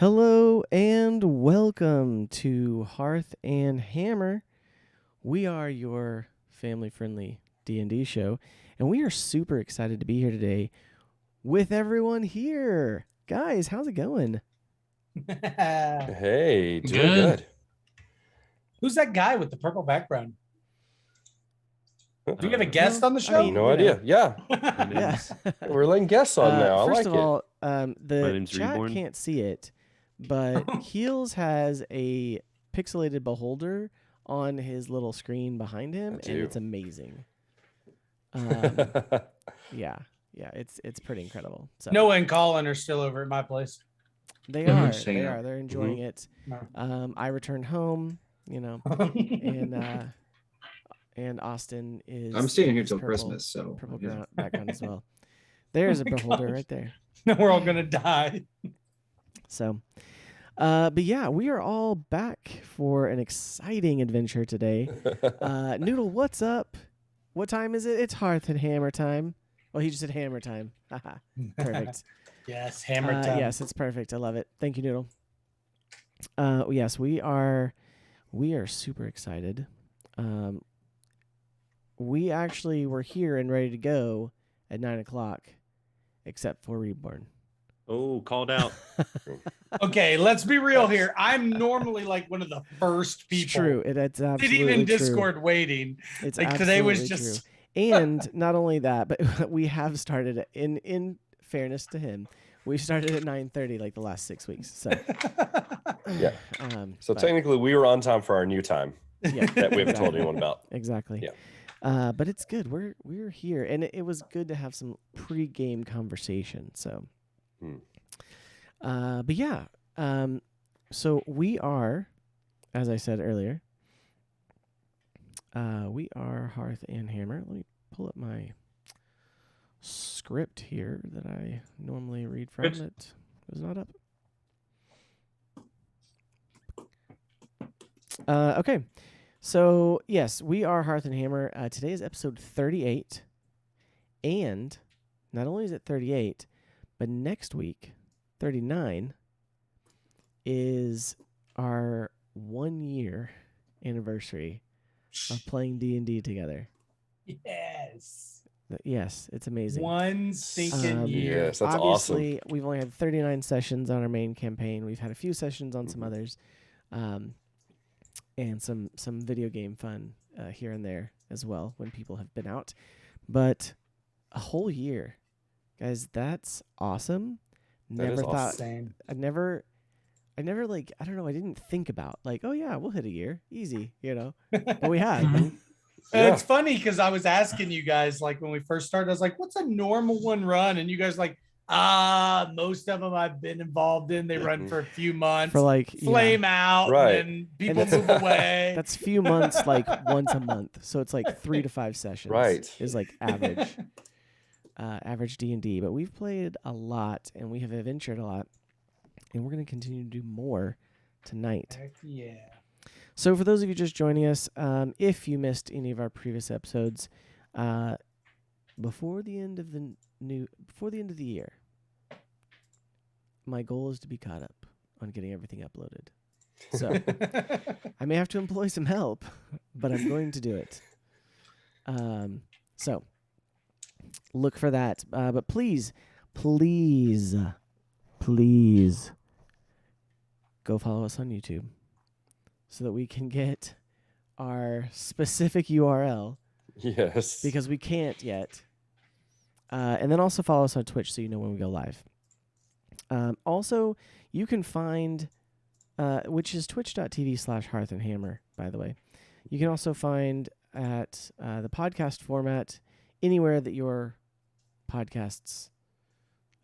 Hello and welcome to Hearth and Hammer. We are your family-friendly D&D show, and we are super excited to be here today with everyone here. Guys, how's it going? Hey, doing good. Who's that guy with the purple background? Do you have a Well, guest on the show? I mean, no idea. Yeah, Yeah. we're letting guests on now. I First like of it. all, My the name's chat Reborn. can't see it, but Heels has a pixelated beholder on his little screen behind him, I and do. it's amazing. Yeah, it's pretty incredible. So Noah and Colin are still over at my place. they Mhm. are, Just hanging they out. are, they're enjoying it. No. I returned home, and Austin is. I'm staying in here his till purple- Christmas, so Purple yeah. background as well. There's a my beholder gosh. right there. We're all gonna die. So, but yeah, we are all back for an exciting adventure today. Noodle, what's up? What time is it? It's Hearth and Hammer time. Well, he just said hammer time. Haha, perfect. Yes, hammer time. Yes, it's perfect. I love it. Thank you, Noodle. Yes, we are super excited. We actually were here and ready to go at 9:00, except for Reborn. Oh, called out. Okay, let's be real here. I'm normally like one of the first people. It's true. It's absolutely Sitting in true. Discord waiting. It's Like today was absolutely just true. And not only that, but we have started in fairness to him. We started at 9:30 like the last 6 weeks. So Yeah. So technically, we were on time for our new time yeah, that we haven't told anyone about. exactly. Yeah. But it's good. We're here, and it was good to have some pre-game conversation. So, but yeah. So we are, as I said earlier, we are Hearth and Hammer. Let me pull up my script here that I normally read from. It was not up. Okay. So, yes, we are Hearth and Hammer. Today is episode 38. And not only is it 38, but next week, 39, is our 1-year anniversary of playing D&D together. yes. Yes, it's amazing. One stinking year. Yes, that's Obviously, awesome. we've only had 39 sessions on our main campaign. We've had a few sessions on some others. And some video game fun here and there as well when people have been out. But a whole year, guys, that's awesome. That is Never thought Same. I never like, I don't know, I didn't think about like, oh yeah, we'll hit a year. Easy, But we have. Yeah. It's funny because I was asking you guys like when we first started, I was like, what's a normal one run? And you guys like, most of them I've been involved in. They run for a few months, For like flame out, Right. and then people that's- move away. That's few months, like once a month. So it's like 3 to 5 sessions. Right. Is like average. Average D&D. But we've played a lot and we have adventured a lot. And we're going to continue to do more tonight. Heck yeah. So for those of you just joining us, if you missed any of our previous episodes, before the end of the year, my goal is to be caught up on getting everything uploaded. So I may have to employ some help, but I'm going to do it. So look for that. But please go follow us on YouTube so that we can get our specific URL Yes. because we can't yet. And then also follow us on Twitch so you know when we go live. Also, you can find, which is twitch.tv/Hearth and Hammer, by the way. You can also find at the podcast format anywhere that your podcasts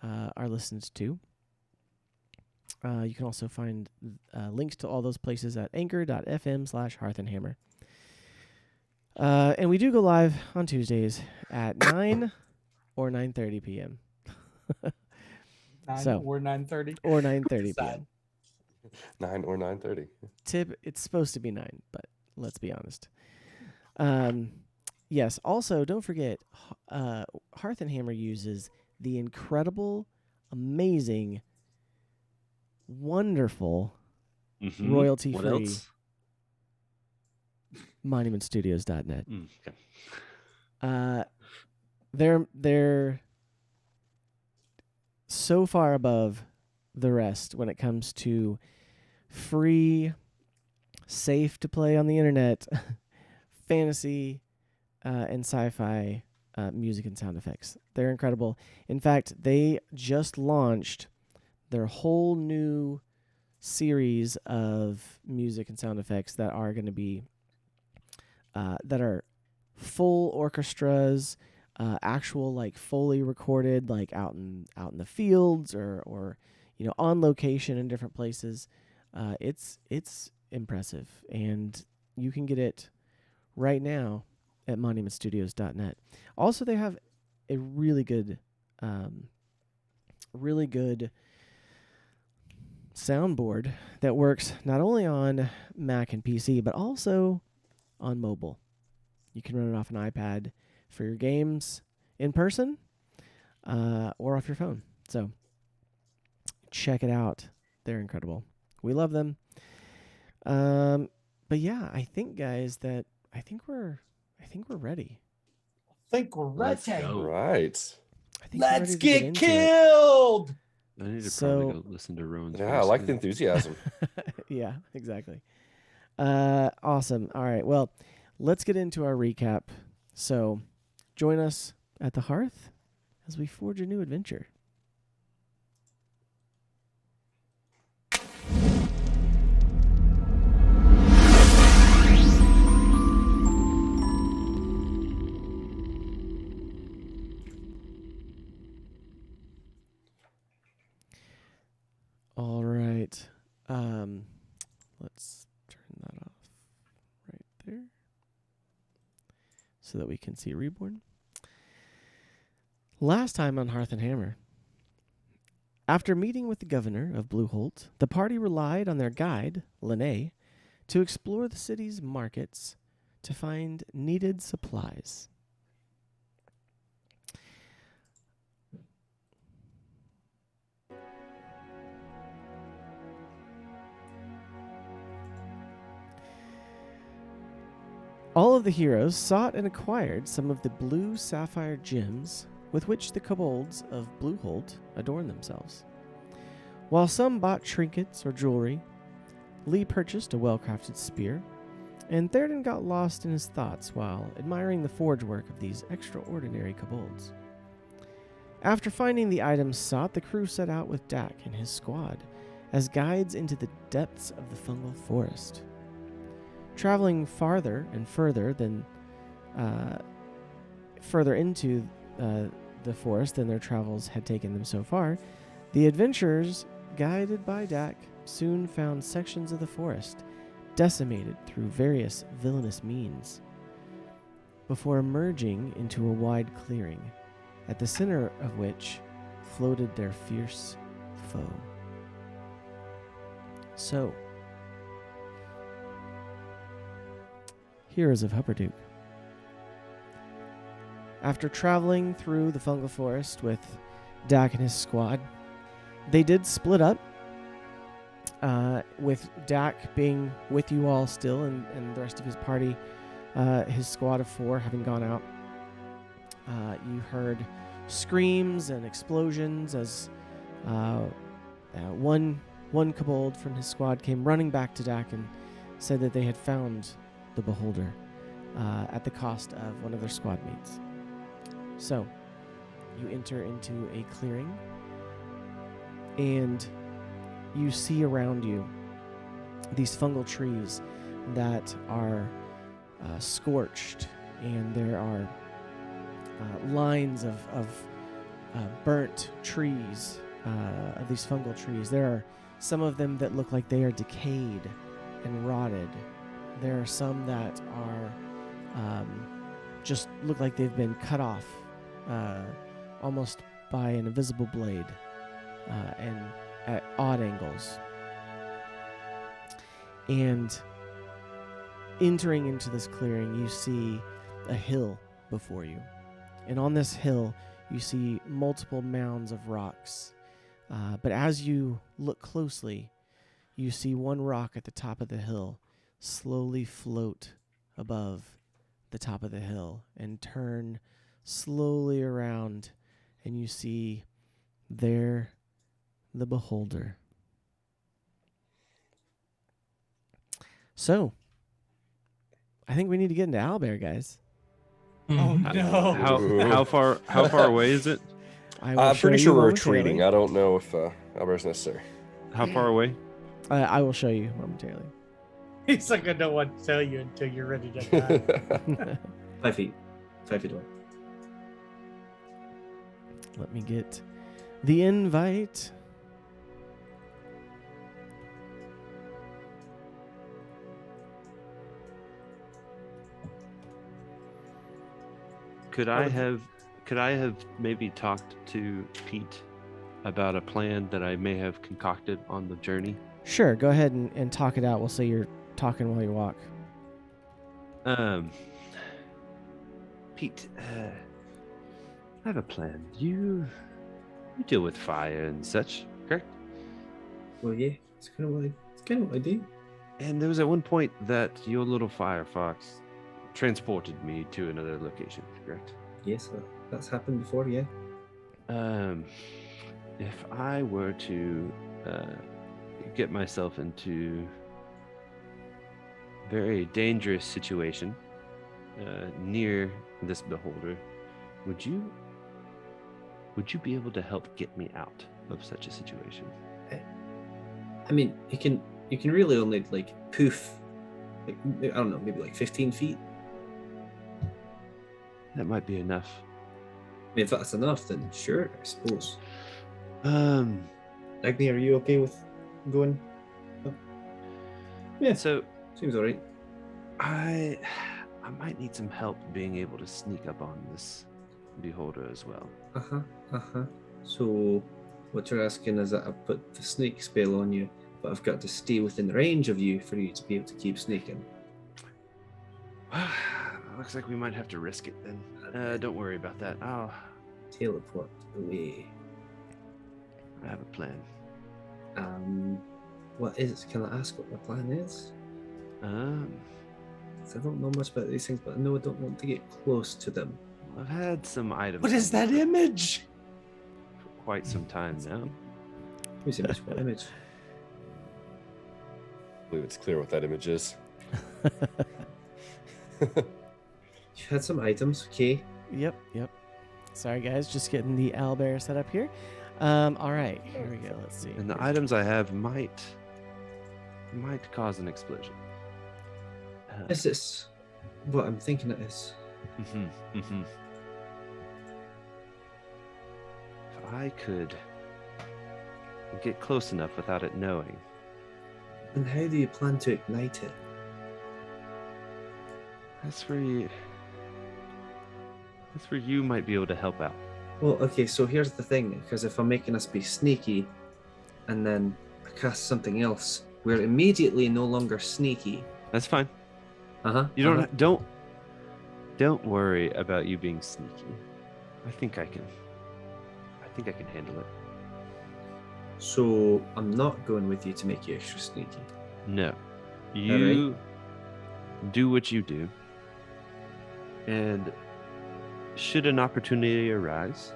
are listened to. You can also find links to all those places at anchor.fm/Hearth and Hammer. And we do go live on Tuesdays at 9 or 9:30 p.m. 9 So- or 9:30. or 9:30 Decide. p.m. 9 or 9:30. It's supposed to be 9, but let's be honest. Yes, also, don't forget, Hearth and Hammer uses the incredible, amazing wonderful, Mhm. royalty-free What else? monumentstudios.net. Okay. They're so far above the rest when it comes to free, safe to play on the internet, fantasy, and sci-fi music and sound effects. They're incredible. In fact, they just launched their whole new series of music and sound effects that are going to be that are full orchestras, actual like fully recorded, like out in the fields or on location in different places. It's impressive, and you can get it right now at monumentstudios.net. Also, they have a really good soundboard that works not only on Mac and PC, but also on mobile. You can run it off an iPad for your games in person or off your phone. So check it out. They're incredible. We love them. But yeah, I think, guys, that I think we're ready. Let's go. Right. I think we're Let's ready to get into killed. I need to So- probably go listen to Rowan's Yeah, I voice like the again. enthusiasm. Yeah, exactly. Awesome. All right. Well, let's get into our recap. So, join us at the Hearth as we forge a new adventure. All right. Let's turn that off right there so that we can see Reborn. Last time on Hearth and Hammer, after meeting with the governor of Blueholt, the party relied on their guide, Lene, to explore the city's markets to find needed supplies. All of the heroes sought and acquired some of the blue sapphire gems with which the kobolds of Blueholt adorn themselves. While some bought trinkets or jewelry, Lee purchased a well-crafted spear, and Theoden got lost in his thoughts while admiring the forge work of these extraordinary kobolds. After finding the items sought, the crew set out with Dak and his squad as guides into the depths of the fungal forest. Traveling farther and further into the forest than their travels had taken them so far, the adventurers, guided by Dak, soon found sections of the forest decimated through various villainous means, before emerging into a wide clearing, at the center of which floated their fierce foe. So, heroes of Hupperduke. After traveling through the fungal forest with Dak and his squad, they did split up, with Dak being with you all still and the rest of his party, his squad of 4 having gone out. You heard screams and explosions as one kobold from his squad came running back to Dak and said that they had found the beholder at the cost of one of their squad mates. So, you enter into a clearing, and you see around you these fungal trees that are scorched, and there are lines of burnt trees, of these fungal trees. There are some of them that look like they are decayed and rotted. There are some that are just look like they've been cut off almost by an invisible blade and at odd angles. And entering into this clearing, you see a hill before you. And on this hill, you see multiple mounds of rocks But as you look closely, you see one rock at the top of the hill slowly float above the top of the hill and turn slowly around, and you see there the beholder. So, I think we need to get into owlbear, guys. Oh no! How far away is it? I'm pretty sure we're retreating. I don't know if owlbear's necessary. How far away? I will show you momentarily. He's like, I don't want to tell you until you're ready to die. 5 feet. 5 feet away. Let me get the invite. Could I have maybe talked to Pete about a plan that I may have concocted on the journey? Sure, go ahead and talk it out. We'll say you're talking while you walk. Pete, I have a plan. You deal with fire and such, correct? Well, yeah, it's kind of what I do. And there was at one point that your little firefox transported me to another location, correct? Yes, that's happened before, yeah. If I were to get myself into a very dangerous situation near this beholder, would you be able to help get me out of such a situation? I mean, you can really only like poof, like, I don't know, maybe like 15 feet. That might be enough. I mean, if that's enough, then sure, I suppose. Agni, are you okay with going? Oh. Yeah. So seems alright. I might need some help being able to sneak up on this beholder as well. So what you're asking is that I put the snake spell on you, but I've got to stay within range of you for you to be able to keep snaking. Looks like we might have to risk it then. Don't worry about that. I'll teleport away. I have a plan. What is? Can I ask what the plan is? I don't know much about these things, but I know I don't want to get close to them. I've had some items. What is that image? For quite some time now. Who's image? What image? I believe it's clear what that image is. You've had some items, okay? Yep. Sorry, guys, just getting the owlbear set up here. All right, here we go. Let's see. And the items I have might cause an explosion. Is this what I'm thinking it is? If I could get close enough without it knowing. And how do you plan to ignite it? That's where you might be able to help out. Well, okay, so here's the thing, because if I'm making us be sneaky and then I cast something else, we're immediately no longer sneaky. That's fine. You don't worry about you being sneaky. I think I can handle it. So I'm not going with you to make you extra sneaky. No. You do what you do. And should an opportunity arise,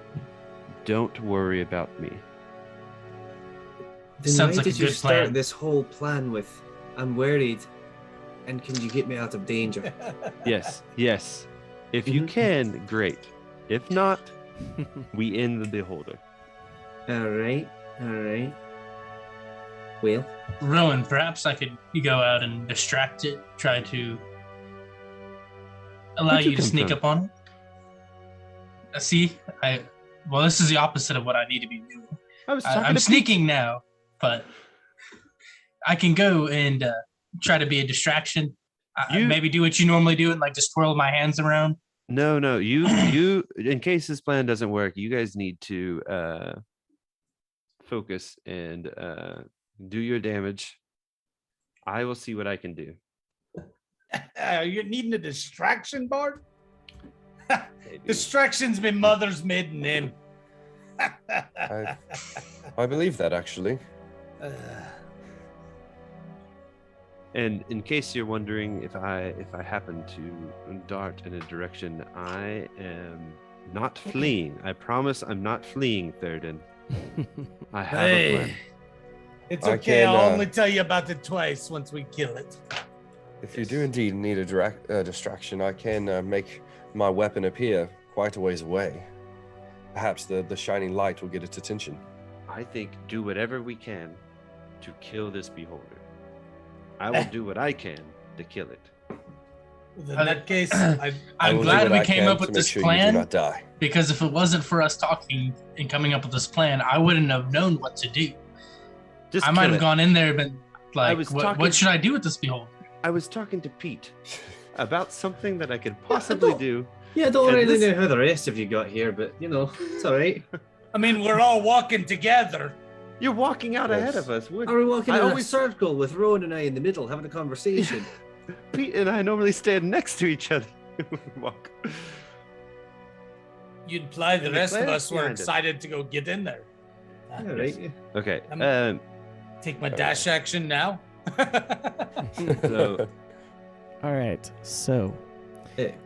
don't worry about me. Then Sounds why like a did you good start plan. this whole plan with, I'm worried, and can you get me out of danger? Yes. If you can, great. If not, we end the beholder. All right. Well, Rowan, perhaps I could go out and distract it, try to allow Where'd you you to come sneak from? up on it. See, well, this is the opposite of what I need to be doing. I'm sneaking now, but I can go and try to be a distraction. Maybe do what you normally do and like just twirl my hands around. No. You. In case this plan doesn't work, you guys need to focus and do your damage. I will see what I can do. You're needing a distraction, Bard? Distraction's my mother's maiden name. I believe that, actually. And in case you're wondering if I happen to dart in a direction, I am not fleeing. I promise I'm not fleeing, Therden. I have a plan. It's I okay. can, I'll only tell you about it twice once we kill it. If you do indeed need a distraction, I can make my weapon appear quite a ways away. Perhaps the shining light will get its attention. I think do whatever we can to kill this beholder. I will do what I can to kill it. In that case, I'm glad we came up with this plan. Do not die. Because if it wasn't for us talking and coming up with this plan, I wouldn't have known what to do. Just I might have gone in there and been like, what should I do with this beholder? I was talking to Pete about something that I could possibly do. Yeah, I don't really know how the rest of you got here, but it's all right. I mean, we're all walking together. You're walking out ahead of us. Are we walking in a circle with Rowan and I in the middle having a conversation? Pete and I normally stand next to each other. Walk. You imply the rest of us were excited to go get in there. Yeah, right. Okay. Take my dash action now. So, all right. So,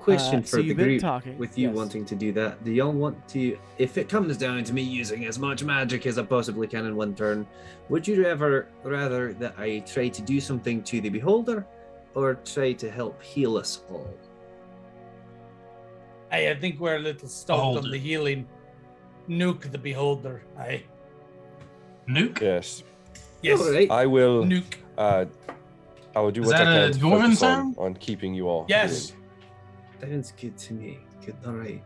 question for the group. With you yes. wanting to do that, do y'all want to? If it comes down to me using as much magic as I possibly can in one turn, would you rather that I try to do something to the beholder, or try to help heal us all? Hey, I think we're a little stopped on the healing. Nuke the beholder. Aye. Nuke? Yes. Yes. Right. I will. Nuke. I will do Is what I that can a to dwarven focus sound? on keeping you all. Yes. Sounds good to me. Good. All right.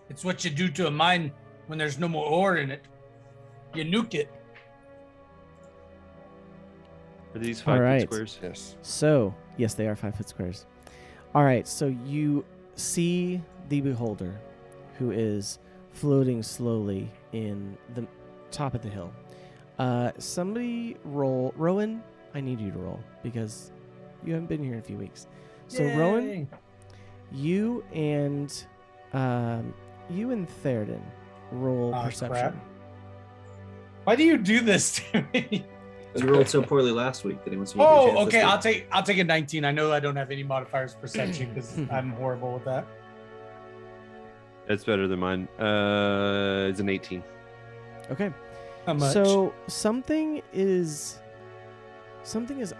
It's what you do to a mine when there's no more ore in it. You nuke it. Are these 5 All foot right. squares? Yes. So, yes, they are 5 foot squares. All right. So you see the beholder, who is floating slowly in the top of the hill. Somebody roll. Rowan, I need you to roll because you haven't been here in a few weeks. So Yay. Rowan, you and Therden roll perception. Crap. Why do you do this to me? You rolled so poorly last week that he wants to. Oh, okay. I'll take a 19. I know I don't have any modifiers perception because I'm horrible with that. That's better than mine. It's an 18. Okay. How much? So something is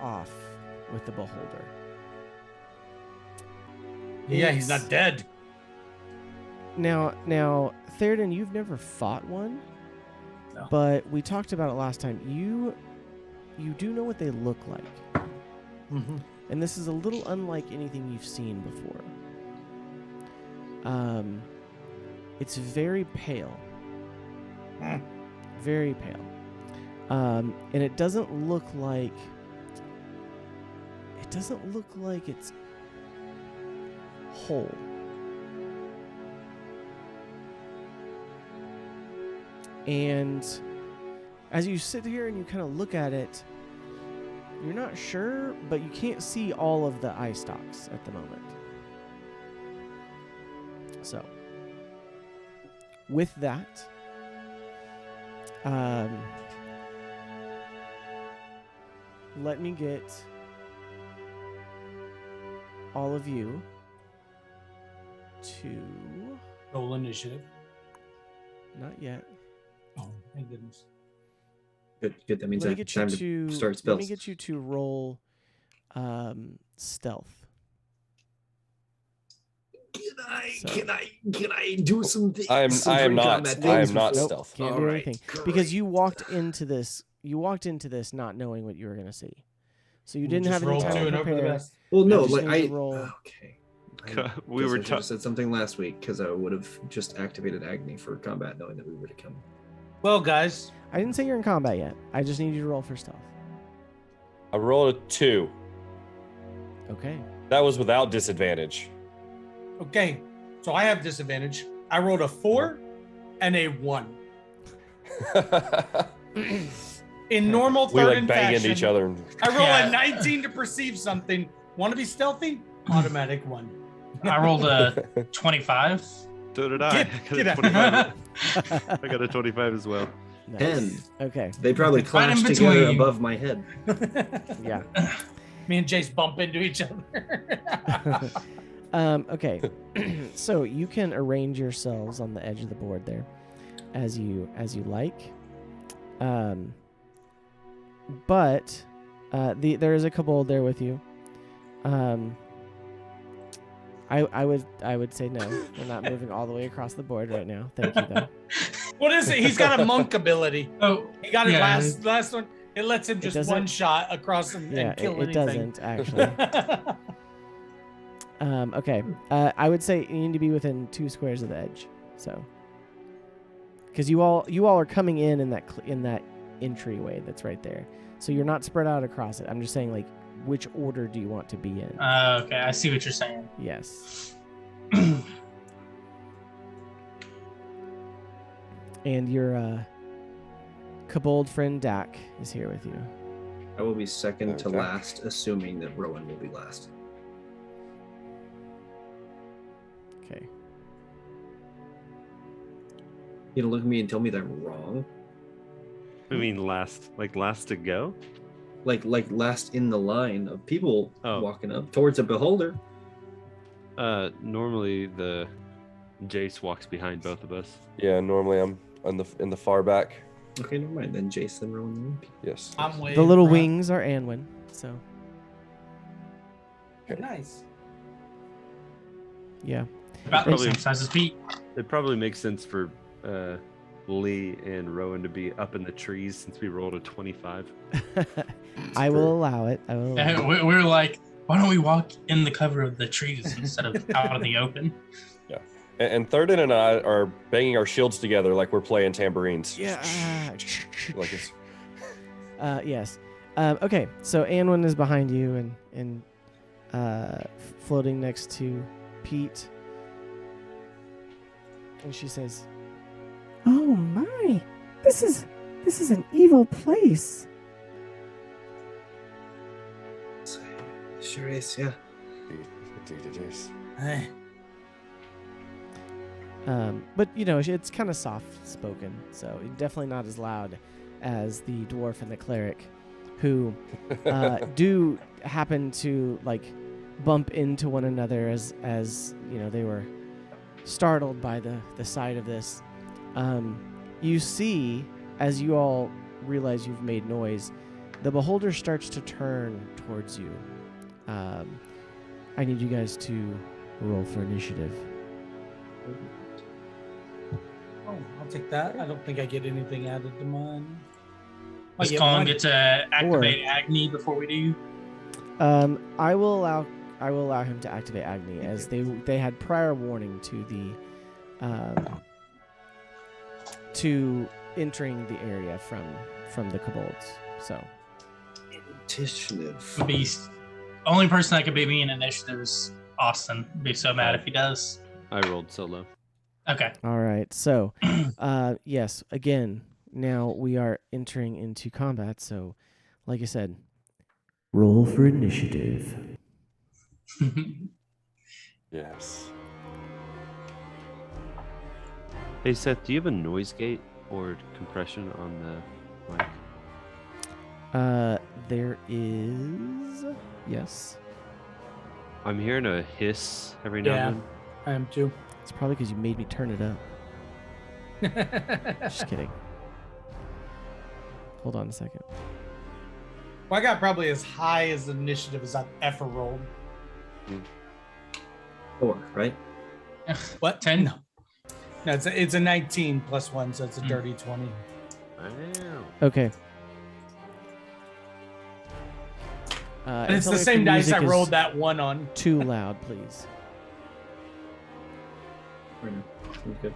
off with the beholder. Yeah, he's not dead. Now, Therden, you've never fought one, No. but we talked about it last time. You do know what they look like, and this is a little unlike anything you've seen before. It's very pale, very pale, and it doesn't look like it's whole. And as you sit here and you kind of look at it, you're not sure, but you can't see all of the eye stalks at the moment. So, with that, let me get all of you to... Roll initiative. Not yet. Oh, thank goodness. Good. That means Let I me have get you time to start spells. Let me get you to roll stealth. Can I do something? I am not Nope, stealth. Can't do anything because you walked into this not knowing what you were gonna see, so you didn't have any time to prepare. Well, no, just like need to roll. Okay. We were I should have said something last week because I would have just activated Agni for combat, knowing that we were to come. Well, guys, I didn't say you're in combat yet. I just need you to roll for stealth. I rolled a 2. Okay. That was without disadvantage. okay. So I have disadvantage. I rolled a 4 and a 1. In normal We third like and bang fashion, into each other. I roll Yeah. a 19 to perceive something. Want to be stealthy? Automatic 1. I rolled a 25. So did I. Get I got a 25. I got a 25 as well. Nice. Okay. They probably Right in clashed together between. above my head. Yeah. Me and Jace bump into each other. Okay. So you can arrange yourselves on the edge of the board there as you like. But there is a kobold there with you. I would say no. We're not moving all the way across the board right now. Thank you though. What is it? He's got a monk ability. Oh, He got it yeah. last one. It lets him just doesn't- one shot across and kill it anything. doesn't actually. Okay. I would say you need to be within 2 squares of the edge. So, because you all are coming in that entryway that's right there. So you're not spread out across it. I'm just saying, like, which order do you want to be in? Okay, I see what you're saying. Yes. And your kobold friend Dak is here with you. I will be second to Okay. last, assuming that Rowan will be last. Okay. You gonna look at me and tell me that I'm wrong? I mean, last to go. Like last in the line of people Oh. walking up towards a beholder. Normally the Jace walks behind both of us. Yeah, normally I'm in the far back. Okay, never mind. Then Jason, Rowan. Yes. I'm way The little in front. wings are Anwin. So Nice. yeah. About the Probably- same size as Pete. It probably makes sense for Lee and Rowan to be up in the trees since we rolled a 25. I will allow it. I will. Allow And it. we're like, why don't we walk in the cover of the trees instead of out in the open? And Thurden and I are banging our shields together like we're playing tambourines. Yeah. Like it's Yes. Okay. So Anwin is behind you and floating next to Pete, and she says, Oh my! This is an evil place. Sure is, yeah. indeed it is. but you know it's kind of soft spoken, so definitely not as loud as the dwarf and the cleric, who do happen to like bump into one another as you know they were startled by the sight of this. You see, as you all realize you've made noise, the beholder starts to turn towards you. I need you guys to roll for initiative. Oh, I'll take that. I don't think I get anything added to mine. I Does get Colin one. get to activate Agni before we do? I will allow him to activate Agni, as they had prior warning to the to entering the area from the kobolds. So Initiative. Would be only person that could beat me in initiative is Austin. Be so mad if he does. I rolled solo. Okay. all right. So yes, again, now we are entering into combat. So, like I said, roll for initiative. Yes. Hey Seth, do you have a noise gate or compression on the mic? There is, yes. I'm hearing a hiss every now Yeah. and then. I am too. It's probably because you made me turn it up. Just kidding. Hold on a second. Well, I got probably as high as initiative as I've ever rolled. 4, right? What? 10? No, it's a 19 plus 1, so it's a dirty 20. Wow. Okay. And it's tell the me if same dice music I is rolled that one on. Too loud, please. Or no? Sounds good.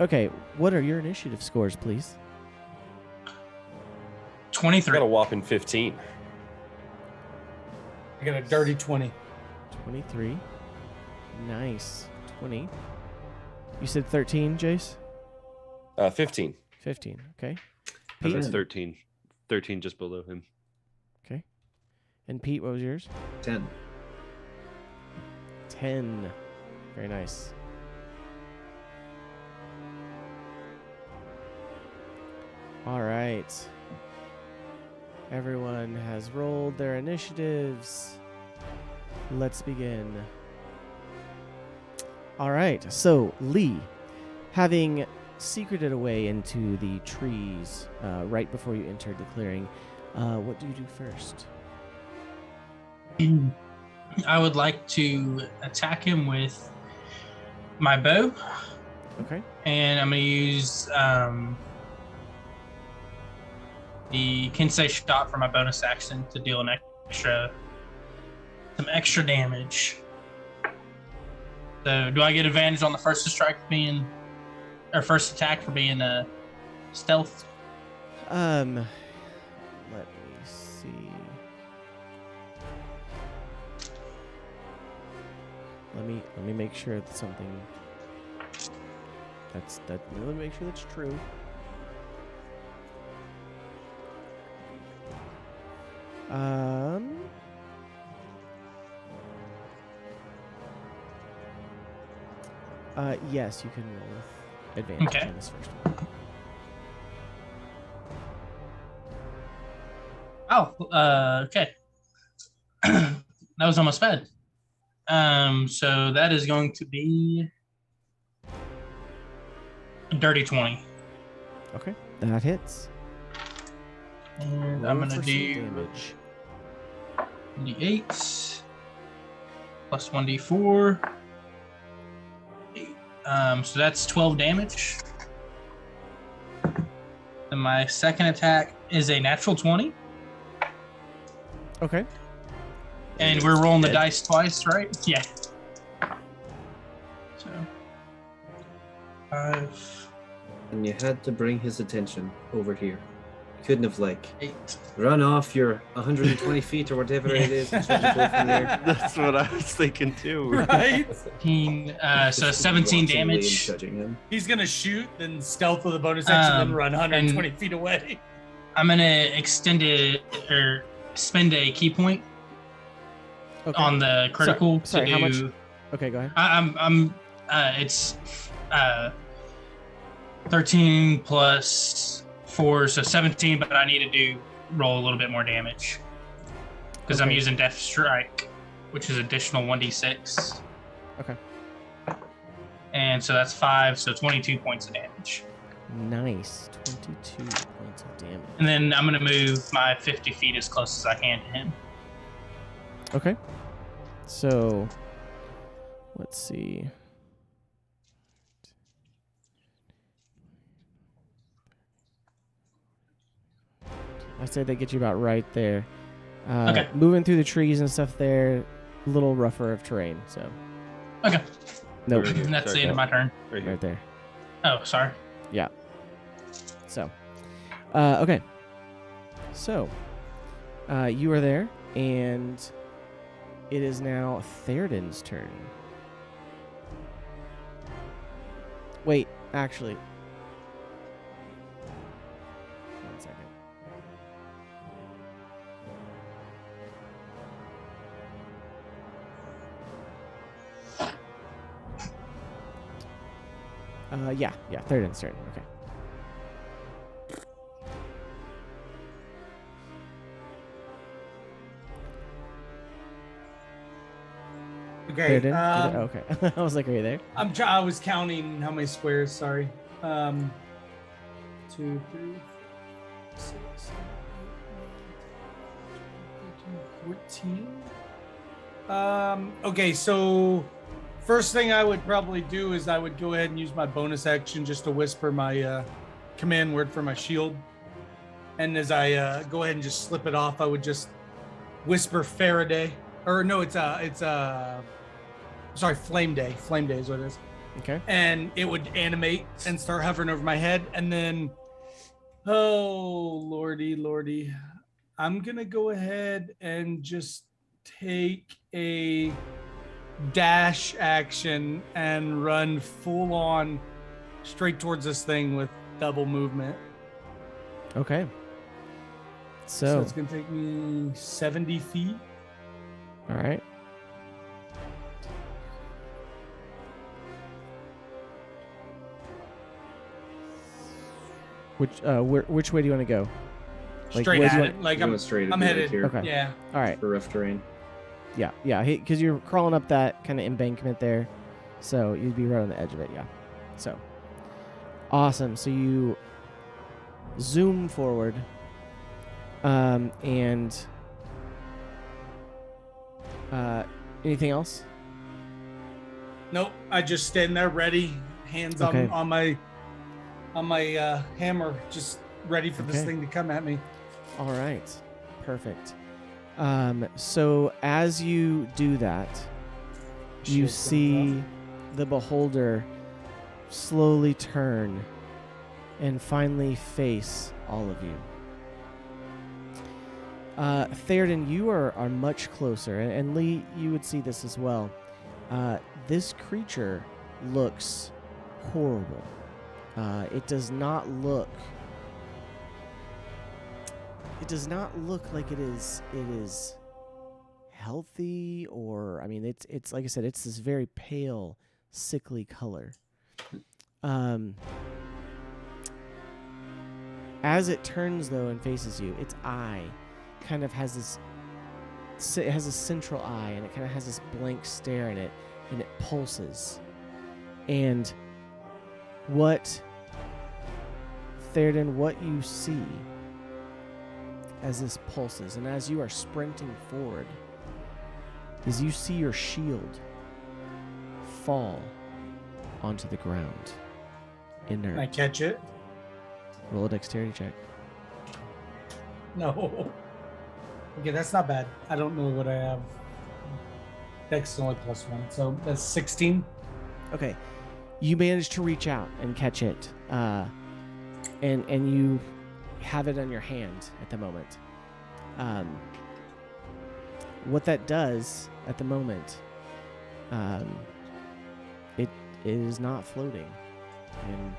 Okay, what are your initiative scores, please? I 23. got a whopping 15. I got a dirty 20. 23. Nice. 20. You said 13, Jace? 15. 15. Okay. That's Pete? 13. 13 just below him. Okay. And Pete, what was yours? 10. 10. Very nice. All right. Everyone has rolled their initiatives. Let's begin. All right. So, Lee, having secreted away into the trees right before you entered the clearing, what do you do first? I would like to attack him with my bow. Okay. And I'm going to use the Kinsei shot for my bonus action to deal some extra damage. So, do I get advantage on the first strike first attack for being stealth? Let me see. Let me make sure that something let me make sure that's true. Yes, you can roll with advantage on this first one. Oh, okay. That was almost bad. So that is going to be a dirty 20. Okay, that hits. And Roll I'm gonna for some do damage. D8 plus 1d4. So that's 12 damage. Then my second attack is a natural 20. Okay. And we're rolling the dice twice, right? Yeah. So 5, And you had to bring his attention over here. You couldn't have 8. run off your 120 feet or whatever it is and try to go from there. That's what I was thinking too. Right? 15, so Just 17 watching Liam damage. judging him. He's gonna shoot, then stealth with a bonus action, then run 120 feet away. I'm gonna extend it or spend a key point on the critical Sorry, to how do. much? Okay, go ahead. It's 13 plus 4, so 17. But I need to roll a little bit more damage because I'm Okay. using Death Strike, which is additional 1d6. Okay. And so that's 5, so 22 points of damage. Nice. 22 points of damage. And then I'm gonna move my 50 feet as close as I can to him. Okay. So, let's see. I say they get you about right there. Okay. Moving through the trees and stuff there, a little rougher of terrain, so. Okay. Nope. Right here. That's Sorry, the end of my turn. Right here. Right there. Oh, sorry. Yeah. So, okay. So, you are there, and it is now Theoden's turn. Wait, actually. 1 second. Yeah, Theoden's turn. Okay. Okay. Theoden? Okay. I was like, are you there? I was counting how many squares. Sorry. 2, 3, 6, 7, 8, 9, 14. Okay, so first thing I would probably do is I would go ahead and use my bonus action just to whisper my command word for my shield. And as I go ahead and just slip it off, I would just whisper Faraday. Or no, sorry, Flame Day. Flame Day is what it is. Okay. And it would animate and start hovering over my head. And then, oh, lordy. I'm going to go ahead and just take a dash action and run full on straight towards this thing with double movement. Okay. So So, it's going to take me 70 feet. all right. Which way do you want to go? Like, Straight where do at you it. Like I'm straight headed. here Okay. Yeah. All right. for rough terrain. Yeah, because you're crawling up that kind of embankment there, so you'd be right on the edge of it. Yeah. So awesome. So you zoom forward, and anything else? Nope. I just stand there ready, hands Okay. on my hammer, just ready for this Okay. thing to come at me. All right. Perfect. So as you do that, you Shield comes see the beholder slowly turn and finally face all of you. Theoden, you are much closer, and Lee, you would see this as well. This creature looks horrible. It does not look like it is healthy, or I mean, it's like I said, it's this very pale, sickly color. As it turns though and faces you, its eye kind of has this. It has a central eye, and it kind of has this blank stare in it, and it pulses. And Theoden, what you see as this pulses, and as you are sprinting forward, is you see your shield fall onto the ground, inert. Can I catch it? Roll a dexterity check. No. Okay, that's not bad. I don't know what I have. Dex is only +1, so that's 16. Okay, you manage to reach out and catch it, and you have it on your hand at the moment. What that does at the moment, it is not floating, and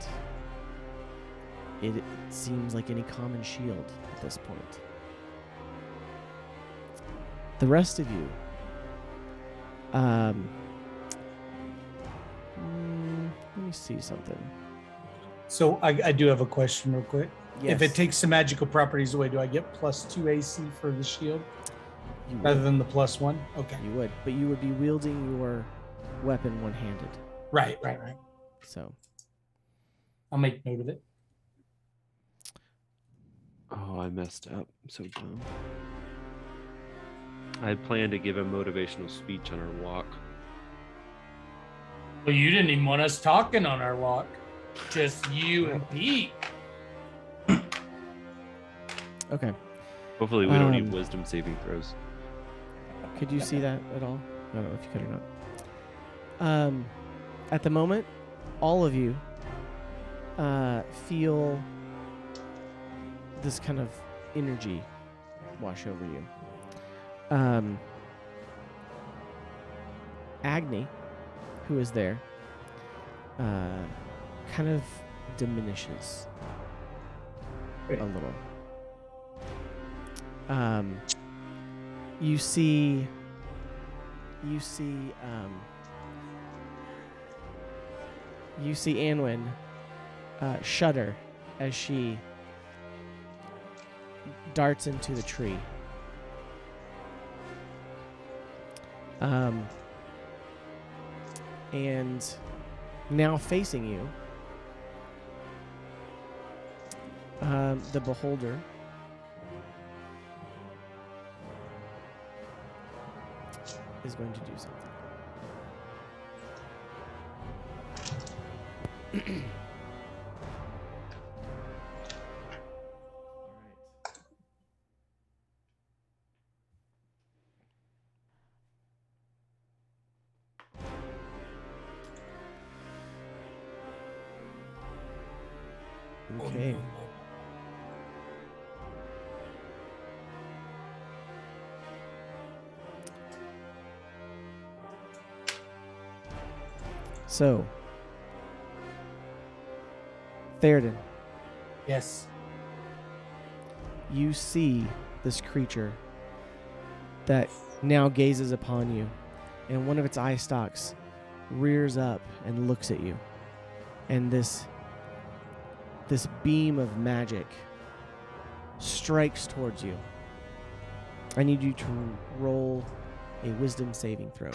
it seems like any common shield at this point. The rest of you, let me see something. So I do have a question real quick. Yes. If it takes some magical properties away, do I get +2 AC for the shield You rather would. than the +1? Okay. You would, but you would be wielding your weapon one-handed. Right. So, I'll make note of it. Oh, I messed up. I'm so dumb. I had planned to give a motivational speech on our walk. Well, you didn't even want us talking on our walk. Just you and Pete. okay. Hopefully, we don't need Um, wisdom saving throws. Could you see that at all? I don't know if you could or not. At the moment, all of you feel this kind of energy wash over you. Agni, who is there, kind of diminishes Great. a little. You see Anwin shudder as she darts into the tree. And now facing you, the beholder is going to do something. Okay. So, Theoden, Yes. you see this creature that now gazes upon you, and one of its eye stalks rears up and looks at you. And this this beam of magic strikes towards you. I need you to roll a wisdom saving throw.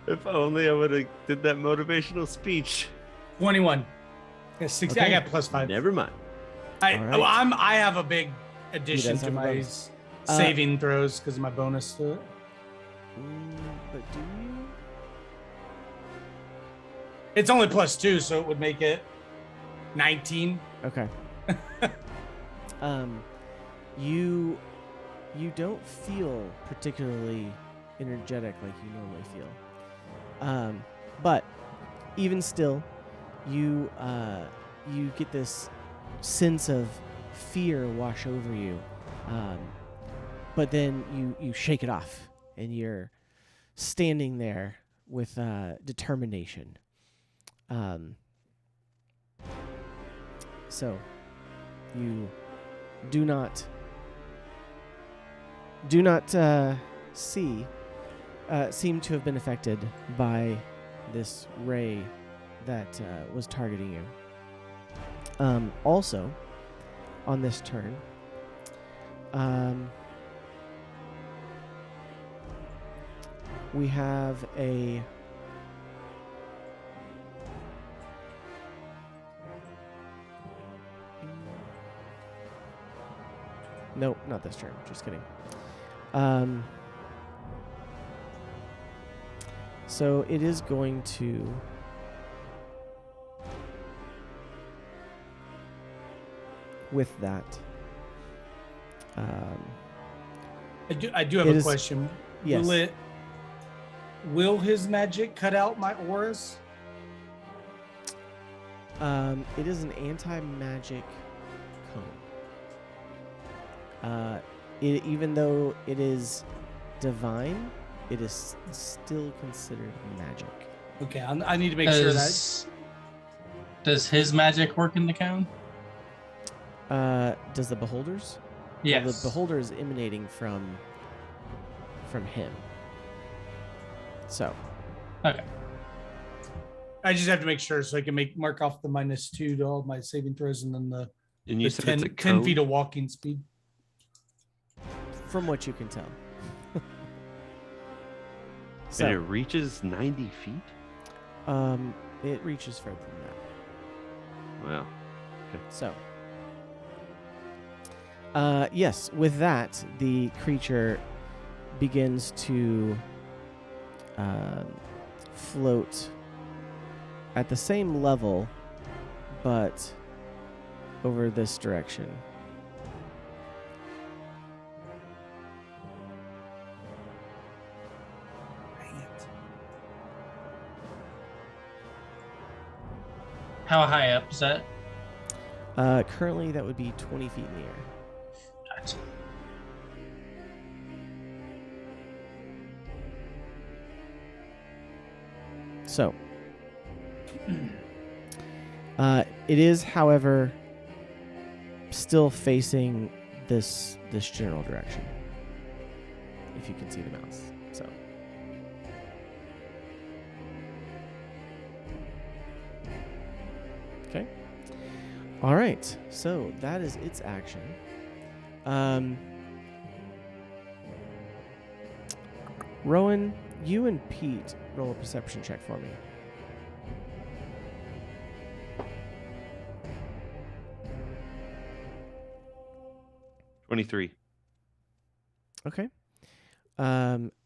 If only I would have did that motivational speech. 21. Yeah, 60. Okay. I got +5. Never mind. I All right. I have a big addition does to have a my bonus. saving throws because of my bonus to it. But do you? It's only +2, so it would make it 19. Okay. You don't feel particularly energetic like you normally feel. But even still, you get this sense of fear wash over you. But then you shake it off, and you're standing there with determination. So you do not seem to have been affected by this ray that was targeting you. Also, on this turn, we have a nope, not this turn. Just kidding. So it is going to with that. I do have a question. Yes. Will his magic cut out my auras? It is an anti-magic cone. Even though it is divine, it is still considered magic. Okay, I need to make sure that. Does his magic work in the cone? Does the beholder's? Yes. Well, the beholder is emanating from him. So. Okay. I just have to make sure so I can mark off the -2 to all my saving throws, and then the And you the said 10, it's a 10 cone? feet of walking speed. From what you can tell. And it reaches 90 feet? It reaches further than that. Wow. So, yes, with that, the creature begins to float at the same level, but over this direction. How high up is that? Currently, that would be 20 feet in the air. Gotcha. So, it is, however, still facing this general direction. If you can see the mouse. So. Okay. All right. So that is its action. Rowan, you and Pete roll a perception check for me. $23. Okay.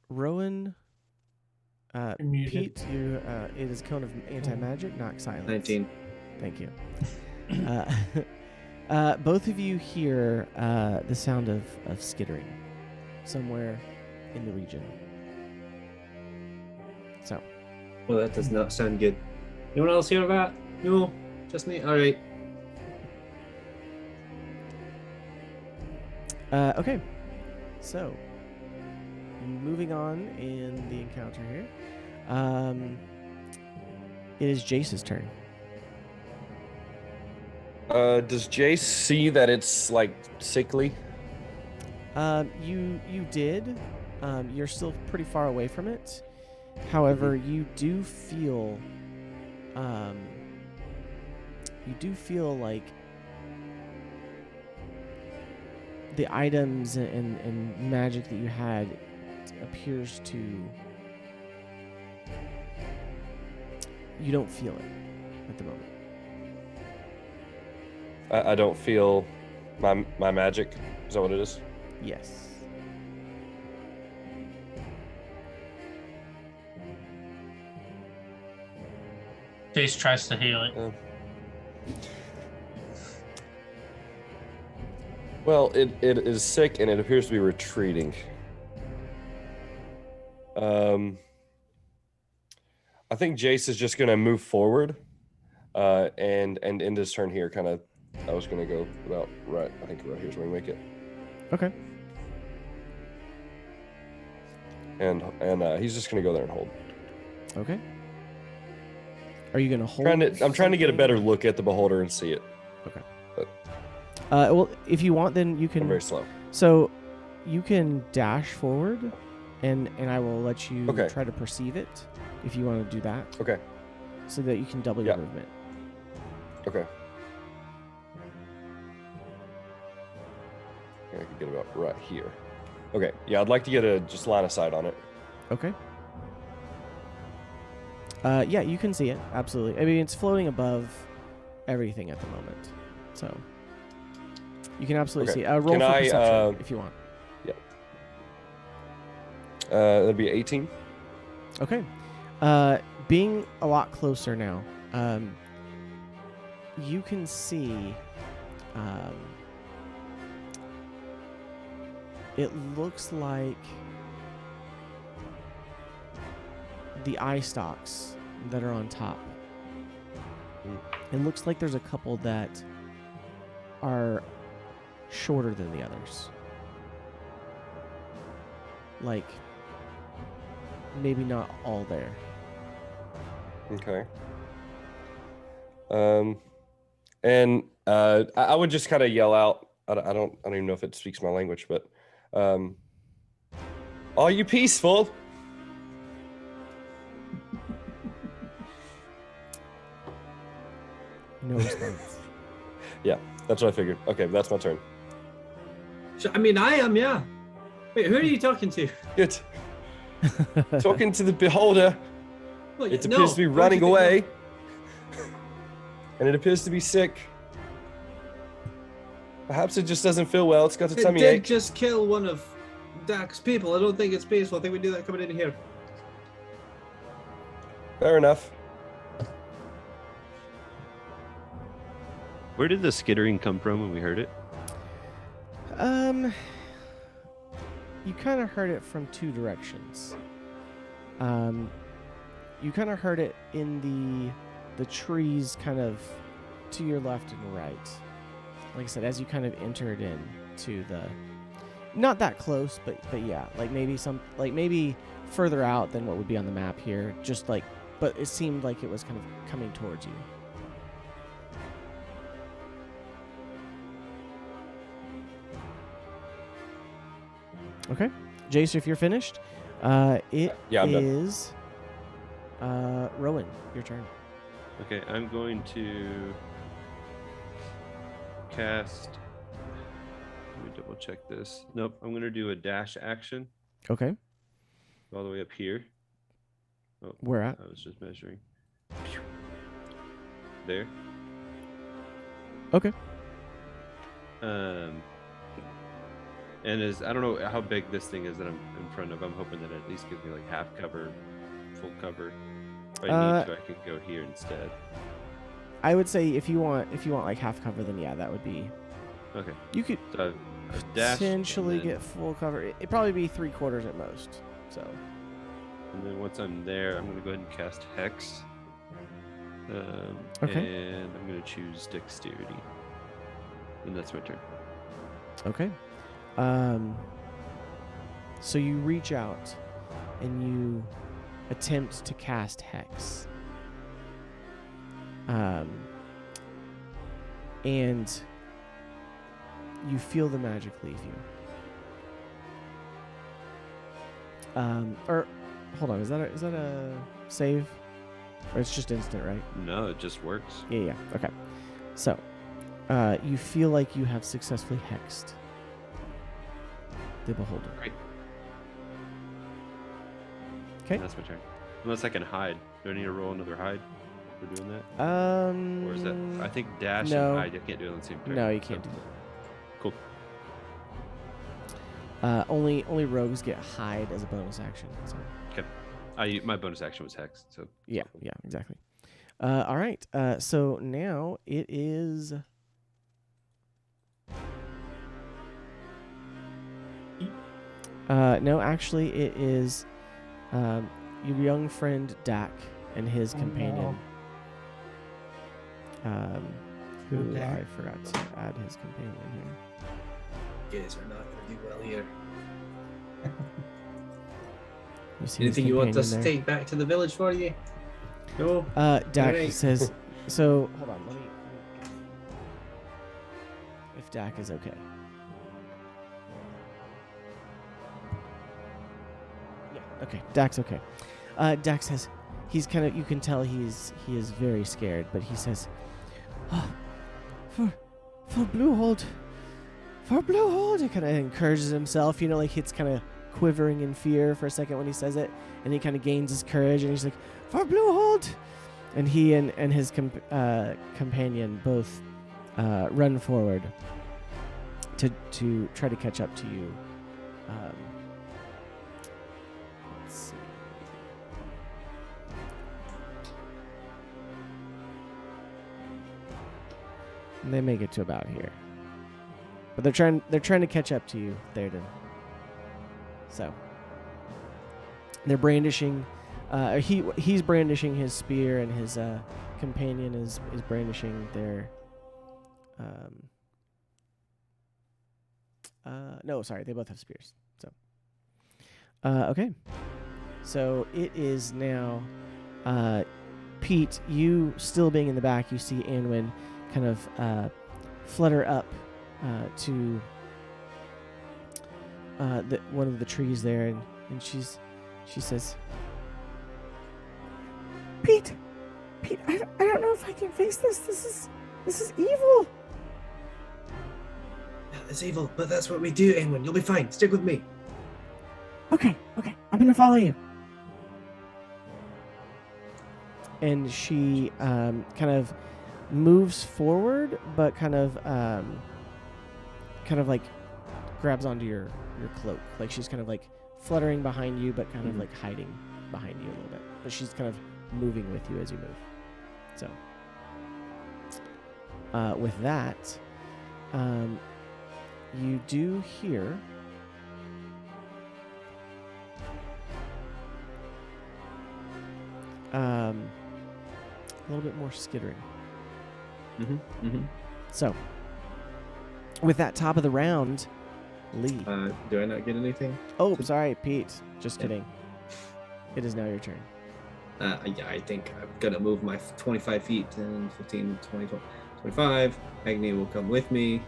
Rowan, Pete, you it is a cone of anti-magic, not silence. 19. Thank you. Both of you hear the sound of skittering somewhere in the region. So. Well, that does not sound good. Anyone else hear that? No, just me. All right. Okay. So, moving on in the encounter here. It is Jace's turn. Does Jace see that it's like sickly? You did. You're still pretty far away from it. However, you do feel you do feel like the items and magic that you had appears to... You don't feel it at the moment. I don't feel my magic. Is that what it is? Yes. Jace tries to heal it. Well, it is sick and it appears to be retreating. I think Jace is just gonna move forward, and end his turn here. Kind of, I was gonna go about right. I think right here's where we make it. Okay. And he's just gonna go there and hold. Okay. Are you gonna hold? I'm trying to get a better look at the beholder and see it. Okay. But well, if you want, then you can. I'm very slow. So, you can dash forward, and I will let you Okay. try to perceive it, if you want to do that. Okay. So that you can double your Yeah. movement. Okay. I could get about right here. Okay. Yeah, I'd like to get a just line of sight on it. Okay. Yeah, you can see it. Absolutely. I mean, it's floating above everything at the moment, so you can absolutely Okay. see it. Roll Can for I, perception if you want. That'd be 18. Okay. Being a lot closer now, you can see. It looks like the eye stalks that are on top. It looks like there's a couple that are shorter than the others. Like, maybe not all there. Okay. And I would just kind of yell out. I don't even know if it speaks my language, but are you peaceful? No response. Yeah, that's what I figured. Okay, that's my turn. I mean, I am, yeah. Wait, who are you talking to? Good. Talking to the beholder. Well, It no, appears to be why do running you think away. And it appears to be sick. Perhaps it just doesn't feel well. It's got a It tummy did ache. just kill one of Dak's people. I don't think it's peaceful. I think we do that coming in here. Fair enough. Where did the skittering come from when we heard it? You kind of heard it from two directions. You kind of heard it in the trees kind of to your left and right. Like I said, as you kind of entered in to the, not that close, but yeah, like maybe further out than what would be on the map here. Just like, but it seemed like it was kind of coming towards you. Okay, Jace, if you're finished, it Yeah, I'm done. is Rowan, your turn. Okay, I'm going to cast. Let me double check this. Nope, I'm going to do a dash action Okay, all the way up here. Oh, where at? I was just measuring. There. Okay. And I don't know how big this thing is that I'm in front of. I'm hoping that it at least gives me like half cover, full cover. If I need to, I can go here instead. I would say if you want like half cover, then yeah, that would be. Okay. You could So I dash, potentially and then, get full cover. It'd probably be 3/4 at most. So. And then once I'm there, I'm going to go ahead and cast Hex. Okay. And I'm going to choose Dexterity. And that's my turn. Okay. So you reach out and you attempt to cast Hex. And you feel the magic leave you. Or hold on, is that a save? Or it's just instant, right? No, it just works. Yeah. Okay. So, you feel like you have successfully hexed the beholder. Great. Okay. That's my turn. Unless I can hide. Do I need to roll another hide for doing that? Or is that? I think dash no. and hide. I can't do it on the same turn. No, you can't do Cool. that. Only rogues get hide as a bonus action. So. Okay. My bonus action was hex. So. Yeah, exactly. All right. So now it is. No, actually, it is your young friend Dak and his companion. Who Okay. I forgot to add his companion here. You guys are not going to do well here. You see his Anything you want companion us to there? take back to the village for you? No. Dak Alright. says. So hold on. Let me. If Dak is okay. Yeah. Okay. Dak's okay. Dak says he's kind of. You can tell he is very scared, but he says, oh, for Bluehold, he kind of encourages himself. You know, like it's kind of quivering in fear for a second when he says it, and he kind of gains his courage, and he's like, for Bluehold. And he and his companion both run forward to try to catch up to you. Let's see. And they make it to about here, but they're trying to catch up to you, Théoden. So they're brandishing. He's brandishing his spear, and his companion is brandishing their. No, sorry, they both have spears. So, okay. So it is now, Pete. You still being in the back, you see Anwin kind of flutter up to one of the trees there, and she says, Pete, I don't know if I can face this. This is evil. Yeah, it's evil, but that's what we do, Angwin. You'll be fine. Stick with me. Okay, I'm gonna follow you. and she kind of moves forward, but kind of like grabs onto your cloak. Like she's kind of like fluttering behind you, but kind of like hiding behind you a little bit. But she's kind of moving with you as you move. So with that, you do hear a little bit more skittering. So, with that top of the round, Lee. Do I not get anything? Oh, sorry, Pete. Just kidding. It is now your turn. Yeah, I think I'm gonna move my 25 feet, 10, 15, 20, 25. Agni will come with me.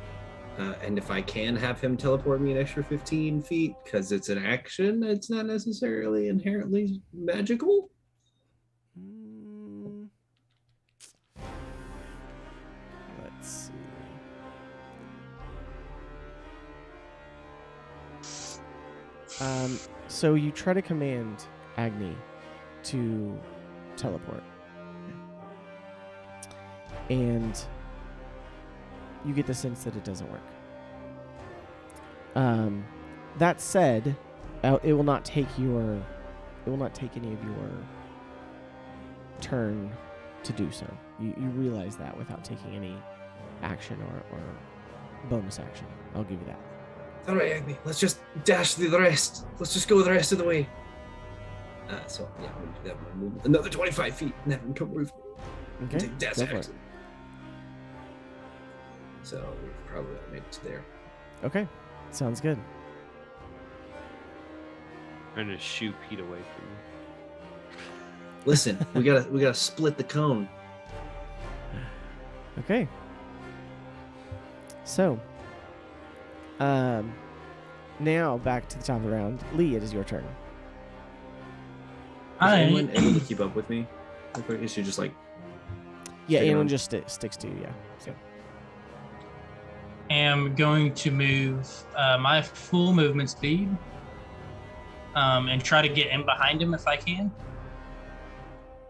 And if I can have him teleport me an extra 15 feet, because it's an action, it's not necessarily inherently magical. Let's see. So you try to command Agni to teleport. And you get the sense that it doesn't work. That said, it will not take any of your turn to do so. You realize that without taking any action or bonus action. I'll give you that. All right, Agni, let's just dash through the rest. Let's just go the rest of the way. So yeah, I'm gonna do that. I'm gonna move another 25 feet and have him come with me. Okay, Take dash go for it. action. So we've probably made it to there. Okay, sounds good. Trying to shoo Pete away from you. Listen, we gotta split the cone. Okay. So, now back to the top of the round. Lee, it is your turn. Is anyone able to keep up with me? Or is she just like? Yeah, Sticking anyone on. just sticks to you. Yeah. So. Am going to move my full movement speed and try to get in behind him if I can.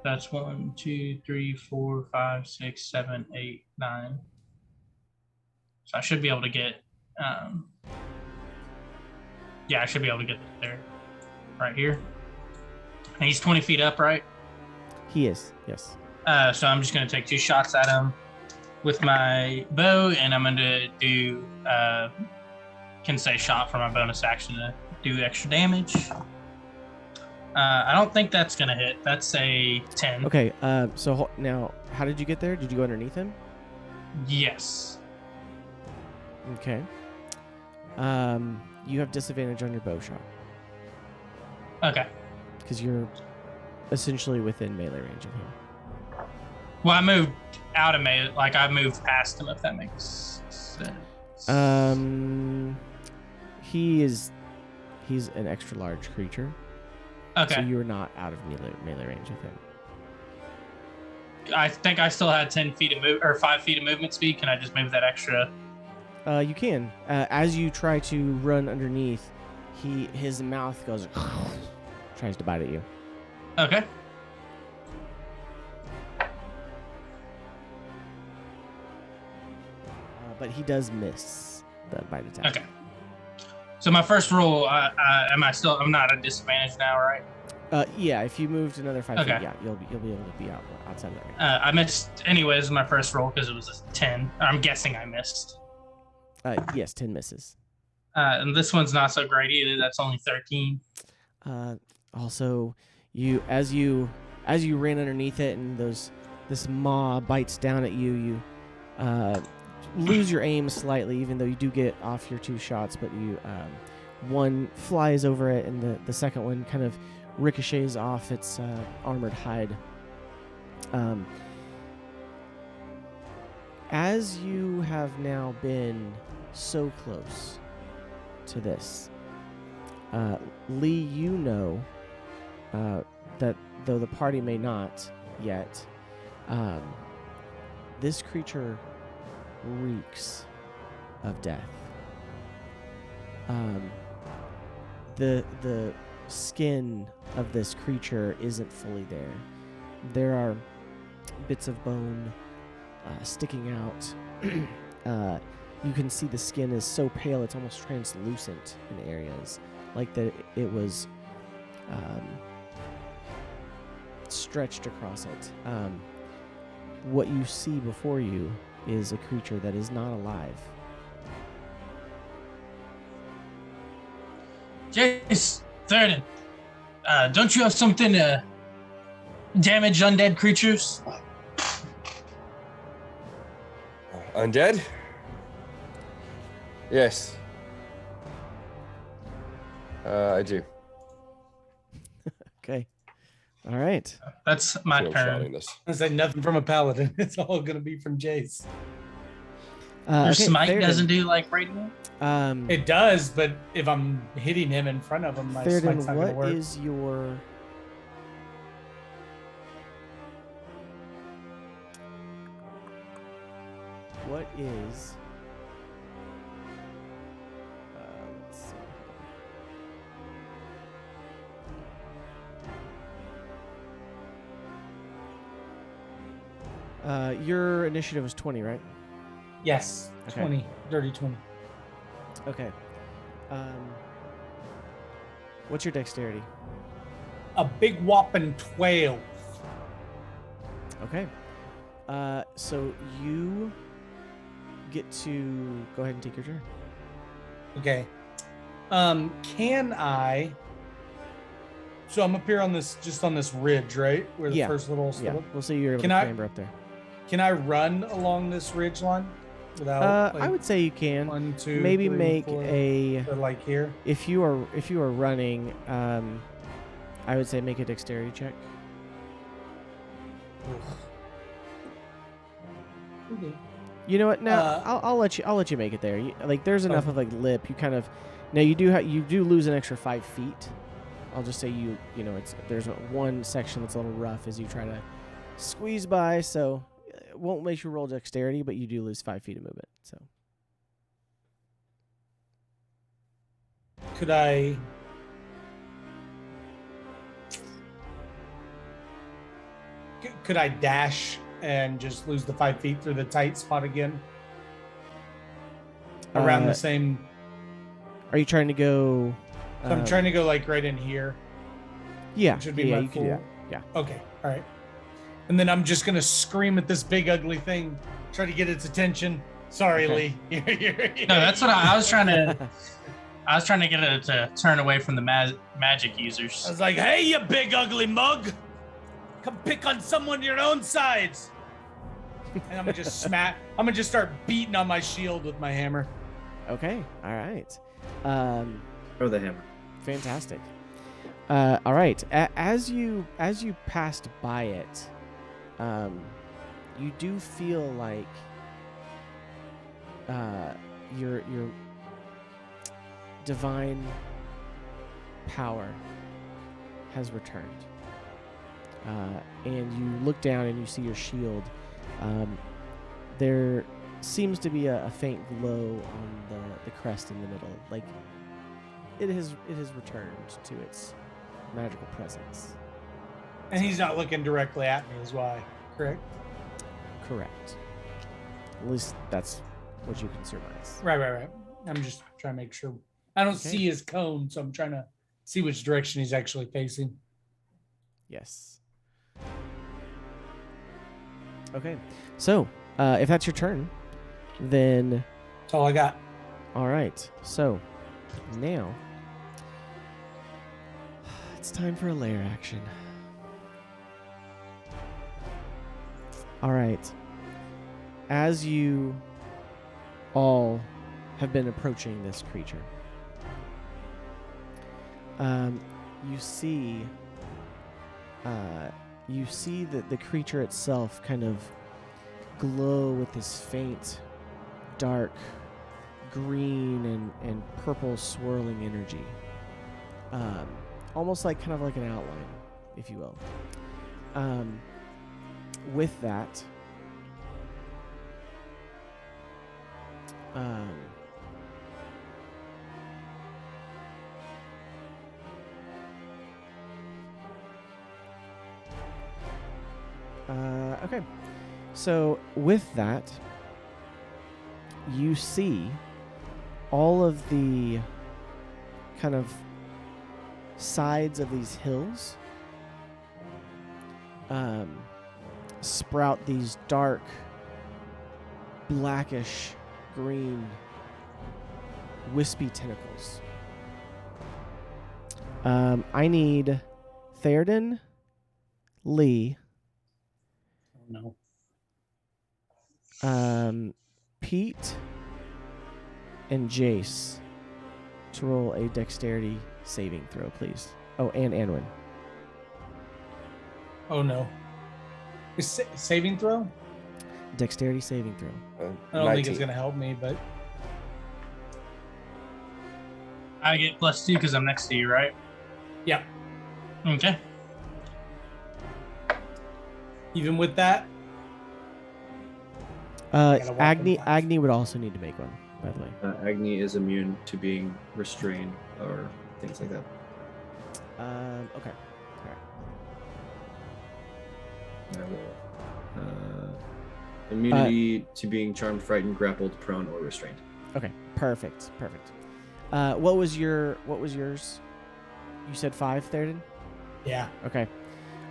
That's 1, 2, 3, 4, 5, 6, 7, 8, 9. So I should be able to get. Yeah, I should be able to get there, right here. And he's 20 feet up, right? He is. Yes. So I'm just going to take 2 shots at him with my bow, and I'm going to do can say shot for my bonus action to do extra damage. I don't think that's going to hit. That's a 10. Okay. So now, how did you get there? Did you go underneath him? Yes. Okay. You have disadvantage on your bow shot Okay. because you're essentially within melee range of him. Well, I moved out of melee. Like, I moved past him, if that makes sense. He's an extra large creature. Okay. So you are not out of melee range of him. I think I still had 10 feet of move or 5 feet of movement speed. Can I just move that extra? You can. As you try to run underneath, his mouth goes tries to bite at you. Okay. But he does miss the bite attack. Okay. So my first roll, I'm not at a disadvantage now, right? Yeah. If you moved another 5 feet, Okay. yeah, you'll be able to be outside of that range. I missed anyways my first roll because it was a 10. I'm guessing I missed. Yes, 10 misses. And this one's not so great either. That's only 13. Also, as you ran underneath it and this maw bites down at you, you lose your aim slightly, even though you do get off your 2 shots. But you one flies over it, and the second one kind of ricochets off its armored hide. As you have now been so close to this, Lee, you know that though the party may not yet, this creature reeks of death. The skin of this creature isn't fully there. There are bits of bone sticking out. You can see the skin is so pale it's almost translucent in areas, like that it was stretched across it. What you see before you is a creature that is not alive. Jace, Thurden, don't you have something to damage undead creatures? Undead? Yes. I do. Okay. All right. That's my Feel turn. shouting this. I say nothing from a paladin. It's all gonna be from Jace. Your Okay, smite Theoden. doesn't do like radiant? It does, but if I'm hitting him in front of him, my smite's Theoden, not gonna what work. is your... What is... let's see. Your initiative was 20, right? Yes, Okay. 20, dirty 20. Okay. What's your dexterity? A big whopping 12. Okay. So you get to go ahead and take your turn. Okay. Can I? So I'm up here on this, just on this ridge, right? Where the Yeah. first little. Yeah, we'll see you're able Can to I- clamber up there. Can I run along this ridge line without? I would say you can. 1, 2, Maybe 3, make 4, a... or like here. If you are running, I would say make a dexterity check. Okay. You know what? No, Uh, I'll let you make it there. Like there's enough of like lip. You kind of now you do lose an extra 5 feet. I'll just say you know there's one section that's a little rough as you try to squeeze by. So won't make you roll dexterity, but you do lose 5 feet of movement. So Could I dash and just lose the 5 feet through the tight spot again? Around the same. Are you trying to go? So I'm trying to go like right in here. Yeah. Which would be yeah, my you can do full- that. Yeah. Okay, all right. And then I'm just gonna scream at this big ugly thing, try to get its attention. Sorry, Okay. Lee. No, that's what I was trying to. I was trying to get it to turn away from the magic I users. was like, "Hey, you big ugly mug, come pick on someone your own size." And I'm gonna just I'm gonna just start beating on my shield with my hammer. Okay. All right. Throw the hammer. Fantastic. All right. As you passed by it, you do feel like your divine power has returned, and you look down and you see your shield. There seems to be a faint glow on the crest in the middle, like it has returned to its magical presence. And he's not looking directly at me, is why, correct? Correct. At least that's what you can surmise. Right. I'm just trying to make sure. I don't Okay. see his cone, so I'm trying to see which direction he's actually facing. Yes. Okay. So, if that's your turn, then That's all I got. all right. So, now it's time for a lair action. All right. As you all have been approaching this creature, you see that the creature itself kind of glow with this faint, dark green and purple swirling energy. Almost like kind of like an outline, if you will. With that, okay. So with that, you see all of the kind of sides of these hills sprout these dark, blackish green, wispy tentacles. I need Theoden, Lee, No. Pete, and Jace to roll a dexterity saving throw, please. Oh, and Anwin. Oh no. Is saving throw? Dexterity saving throw. I don't think it's gonna help me, but I get +2 because I'm next to you, right? yeah. Okay. Even with that, gotta walk Agni them fast. Agni would also need to make one, by the way. Agni is immune to being restrained or things like that. Okay. All right. Immunity to being charmed, frightened, grappled, prone, or restrained. Okay. Perfect. What was yours? You said 5, Theoden? yeah. Okay.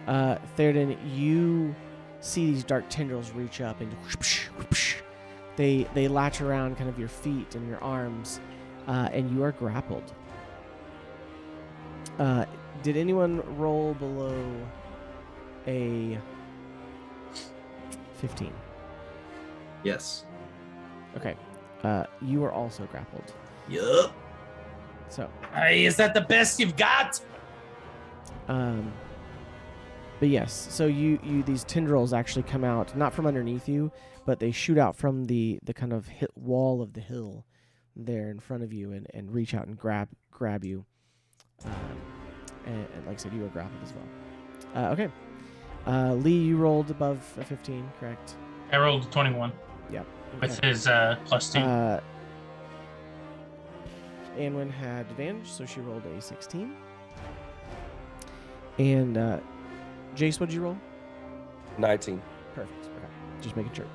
Theoden, you see these dark tendrils reach up and whoosh, whoosh. They latch around kind of your feet and your arms, and you are grappled. Did anyone roll below a 15? Yes. Okay. You are also grappled. Yup. So, Hey, is that the best you've got? but yes, so you these tendrils actually come out not from underneath you, but they shoot out from the kind of wall of the hill there in front of you and reach out and grab you. And like I said, you are grappled as well. Okay. Lee, you rolled above a 15, correct? I rolled a 21. Yep. With Okay. his +2. Anwin had advantage, so she rolled a 16. And Jace, what'd you roll? 19. Perfect. Okay. Just making sure.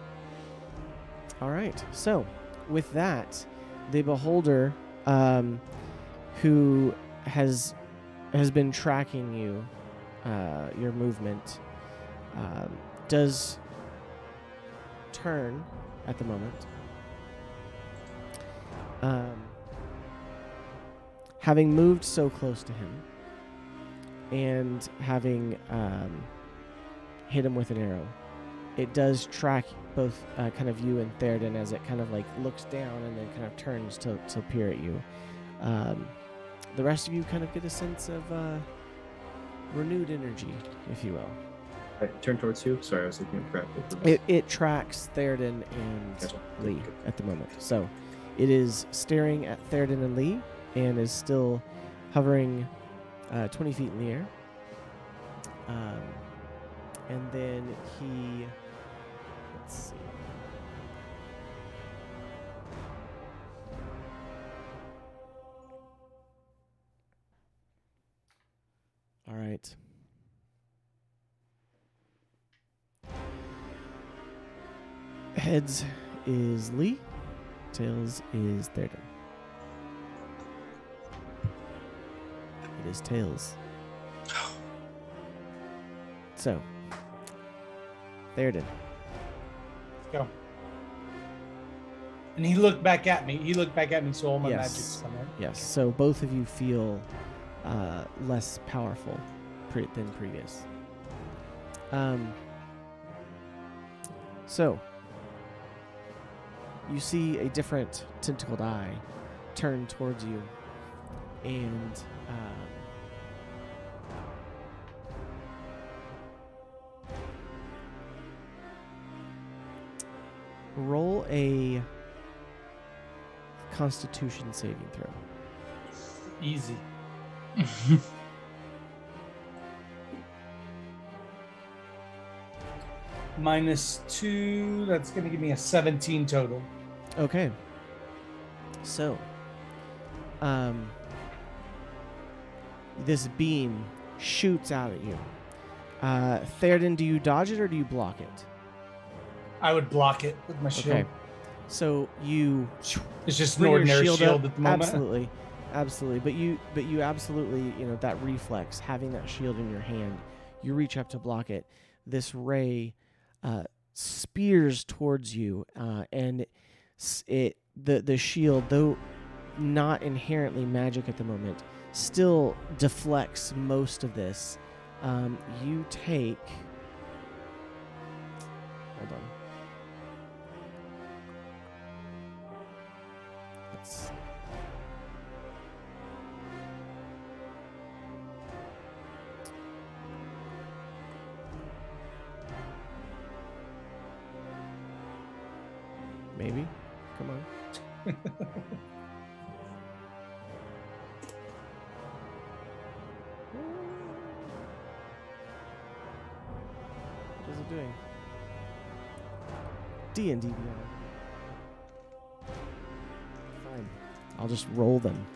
All right. So, with that, the beholder, who has been tracking you, your movement, does turn at the moment. Having moved so close to him, and having hit him with an arrow, it does track both kind of you and Theoden as it kind of like looks down and then kind of turns to peer at you. The rest of you kind of get a sense of renewed energy, if you will. Right, turn towards you. Sorry, I was looking at crap. It tracks Theoden and Gotcha. Lee at the moment. So it is staring at Theoden and Lee and is still hovering 20 feet in the air. And then he... Let's see. All right. Heads is Lee. Tails is Theoden. It is Tails. So, Theoden. Let's go. And he looked back at me. So all my magic's come in. Yes. So both of you feel less powerful than previous. So you see a different tentacled eye turn towards you, and roll a Constitution saving throw. Easy. -2. That's going to give me a 17 total. Okay. So, this beam shoots out at you. Theoden, do you dodge it or do you block it? I would block it with my shield. Okay. So you It's just an bring your ordinary shield shield up. at the moment. Absolutely. But you absolutely, that reflex, having that shield in your hand, you reach up to block it. This ray spears towards you, and the shield, though not inherently magic at the moment, still deflects most of this. You take... Hold on. Let's... Maybe? Come on. What is it doing? D&D Beyond. Fine. I'll just roll them.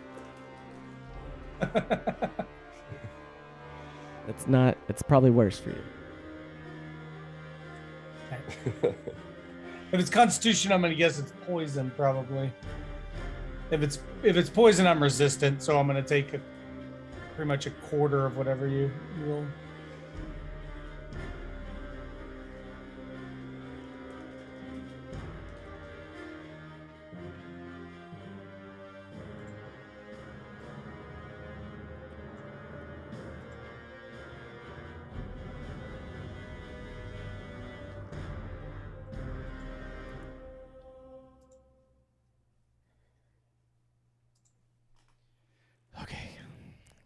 It's probably worse for you. If it's Constitution, I'm gonna guess it's poison, probably. If it's poison, I'm resistant, so I'm gonna take pretty much a quarter of whatever you roll. Okay.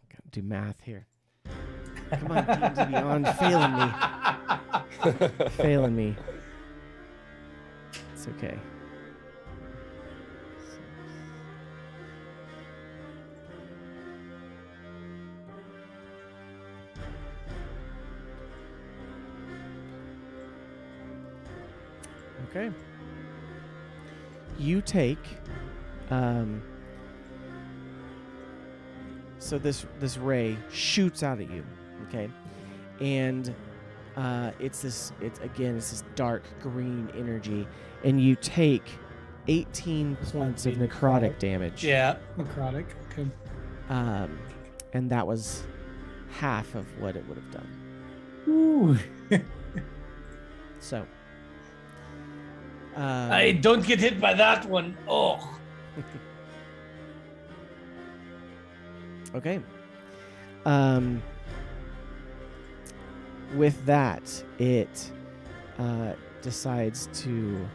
Gotta do math here. Come on, D&D Beyond. Failing me. It's okay. Okay. You take, so this ray shoots out at you, okay, and it's this dark green energy, and you take 18 points of necrotic damage. Yeah, necrotic. Okay. And that was half of what it would have done. Ooh. So. I don't get hit by that one. Oh. Okay. With that, it decides to.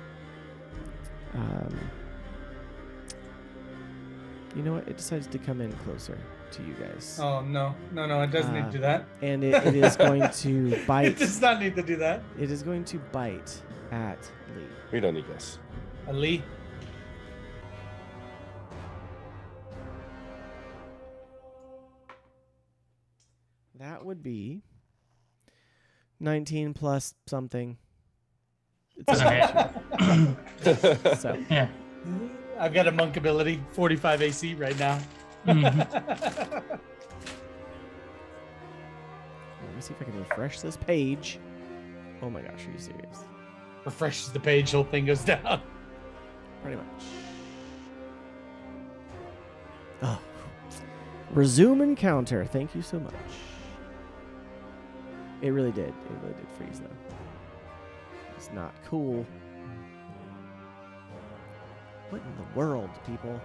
You know what? It decides to come in closer to you guys. Oh no! It doesn't need to do that. And it is going to bite. It does not need to do that. It is going to bite at Lee. We don't need this. Lee. That would be 19 plus something. Doesn't hit. So. Yeah. I've got a monk ability, 45 AC right now. Mhm. Let me see if I can refresh this page. Oh my gosh, are you serious? Refreshes the page, whole thing goes down. Pretty much. Oh. Resume encounter. Thank you so much. It really did. It really did freeze, though. It's not cool. What in the world, people?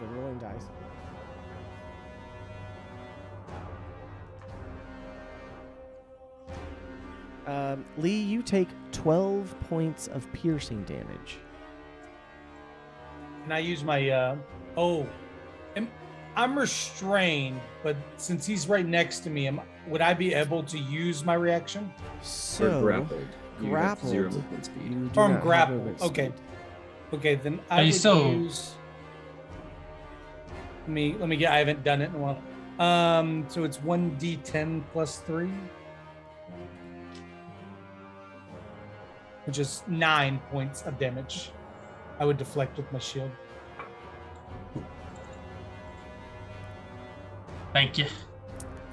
The rolling dice. Lee, you take 12 points of piercing damage. And I use my, I'm restrained, but since he's right next to me, would I be able to use my reaction? So, Or grappled. You have grappled. 0 movement speed. You do Or I'm not have grappled. movement Okay. speed. Okay, then Are I you would still- use. Let me get. I haven't done it in a while. So it's 1d10 plus 3, which is 9 points of damage. I would deflect with my shield. Thank you.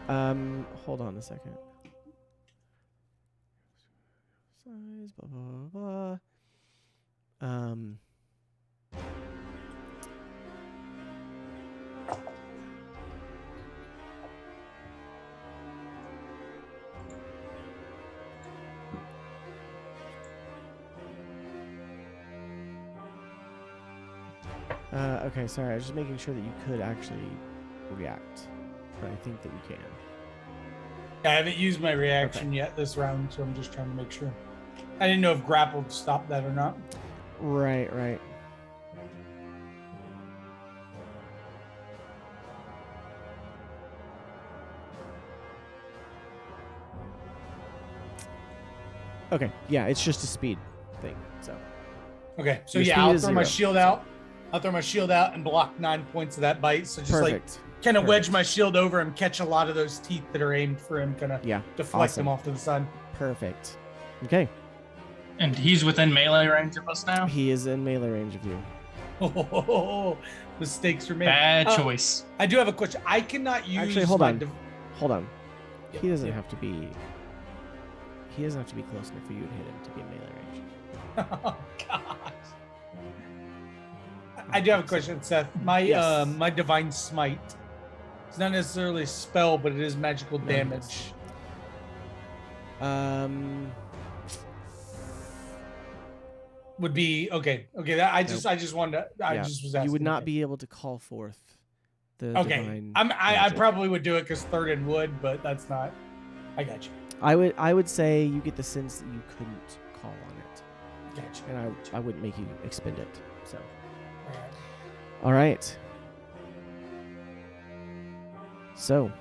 Hold on a second. Size, blah, blah, blah, blah. Okay, sorry. I was just making sure that you could actually react. But I think that you can. I haven't used my reaction yet this round, so I'm just trying to make sure. I didn't know if grappled stopped that or not. Right, right. Okay, yeah, it's just a speed thing. So Okay, so Your yeah, speed I'll is throw my 0. shield out. I'll throw my shield out and block 9 points of that bite. So just perfect. like kind of wedge Perfect. my shield over and catch a lot of those teeth that are aimed for him, kind of Yeah, deflect awesome. them off to the side. Perfect. Okay, And he's within melee range of us now. he is in melee range of you. Oh, mistakes were made. Bad choice. I do have a question. I cannot use. Actually, hold my on. Hold on. Yeah, He doesn't yeah. have to be. He doesn't have to be close enough for you to hit him to be in melee range. Oh God. I do have a question, Seth. My Yes. my divine smite. It's not necessarily a spell, but it is magical damage. Would be okay. Okay, that I just wanted to. I Yeah, just was asking. you would not okay. be able to call forth the Okay, divine. I magic. probably would do it because Thurden would, but that's not. I got you. I would say you get the sense that you couldn't call on it, Got you. and I wouldn't make you expend it. So, All right. all right. So,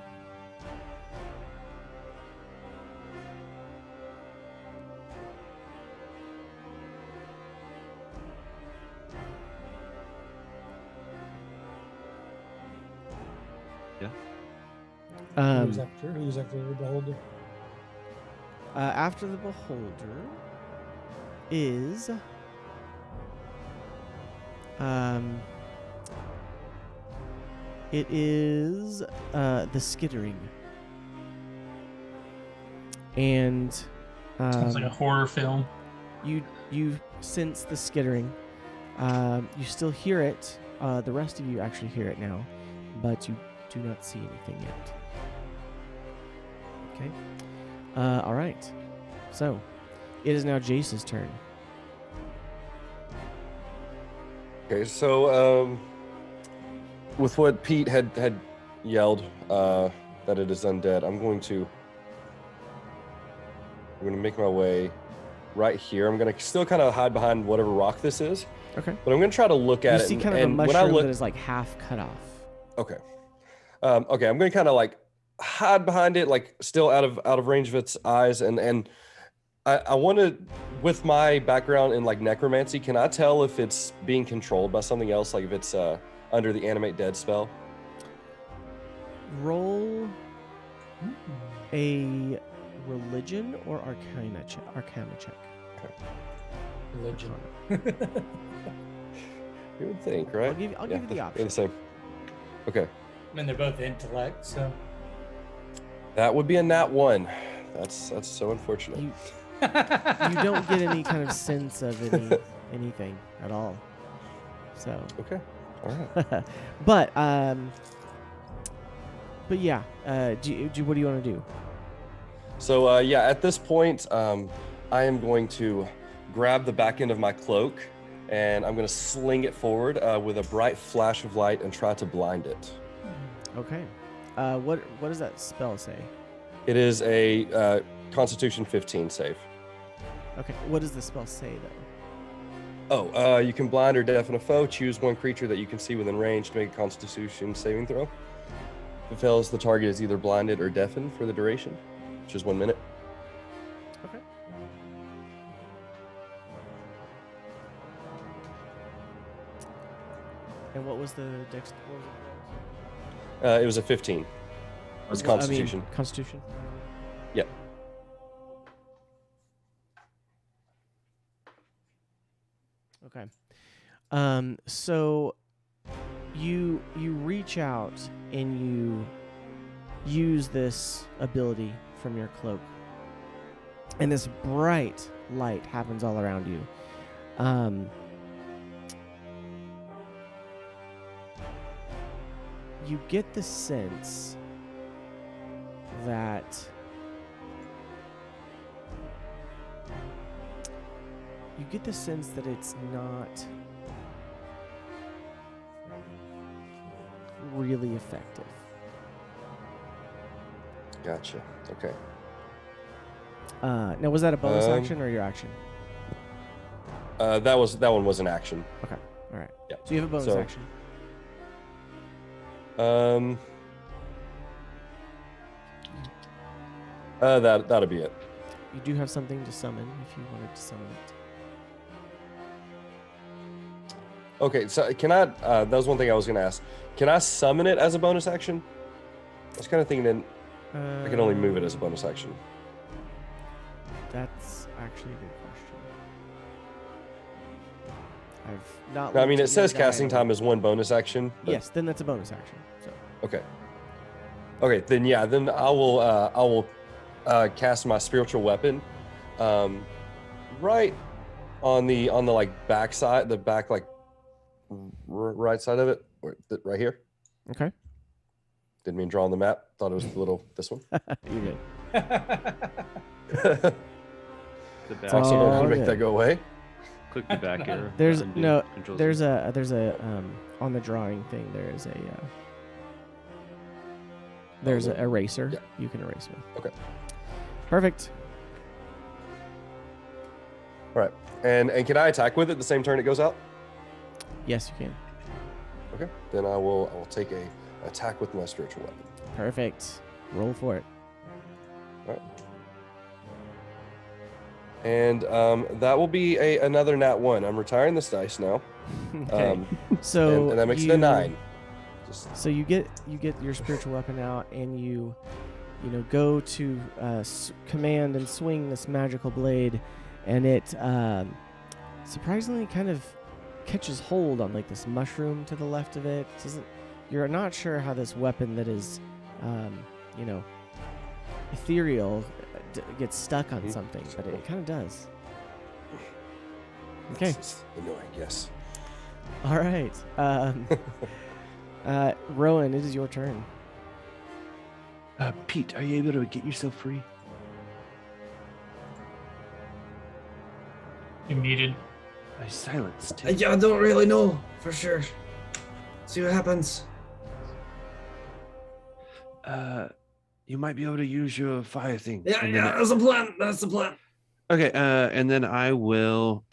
Who's after the beholder? After the beholder is it is the skittering. And Sounds like a horror film. You sense the skittering. You still hear it. The rest of you actually hear it now, but you do not see anything yet. Okay. All right. So, it is now Jace's turn. Okay, so with what Pete had yelled that it is undead, I'm going to make my way right here. I'm going to still kind of hide behind whatever rock this is. Okay. But I'm going to try to look at you it. See kind of and a mushroom when I look, that is like half cut off. Okay. Okay, I'm going to kind of like hide behind it, like still out of range of its eyes, and I want to, with my background in like necromancy, can I tell if it's being controlled by something else, like if it's under the animate dead spell? Roll a religion or arcana check. Okay. Religion. You would think, right? I'll give you the option. They're the same. Okay. I mean, they're both intellect, so. That would be a nat 1. That's so unfortunate. You don't get any kind of sense of anything at all. So. Okay. All right. but yeah. What do you want to do? So yeah, at this point, I am going to grab the back end of my cloak, and I'm going to sling it forward with a bright flash of light and try to blind it. Okay. What does that spell say? It is a Constitution 15 save. Okay. What does the spell say though? Oh, you can blind or deafen a foe. Choose one creature that you can see within range to make a Constitution saving throw. If it fails, the target is either blinded or deafened for the duration, which is 1 minute. Okay. And what was the dex? It was a 15. It was Constitution. Constitution. Yep. Okay. So you reach out and you use this ability from your cloak, and this bright light happens all around you. You get the sense that it's not really effective. Gotcha. Okay. Now, was that a bonus action or your action? That one was an action. Okay. All right. Yeah. So you have a bonus action. That'll be it. You do have something to summon if you wanted to summon it. Okay, so can I? That was one thing I was going to ask. Can I summon it as a bonus action? I was kind of thinking that I can only move it as a bonus action. That's actually a good question. I've not. No, I mean, it says casting time is 1 bonus action. Yes, then that's a bonus action. So. Okay. Okay, then yeah, then I will cast my spiritual weapon, right on the like back side, the back like right side of it, right here. Okay. Didn't mean draw on the map. Thought it was this one. You're good. The back Also, all know how to make good. that go away. Click the back arrow. There's undo no. Control There's Z. a on the drawing thing. There is a. There's an eraser Yeah. you can erase with. Okay. Perfect. All right, and can I attack with it the same turn it goes out? Yes, you can. Okay, then I will take a attack with my spiritual weapon. Perfect. Roll for it. All right. And that will be another nat 1. I'm retiring this dice now. Okay. So and that makes it a 9. So you get your spiritual weapon out, and you go to command and swing this magical blade, and it surprisingly kind of catches hold on like this mushroom to the left of it. You're not sure how this weapon that is, ethereal gets stuck on something, but it kind of does. Okay. This is annoying, yes. All right. Rowan, it is your turn. Pete, are you able to get yourself free? You're muted. I silenced. I don't really know for sure. See what happens. You might be able to use your fire thing. Yeah, that's the plan. That's the plan. Okay, and then I will.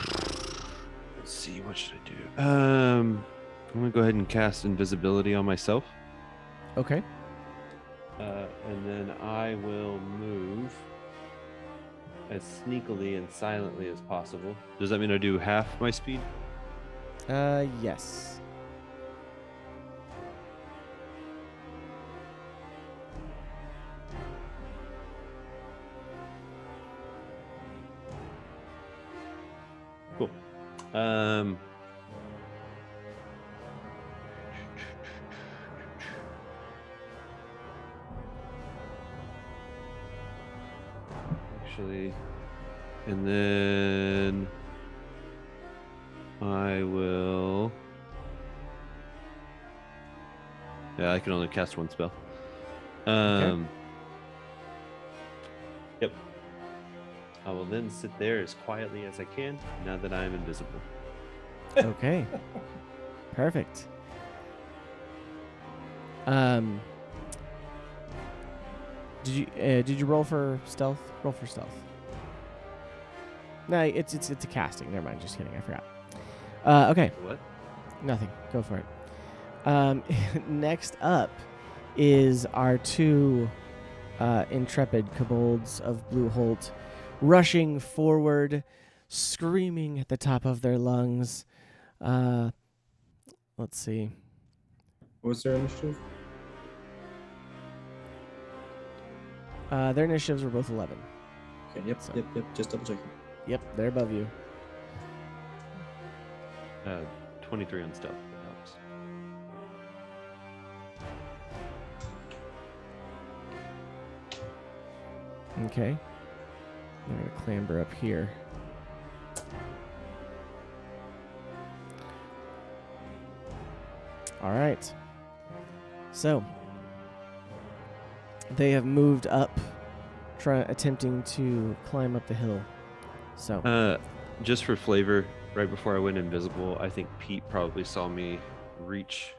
Let's see, what should I do? I'm gonna go ahead and cast invisibility on myself. Okay. And then I will move as sneakily and silently as possible. Does that mean I do half my speed? Yes. Cool. Actually, and then I will. Yeah, I can only cast one spell. Okay. Yep. I will then sit there as quietly as I can now that I am invisible. Okay. Perfect. Did you roll for stealth? Roll for stealth. No, it's a casting. Never mind. Just kidding. I forgot. Okay. What? Nothing. Go for it. Next up is our two intrepid kobolds of Blue Holt, rushing forward, screaming at the top of their lungs. Let's see. What's their initiative? Their initiatives were both 11. Okay, yep. Just double checking. Yep, they're above you. 23 on stealth. That helps. Okay. I'm going to clamber up here. All right. So, they have moved up, attempting to climb up the hill. So, Just for flavor, right before I went invisible, I think Pete probably saw me reach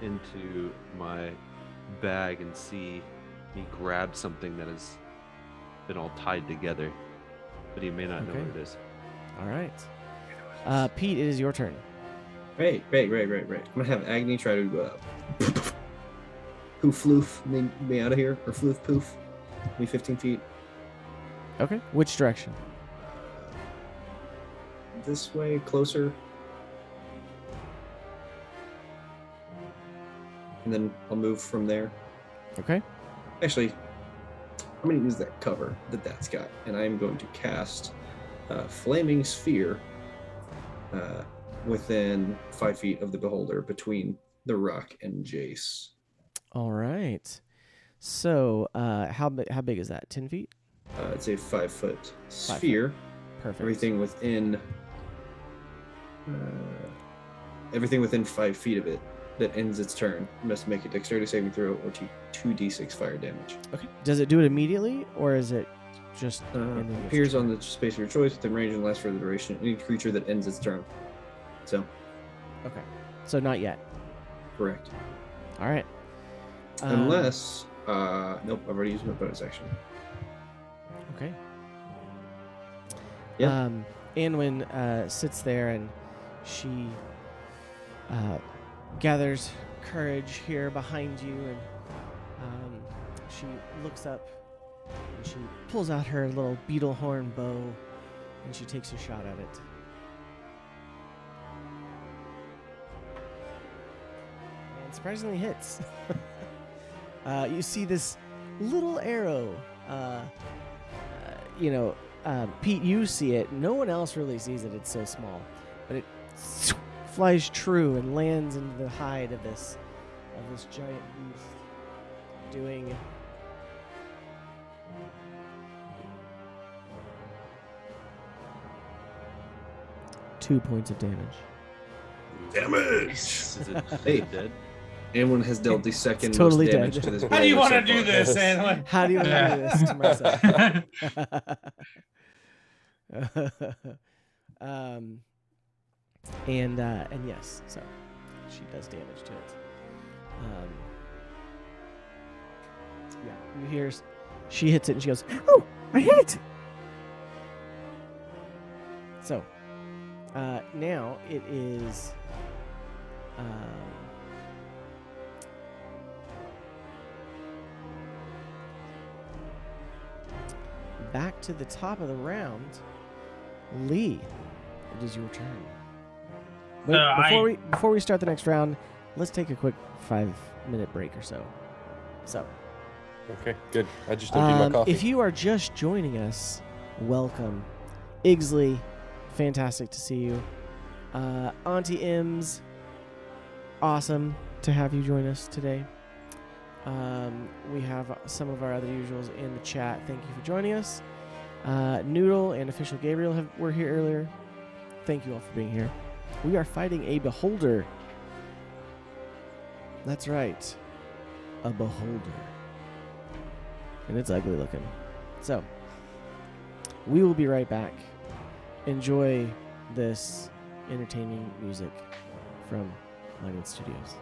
into my bag and see me grab something that has been all tied together, but he may not know Okay. what it is. all right. Pete, it is your turn. Right. I'm gonna have Agni try to poof loof me out of here, or floof poof me 15 feet Okay. Which direction? this way, closer, and then I'll move from there. Okay. Actually, I'm gonna use that cover that's got, and I'm going to cast Flaming Sphere within 5 feet of the beholder, between the rock and Jace. All right. So, how big is that? 10 feet? It's a 5-foot sphere. Perfect. Everything within 5 feet of it that ends its turn must make a dexterity saving throw or 2d6 fire damage. Okay. Does it do it immediately, or is it just Appears on the space of your choice within range and lasts for the duration of any creature that ends its turn. So, Okay. So not yet. correct. All right. Unless, nope, I've already used my bonus action. Okay. Yeah. Anwin sits there and she gathers courage here behind you, and she looks up and she pulls out her little beetle horn bow and she takes a shot at it. And surprisingly hits. You see this little arrow. Pete, you see it. No one else really sees it. It's so small, but it flies true and lands into the hide of this giant beast, doing 2 points of damage. Damage! Is it Hey. dead? Anyone has dealt the second It's totally most damage dead. to this How do you roller want to so do far. this, Anwar? How do you want to do this to myself? And yes, so she does damage to it. You hear she hits it and she goes, Oh, I hit it! so now it is back to the top of the round. Lee, it is your turn. Wait, before we start the next round, let's take a quick 5-minute break or so. So, Okay, good. I just emptied my coffee. if you are just joining us, welcome. Igsley, fantastic to see you. Auntie Ims, awesome to have you join us today. We have some of our other usuals in the chat. Thank you for joining us. Noodle and Official Gabriel were here earlier. Thank you all for being here. We are fighting a beholder. That's right. A beholder. And it's ugly looking. So, we will be right back. Enjoy this entertaining music from Lion Studios.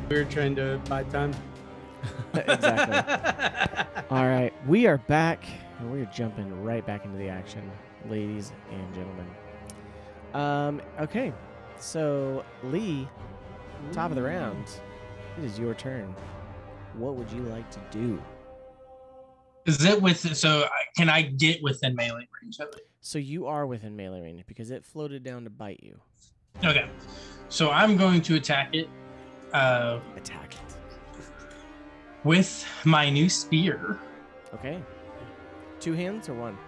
We were trying to buy time. Exactly. All right, we are back, and we're jumping right back into the action, ladies and gentlemen. Okay, so Lee, top of the round, it is your turn. What would you like to do? Is it can I get within melee range of it? So you are within melee range because it floated down to bite you. Okay. So I'm going to attack it. Attack it. With my new spear. Okay. 2 hands or 1?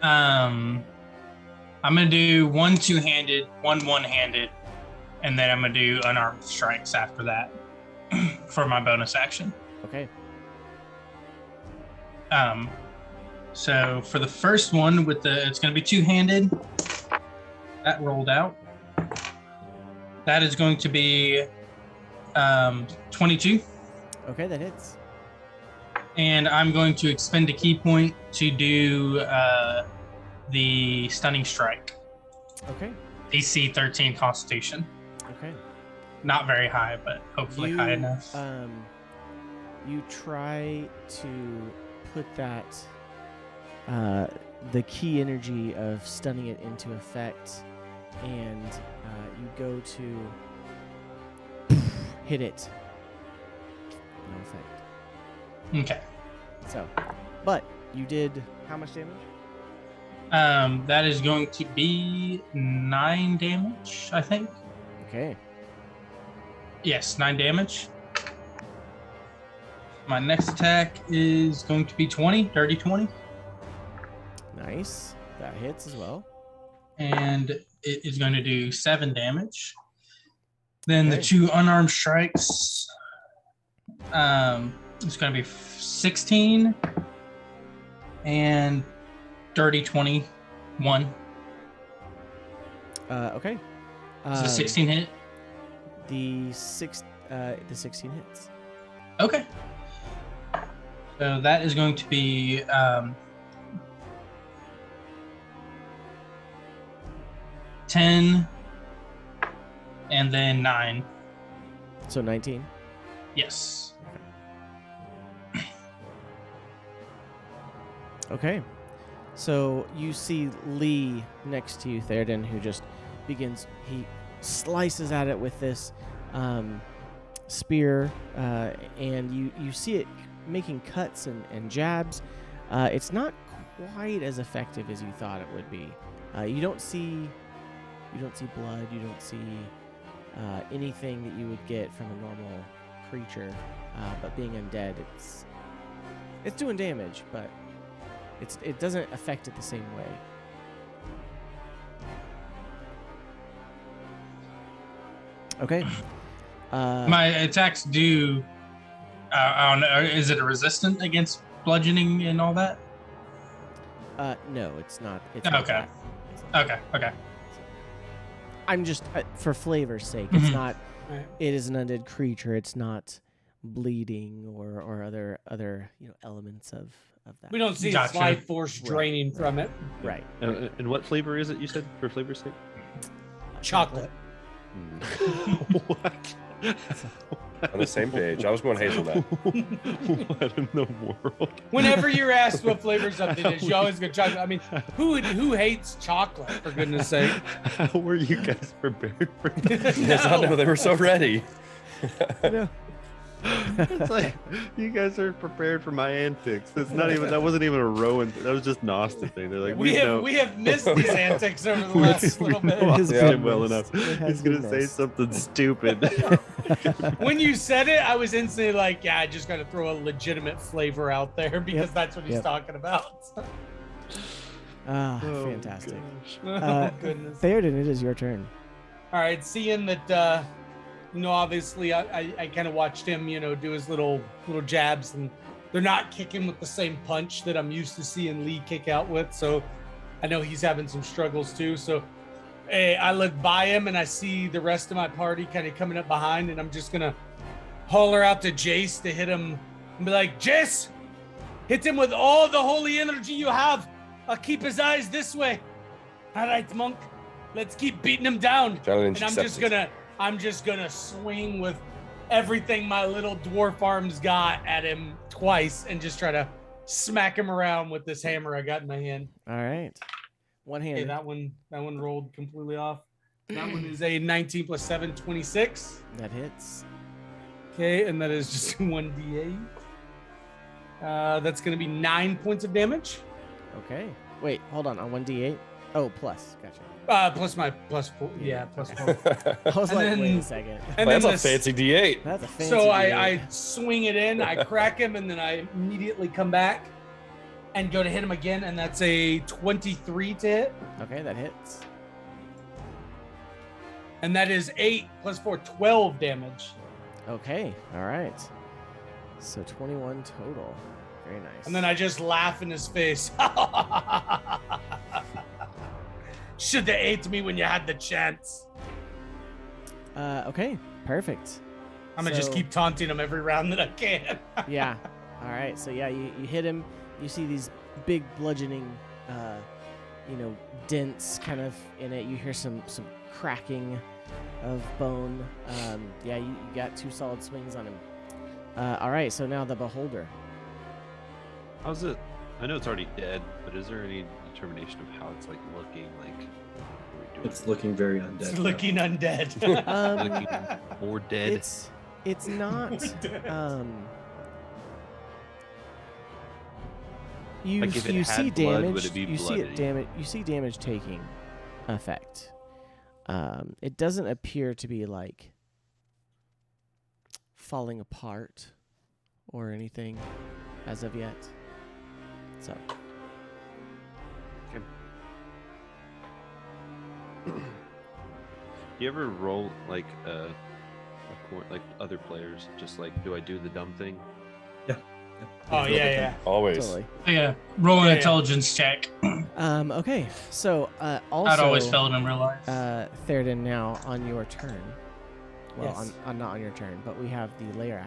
I'm gonna do 1 2-handed, 1 1-handed, and then I'm gonna do unarmed strikes after that for my bonus action. Okay. So for the first one it's gonna be 2-handed. That rolled out. That is going to be 22. Okay, that hits. And I'm going to expend a key point to do the stunning strike. Okay. DC 13 Constitution. Okay. Not very high, but hopefully high enough. You try to put that the key energy of stunning it into effect, and you go to hit it. No effect. Okay. So, but you did how much damage? That is going to be 9 damage, I think. Okay. Yes, 9 damage. My next attack is going to be 20, dirty 20. Nice. That hits as well. And it is going to do 7 damage. Then the 2 unarmed strikes. It's going to be 16 and dirty 21. Okay. Is the 16 hit? The 16 hits. Okay. So that is going to be 10 and then 9. So 19. Yes. Okay. So you see Lee next to you, Theoden, who just begins, he slices at it with this spear, and you see it making cuts and jabs. It's not quite as effective as you thought it would be. You don't see blood. You don't see anything that you would get from a normal creature. But being undead, it's doing damage, but it doesn't affect it the same way. Okay. My attacks do. I don't know. Is it a resistant against bludgeoning and all that? No, it's not. It's okay. Okay. I'm just for flavor's sake. It's not. It is an undead creature. It's not bleeding or other elements of that. We don't see its life force draining from it. Right. And what flavor is it? You said for flavor's sake. Chocolate. What? On the same page. I was going hazelnut. What in the world? Whenever you're asked what flavor something is, you always go chocolate. I mean, who hates chocolate, for goodness sake? How were you guys prepared for this? Yes, I know. They were so ready. No. It's like you guys are prepared for my antics. That's not even. That wasn't even a Rowan. That was just an Austin thing. They're like, we have missed these antics over the last little bit. Him well enough. He's gonna say something stupid. When you said it, I was instantly like, yeah, I just got to throw a legitimate flavor out there because that's what he's talking about. Fantastic. Oh, goodness. Theoden, it is your turn. All right, seeing that, obviously I kind of watched him, do his little jabs, and they're not kicking with the same punch that I'm used to seeing Lee kick out with. So I know he's having some struggles too. So I look by him and I see the rest of my party kind of coming up behind, and I'm just going to holler out to Jace to hit him and be like, Jace, hit him with all the holy energy you have. I'll keep his eyes this way. All right, monk, let's keep beating him down. Challenge and accepted. I'm just gonna swing with everything my little dwarf arms got at him twice and just try to smack him around with this hammer I got in my hand. All right. One Okay, handed. that one rolled completely off. That one is a 19 plus 7, 26. That hits. Okay, and that is just 1d8. That's going to be 9 points of damage. Okay. Wait, hold on. On 1d8? Oh, plus. Gotcha. Plus my plus 4. Yeah, plus okay. 4. I was And like, then- wait a second. And That's then a fancy D8. That's a fancy So D8. I swing it in, I crack him, and then I immediately come back and go to hit him again, and that's a 23 to hit. Okay, that hits. And that is 8 plus 4, 12 damage. Okay. All right. So 21 total. Very nice. And then I just laugh in his face. Should have ate me when you had the chance. Okay. Perfect. I'm going to just So- keep taunting him every round that I can. Yeah. All right. So yeah, you hit him. You see these big bludgeoning, dents kind of in it. You hear some cracking of bone. Yeah, you got 2 solid swings on him. All right. So now the beholder. How's it? I know it's already dead, but is there any determination of how it's like looking? Like, what are we doing? It's looking very undead. It's now. looking undead. looking more dead. It's not. You Like if it you had see blood, damage. would it be You see it bloody? damage. You see damage taking effect. It doesn't appear to be like falling apart or anything as of yet. So Do you ever roll like like other players? Just like, do I do the dumb thing? Oh, yeah. Always. totally. Yeah, roll an Yeah, yeah. intelligence check. Okay. So also I'd always failed in real life. Theoden, now on your turn. Well, Yes. on not on your turn, but we have the layer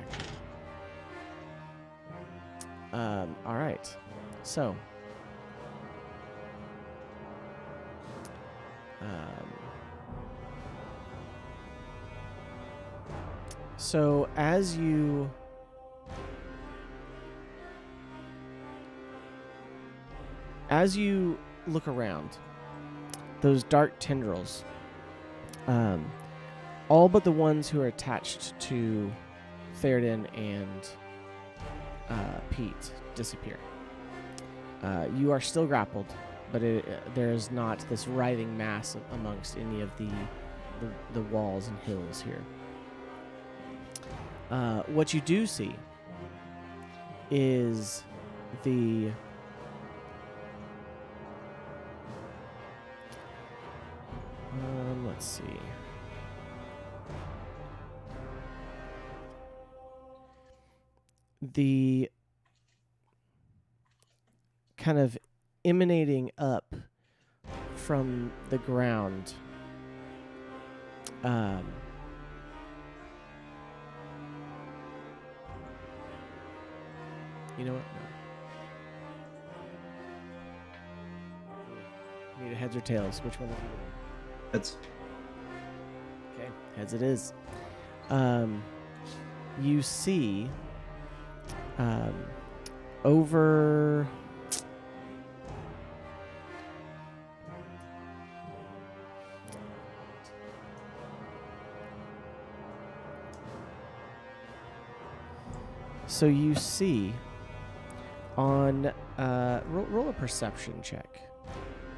action. All right. So. So as you look around, those dark tendrils, all but the ones who are attached to Theoden and Pete disappear. You are still grappled, but there is not this writhing mass amongst any of the walls and hills here. What you do see is the let's see. The kind of emanating up from the ground. You know what? No. Need a heads or tails? Which one? That's Okay, heads it is. You see over so you see on roll a perception check,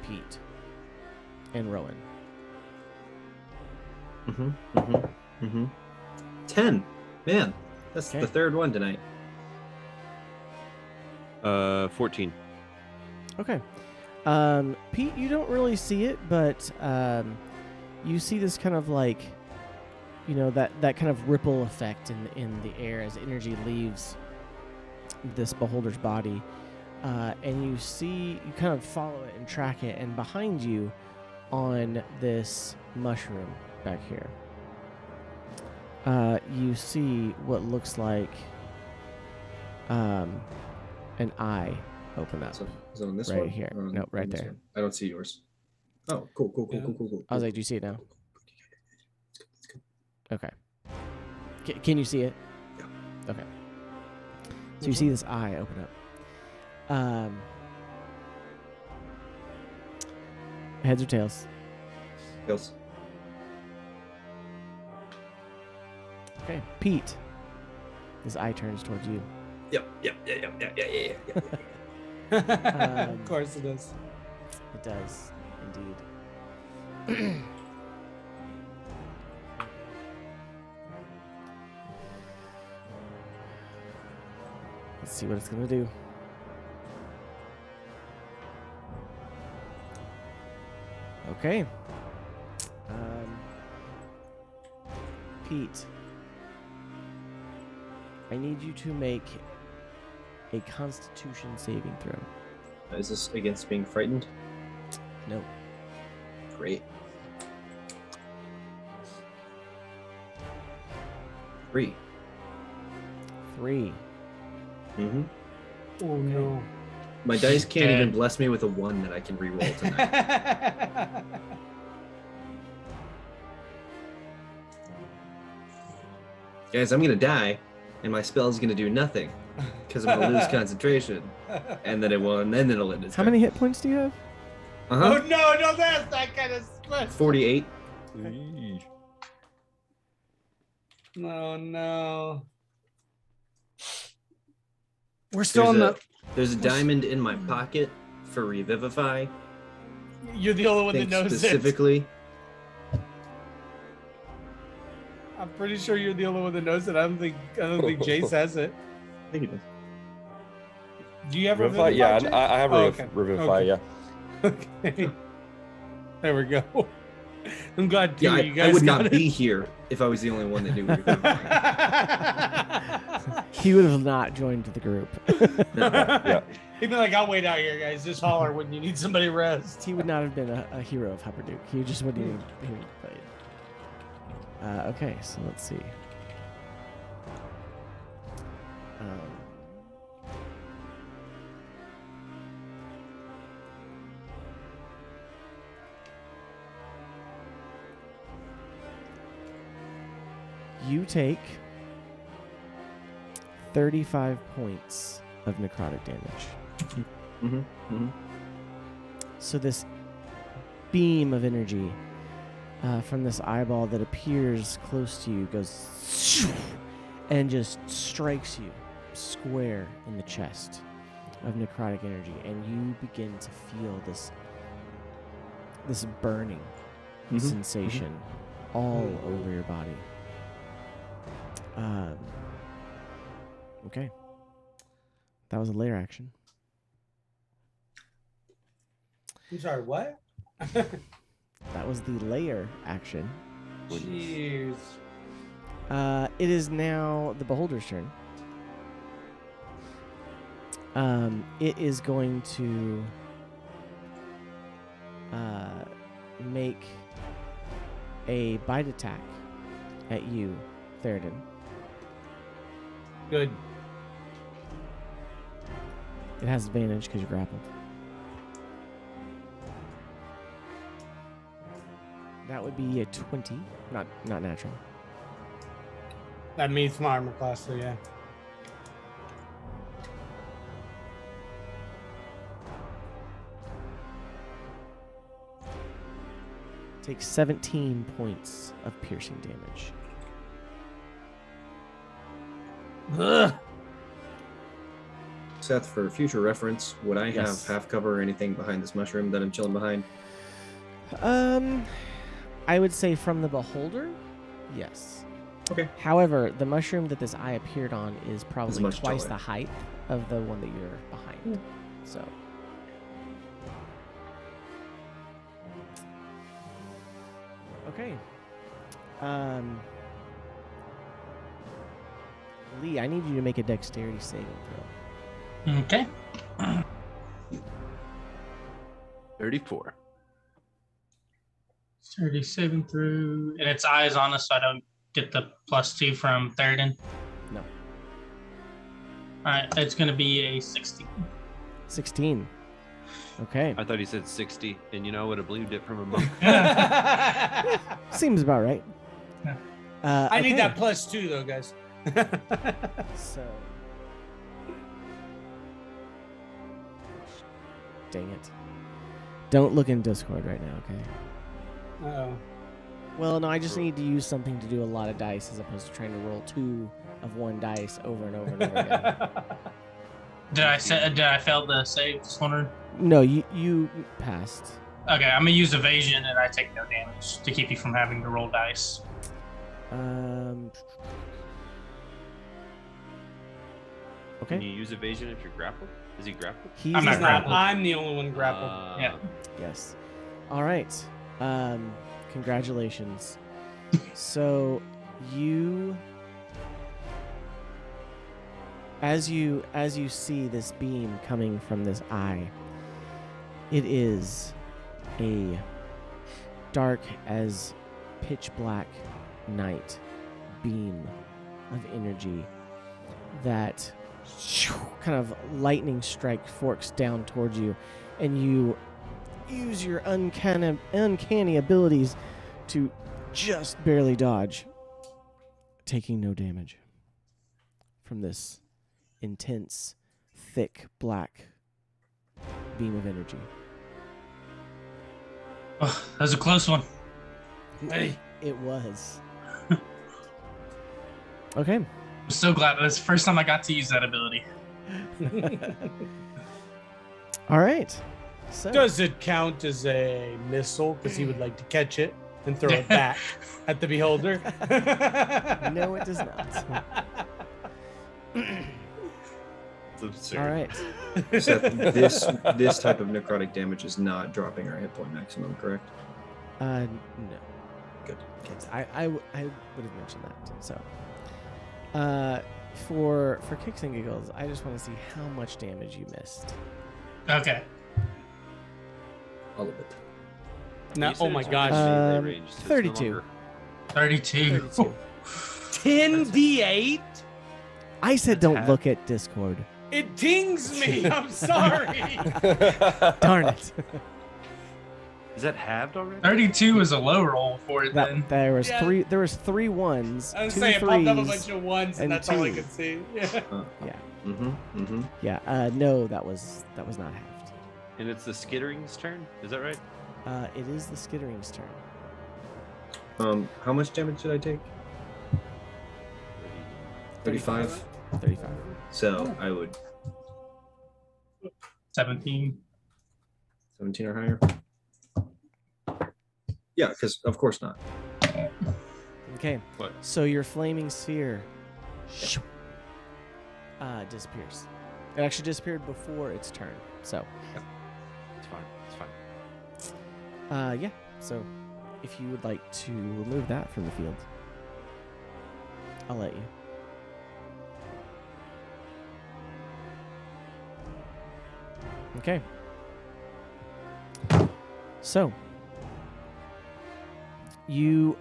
Pete and Rowan. 10. Man, that's Okay. the third one tonight. 14. Okay. Pete, you don't really see it, but you see this kind of like, that kind of ripple effect in the air as energy leaves this beholder's body. And you kind of follow it and track it, and behind you on this mushroom back here, you see what looks like an eye open up. So, is it on this Right one? here. Or on- No, right on this there. one? I don't see yours. Oh, cool. I was like, do you see it now? Okay. Can you see it? Yeah. Okay. So you see this eye open up. Heads or tails? Tails. Okay, Pete. His eye turns towards you. Yep. Of course it is. It does, indeed. Let's see what it's gonna do. Okay. Pete, I need you to make a Constitution saving throw. Is this against being frightened? No. Great. 3. 3. Mm-hmm. Oh no. My dice can't dead. even bless me with a 1 that I can re-roll tonight. Guys, I'm gonna die, and my spell is gonna do nothing because I'm gonna lose concentration, and then it'll end its How turn. many hit points do you have? Uh-huh. Oh no, that's that kind of stress. 48. Oh no. We're still There's a diamond in my pocket for Revivify. You're the only one that Think knows it. specifically. I'm pretty sure you're the only one that knows it. I don't think Jace has it. I think it does. Do you have Revivify? Yeah, Jace? I have Oh, okay. Revivify, Okay. yeah. Okay. There we go. I'm glad Yeah, you guys I would got not it. be here if I was the only one that knew Revivify. He would have not joined the group. Yeah. He'd be like, I'll wait out here, guys. Just holler when you need somebody to rest. He would not have been a hero of Hupperduke. He just wouldn't even he would have played. Okay, so let's see. You take 35 points of necrotic damage. Mm-hmm. Mm-hmm. So this beam of energy from this eyeball that appears close to you goes and just strikes you square in the chest of necrotic energy, and you begin to feel this burning sensation all over your body. Okay. That was a layer action. I'm sorry, what? That was the layer action. Jeez. It is now the beholder's turn. It is going to make a bite attack at you, Theoden. Good. It has advantage because you're grappled. That would be a 20, not natural. That means my armor class, so yeah. Takes 17 points of piercing damage. Ugh. Seth, for future reference, would I Yes. have half cover or anything behind this mushroom that I'm chilling behind? I would say from the beholder, yes. Okay. However, the mushroom that this eye appeared on is probably much twice taller. the height of the one that you're behind. So. Okay. Lee, I need you to make a dexterity saving throw. Okay. 34. 37 through, and its eyes on us, so I don't get the +2 from Theoden. No. All right, it's going to be a 16. 16. Okay. I thought he said 60, and you know I would have believed it from a monk. Seems about right. I need okay. that +2 though, guys. So. Dang it. Don't look in Discord right now, okay? Uh-oh. Well, no, I just need to use something to do a lot of dice as opposed to trying to roll 2 of 1 dice over and over and over again. Did I fail the save? Just wondering. No, you passed. Okay, I'm gonna use evasion and I take no damage to keep you from having to roll dice. Okay. Can you use evasion if you're grappled? Is he grappled? He's I'm not grappled. I'm the only one grappled. Yeah. Yes. All right. Congratulations. So you as you see this beam coming from this eye, it is a dark as pitch black night beam of energy that kind of lightning strike forks down towards you, and you use your uncanny abilities to just barely dodge, taking no damage from this intense, thick, black beam of energy. Oh, that was a close one. Hey. It was. Okay. I'm so glad that's the first time I got to use that ability. All right. So Does it count as a missile? Because he would like to catch it and throw it back at the beholder. no, it does not. It's absurd. All right. So this type of necrotic damage is not dropping our hit point maximum, correct? No. Good. I would have mentioned that. So, for kicks and giggles, I just want to see how much damage you missed. Okay. All of it. No, You said oh my it's gosh. melee range, so it's no 32. longer- 32. 32. 10d8? I said That's don't half. look at Discord. It dings me. I'm sorry. Darn it. Is that halved already? 32 is a low roll for it then. There was Yeah. three. There was 3 ones. I was 2 saying, it popped up a threes, bunch of ones, and and that's all I 2. could see. Yeah. Yeah. Mm-hmm. No, that was not halved. And it's the skittering's turn? Is that right? It is the skittering's turn. How much damage did I take? 35. 35. So I would 17. 17 or higher. Yeah, because of course not. Okay. What? So your flaming sphere disappears. It actually disappeared before its turn. So, It's fine. It's fine. yeah. So, if you would like to remove that from the field, I'll let you. Okay. So, you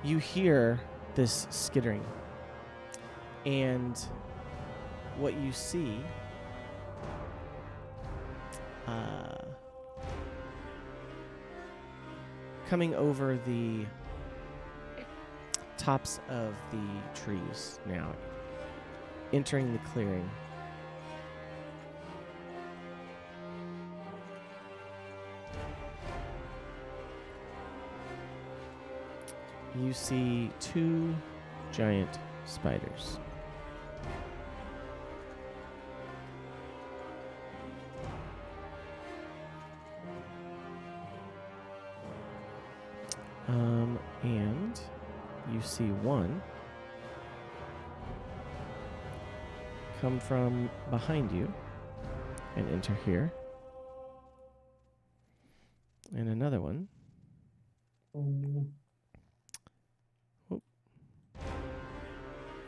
hear this skittering, and what you see coming over the tops of the trees now, entering the clearing. You see 2 giant spiders. And you see one come from behind you and enter here. And another one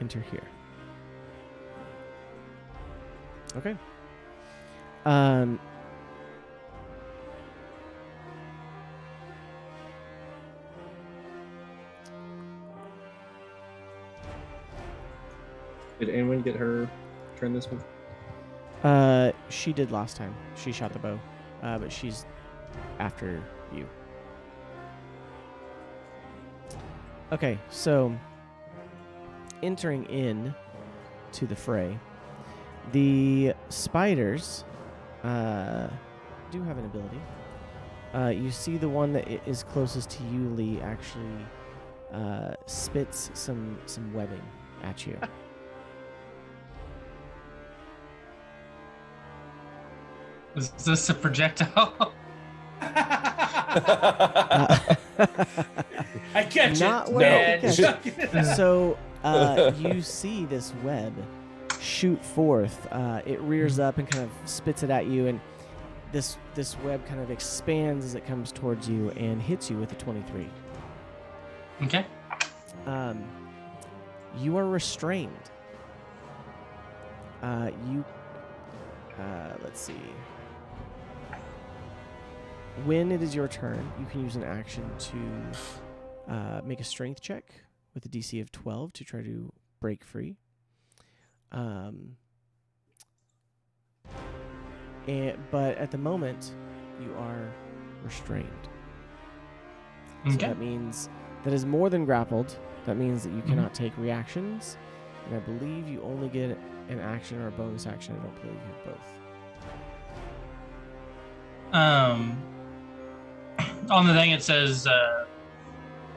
enter here. Okay. Did anyone get her turn this one? She did last time. She shot the bow, but she's after you. Okay, so entering in to the fray, the spiders do have an ability. You see the one that is closest to you, Lee, actually spits some webbing at you. Is this a projectile? I catch Not it. what man. you catch. So you see this web shoot forth. It rears up and kind of spits it at you, and this web kind of expands as it comes towards you and hits you with a 23. Okay. You are restrained. Let's see. When it is your turn, you can use an action to make a strength check with a DC of 12 to try to break free. But at the moment, you are restrained. So Okay. that means that is more than grappled. That means that you cannot take reactions. And I believe you only get an action or a bonus action. I don't believe you have both. On the thing it says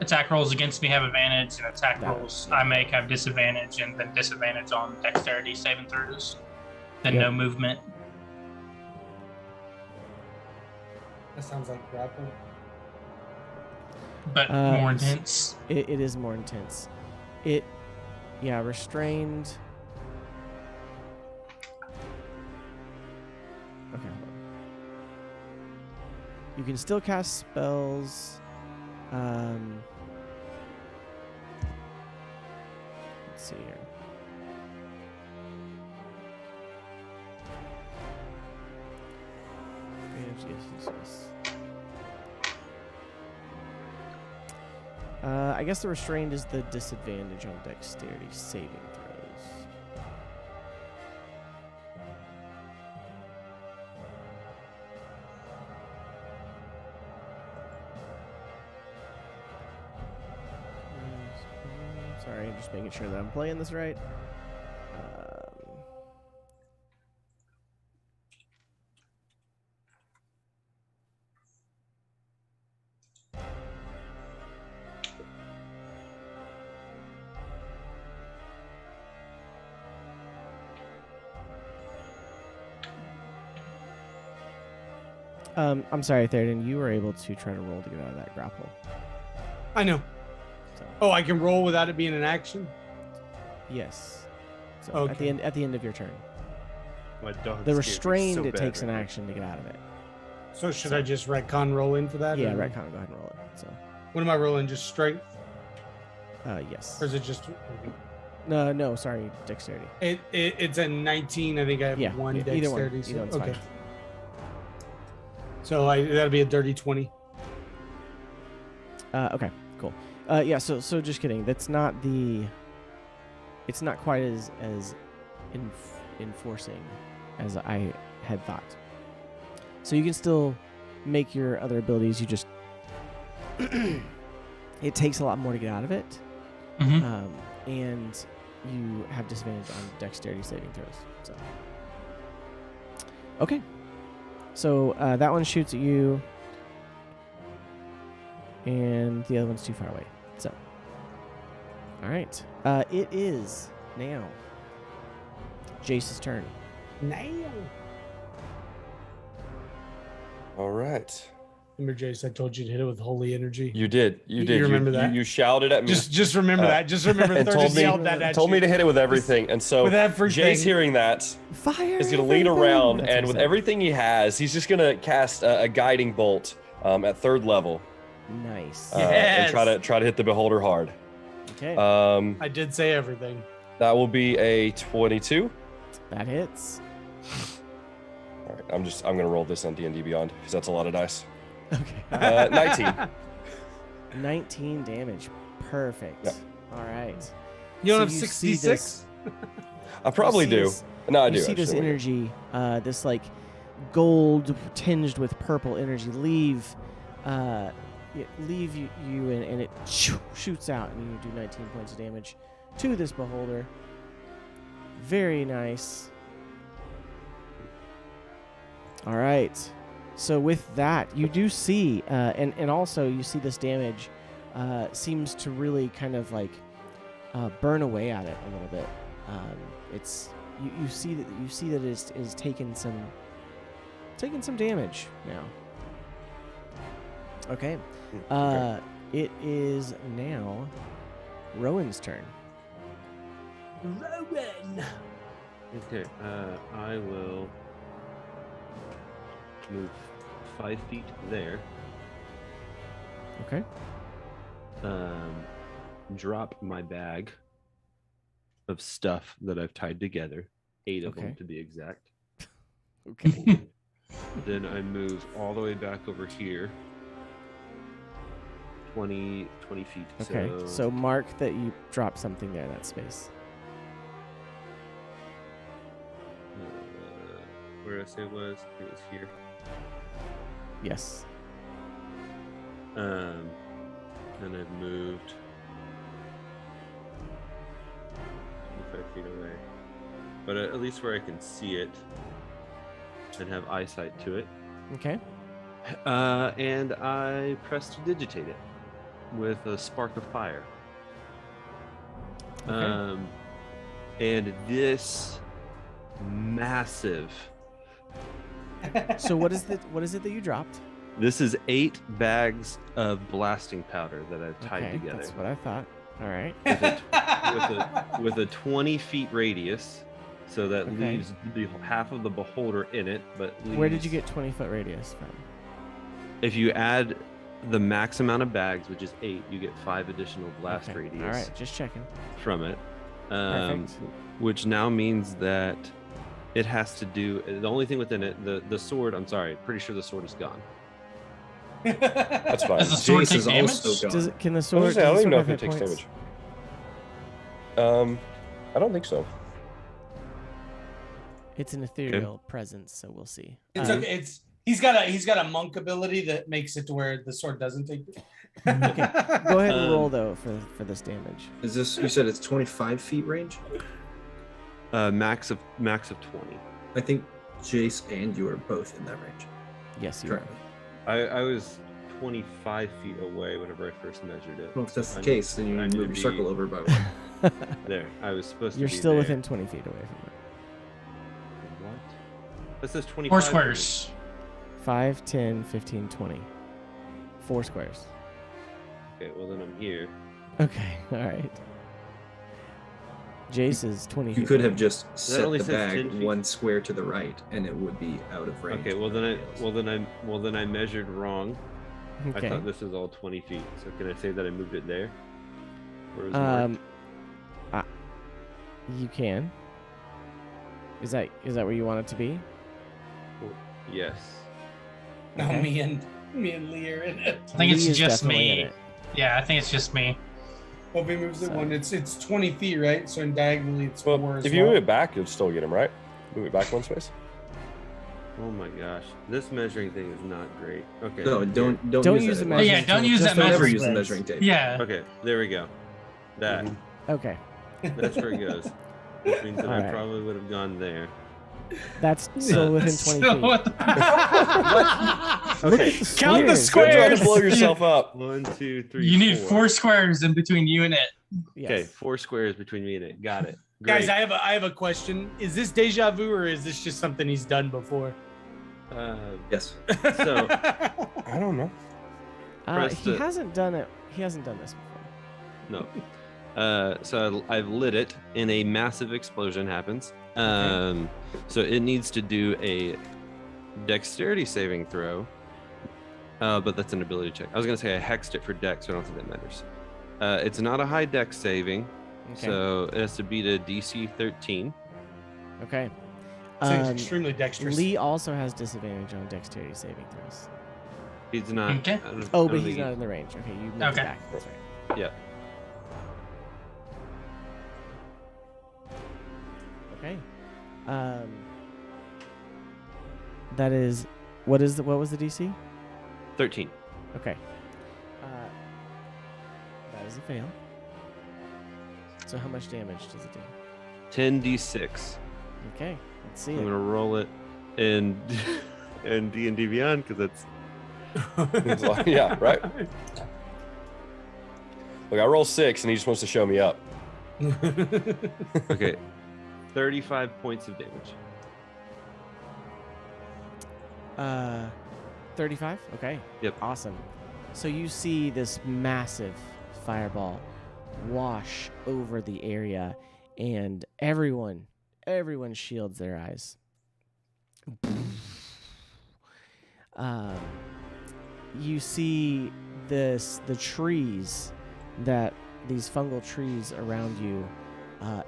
attack rolls against me have advantage, and attack rolls I make have disadvantage, and then disadvantage on dexterity saving throws. Then no movement. That sounds like grapple. But more intense. It is more intense. Restrained. Okay, hold on. You can still cast spells. Let's see here. Yes. I guess the restrained is the disadvantage on dexterity saving throws. Sorry, I'm just making sure that I'm playing this right. I'm sorry, Theoden, you were able to try to roll to get out of that grapple. I know. So, Oh, I can roll without it being an action? yes. So Okay. at the end of your turn. My dog. The restrained, it takes an action to get out of it. So should I just retcon roll in for that? Yeah, or- retcon, go ahead and roll it. So, What am I rolling? Just strength? yes. Or is it just... No, sorry, dexterity. It's a 19. I think I have Yeah, one yeah, either one. dexterity. Either one's okay. fine. So that'll be a dirty 20. Okay, cool. So just kidding. That's not the... It's not quite as enforcing as I had thought. So you can still make your other abilities. You just... it takes a lot more to get out of it. Mm-hmm. And you have disadvantage on dexterity saving throws. So, okay. So that one shoots at you, and the other one's too far away. So, all right. It is now Jace's turn. Now. All right. Remember, Jace, I told you to hit it with holy energy. You did. You did. remember that? You shouted at me. Just remember that. Just remember and Thurtis yelled that at told you. me to hit it with everything. And so With everything. Jay's hearing that. Fire! Is going to lean around, That's and what with he said. everything he has, he's just going to cast a guiding bolt at third level. Nice. And try to hit the beholder hard. Okay. I did say everything. That will be a 22. That hits. All right, I'm going to roll this on D&D Beyond because that's a lot of dice. Okay. 19. 19 damage. Perfect. Yep. All right. You don't So have you 66? see I probably You see do. this- No, I you do. see this actually. energy, this like gold tinged with purple energy leave leave you and it shoots out, and you do 19 points of damage to this beholder. Very nice. All right. So with that, you do see, and also you see this damage seems to really kind of like burn away at it a little bit. It's you see that it is taking some damage now. Okay. It is now Rowan's turn. Rowan. Okay, I will move 5 feet there. Okay. Drop my bag of stuff that I've tied together, 8 of them to be exact. Okay. Then I move all the way back over here, 20 feet. Okay. So mark that you drop something there in that space. Where did I say it was? It was here. Yes. And I've moved 25 feet away, but at least where I can see it and have eyesight to it. Okay. And I prestidigitate it with a spark of fire. Okay. And this massive. So what is it that you dropped? This is 8 bags of blasting powder that I've tied together. That's what I thought. All right. With a 20 feet radius, so that leaves half of the beholder in it. But where did you get 20-foot radius from? If you add the max amount of bags, which is 8, you get 5 additional blast radius. All right, just checking. From it, Perfect. which now means that it has to do. The only thing within it, the sword. I'm sorry, pretty sure the sword is gone. That's fine. Does the sword Jace take is damage? also gone. Can the I was sword? gonna say, I don't even know if have it takes hit points? damage. I don't think so. It's an ethereal presence, so we'll see. It's okay. He's got a monk ability that makes it to where the sword doesn't take. Okay. Go ahead and roll though for this damage. Is this? You said it's 25 feet range. Max of 20. I think Jace and you are both in that range. Yes, you are. Correct. I was 25 feet away whenever I first measured it. Well, if that's the case, then you I need to need move to your be- circle over by 1. There, I was supposed You're to be still there. within 20 feet away from it. What? That says 25. 4 squares. 5, 10, 15, 20. 4 squares. Okay, well then I'm here. Okay, all right. Jace is 20 You feet could away. have just set only the says 10 bag feet. 1 square to the right, and it would be out of range. Okay, well then I measured wrong. I Okay. thought this was all 20 feet. So can I say that I moved it there? Or is it marked? You can. Is that where you want it to be? Yes. No, Okay. me and Lee are in it. I think it's Lee is just definitely in me. it. Yeah, I think it's just me. Hope he moves it So- one. It's 20 feet, right? So in diagonally, it's Well, 4 as if you well. move it back, you'll still get him, right? Move it back 1 space. Oh my gosh, this measuring thing is not great. Okay. No, don't Don't use use that the anymore. Yeah, measuring don't tool, use just that the Never measuring use the squares. measuring tape. Yeah. Okay, there we go. That Okay. that's where it goes. Which means that I Alright. probably would have gone there. That's still within 20 So feet. what the- Look Okay. at the Count the squares. squares. You're trying to blow yourself up. 1, 2, 3. You need 4 squares in between you and it. Yes. Okay, 4 squares between me and it. Got it. Guys, Great. I have a question. Is this deja vu or is this just something he's done before? Yes. So I don't know. Press He the- hasn't done it. He hasn't done this before. no. So I've lit it, and a massive explosion happens. So it needs to do a dexterity saving throw. But that's an ability check. I was gonna say I hexed it for dex, so I don't think that matters. It's not a high dex saving, Okay. so it has to beat a DC 13. Okay. So he's extremely dexterous. Lee also has disadvantage on dexterity saving throws. He's not. Okay. I don't- I Oh, don't but he's think not in the range. Okay, you moved Okay. it back. That's right. Yeah. Okay. That is what was the DC? 13. Okay. is a fail. So how much damage does it do? 10d6. Okay, let's see I'm it. gonna roll it in and D&D Beyond because that's Well, yeah, right. Look, I roll 6, and he just wants to show me up. okay. 35 points of damage. 35? Okay. Yep. Awesome. So you see this massive fireball wash over the area, and everyone shields their eyes. You see the trees, that these fungal trees around you,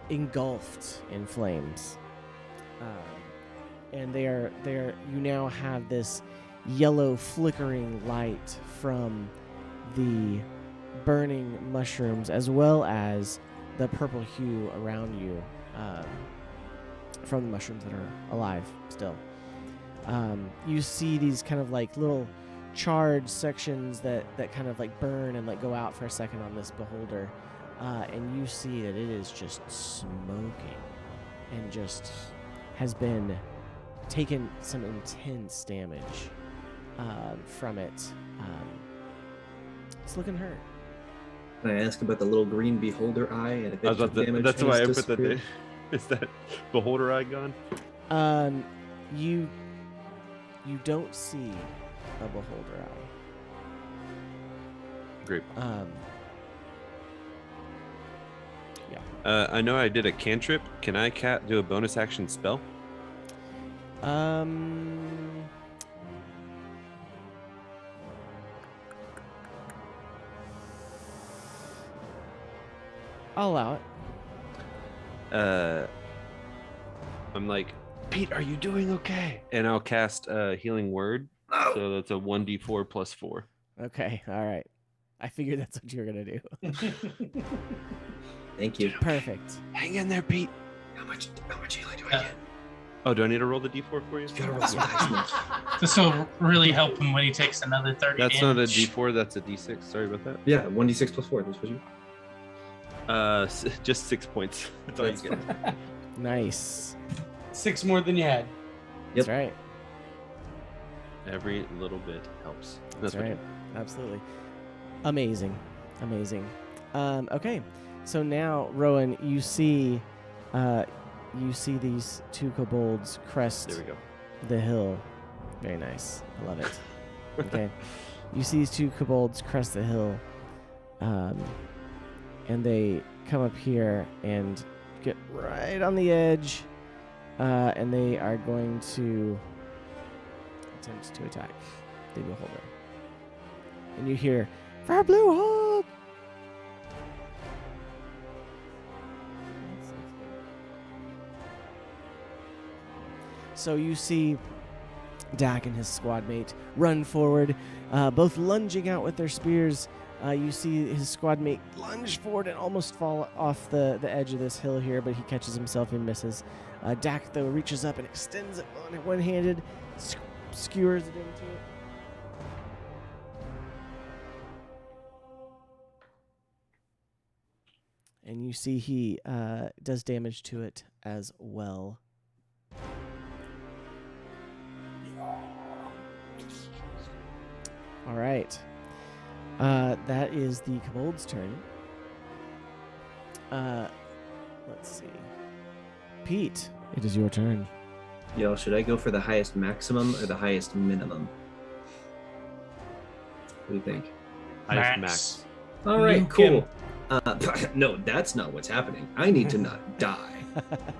engulfed in flames, and you now have this yellow flickering light from the burning mushrooms, as well as the purple hue around you from the mushrooms that are alive still. You see these kind of like little charred sections that kind of like burn and like go out for a second on this beholder, and you see that it is just smoking and just has been taken some intense damage from it. It's looking hurt. Can I ask about the little green beholder eye? And if I was about to, damage that's why I has put that disappeared? there. Is that beholder eye gone? You don't see a beholder eye. Great. Yeah. I know I did a cantrip. Can I do a bonus action spell? I'll allow it. I'm like, Pete, are you doing okay? And I'll cast Healing Word. So that's a 1d4 plus 4. Okay, all right. I figured that's what you were gonna do. Thank you. Perfect. Hang in there, Pete. How much healing do I get? Oh, do I need to roll the d4 for you? You gotta roll some dice. This will really help him when he takes another 30 That's damage. not a d4, that's a d6. Sorry about that. Yeah, 1d6 plus 4. That's what you. Just 6 points. That's all you get. Nice. 6 more than you had. That's right. Every little bit helps. That's what right. Absolutely. Amazing. Okay. So now, Rowan, you see these two kobolds crest There we go. the hill. Very nice. I love it. Okay. You see these two kobolds crest the hill, and they come up here and get right on the edge, and they are going to attempt to attack the beholder. And you hear, "For Blue Hawk!" So you see Dak and his squad mate run forward, both lunging out with their spears. You see his squad mate lunge forward and almost fall off the edge of this hill here, but he catches himself and misses. Dak, though, reaches up and extends it one-handed, skewers it into it. And you see he does damage to it as well. All right. That is the kobold's turn. Let's see. Pete, it is your turn. Yo, should I go for the highest maximum or the highest minimum? What do you think? Highest max. All right, Nuke cool. No, that's not what's happening. I need to not die.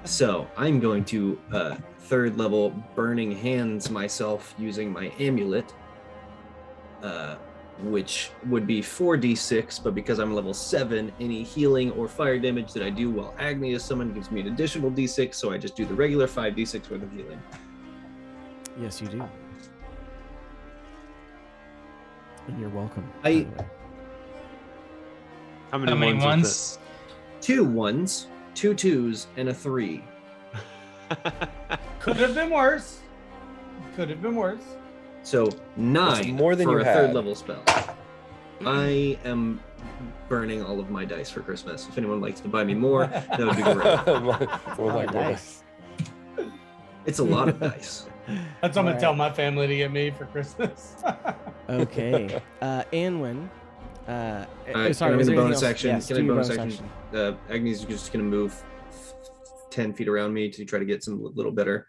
So I'm going to third level burning hands myself using my amulet, which would be 4d6, but because I'm level 7, any healing or fire damage that I do while Agni is summoned gives me an additional d6, so I just do the regular 5d6 worth of healing. Yes, you do. And you're welcome. How How many ones? 2 1s, 2 2s, and a 3. Could have been worse. Could have been worse. So 9 That's more than for you a had. third level spell. I am burning all of my dice for Christmas. If anyone likes to buy me more, that would be great. More like Nice. It's a lot of dice. That's what I'm gonna tell my family to get me for Christmas. Okay. Anwin. Sorry, was in there the bonus anything else? section. Yes, Can do I your bonus section? Agnes is just gonna move 10 feet around me to try to get some little better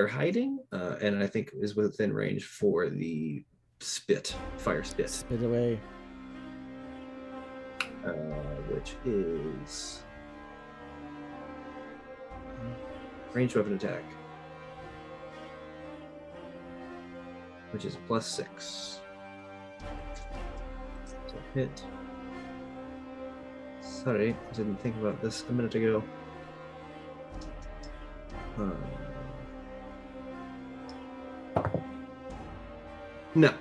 hiding, and I think is within range for the fire spit. Spit away. Which is range weapon attack, which is +6. So hit. Sorry, I didn't think about this a minute ago. No.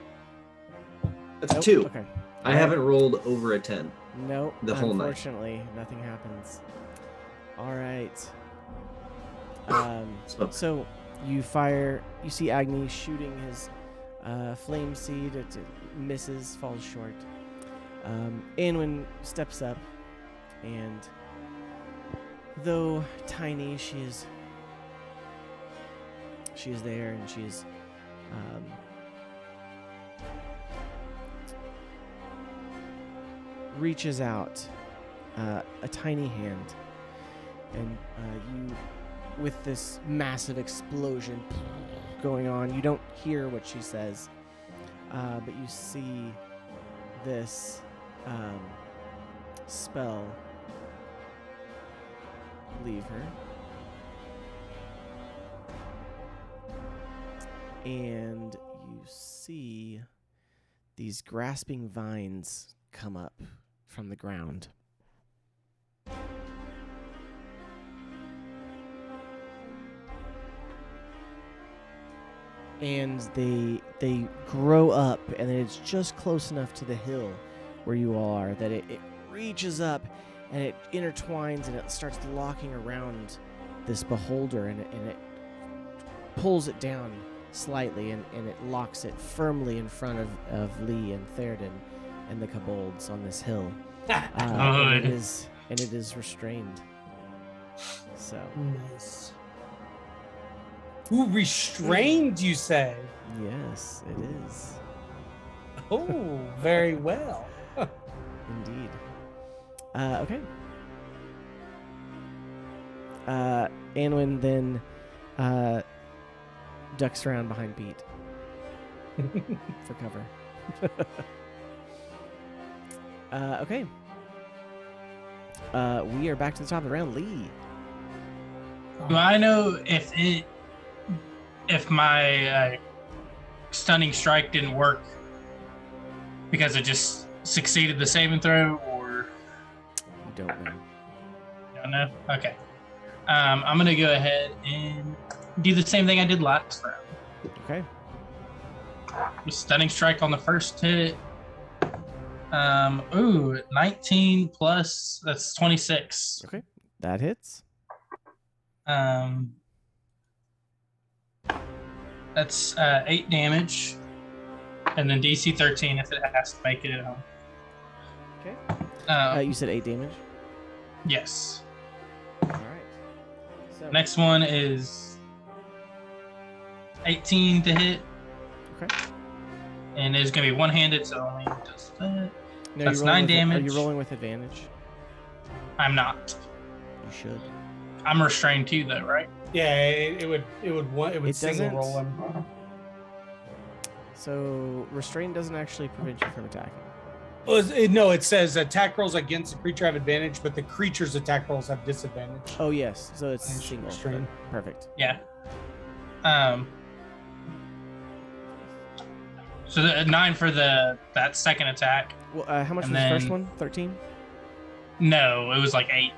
That's Nope. 2. Okay. I haven't rolled over a 10. Nope. The whole night. Unfortunately, nothing happens. All right. So you fire. You see Agni shooting his flame seed. It misses, falls short. Anwin steps up, and though tiny, she is there, and she's reaches out a tiny hand, and you, with this massive explosion going on, you don't hear what she says, but you see this spell leave her, and you see these grasping vines come up from the ground. And they grow up, and it's just close enough to the hill where you all are that it reaches up, and it intertwines, and it starts locking around this beholder, and it pulls it down slightly, and it locks it firmly in front of Lee and Theoden and the kobolds on this hill. And it is restrained. So nice. Ooh, restrained, you say? yes, it is. Oh, very well. Indeed. Okay. Anwin then ducks around behind Pete for cover. Okay. We are back to the top of the round. Lee. Do I know if my stunning strike didn't work because it just succeeded the saving throw, or You don't know. I don't know? Okay. I'm gonna go ahead and do the same thing I did last round. Okay. Stunning strike on the first hit. 19 plus, that's 26. Okay. That hits. That's 8 damage, and then DC 13 if it has to make it at home. Okay. You said 8 damage? Yes. All right. So, Next one is 18 to hit. Okay. And it's going to be one-handed, so only does that. No, That's you're rolling 9 with damage. Are you rolling with advantage? I'm not. You should. I'm restrained too, though, right? Yeah, it would It single doesn't. roll him. So restraint doesn't actually prevent you from attacking. No, it says attack rolls against the creature have advantage, but the creature's attack rolls have disadvantage. Oh yes, so it's And single. restraint. Perfect. Yeah. So the 9 for that second attack. Well, how much And was the first then- one? 13? No, it was like 8.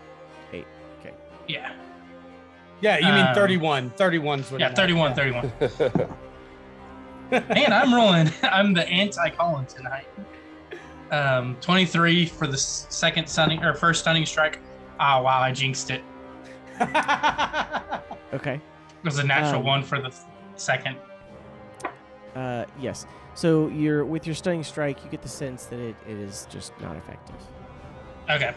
8. Okay. Yeah. Yeah, you mean 31. 31's what Yeah, it 31, was. 31. Man, I'm rolling. I'm the anti-Colin tonight. 23 for the first stunning strike. Ah, wow, I jinxed it. Okay. It was a natural 1 for the second. Yes. So with your stunning strike, you get the sense that it is just not effective. Okay.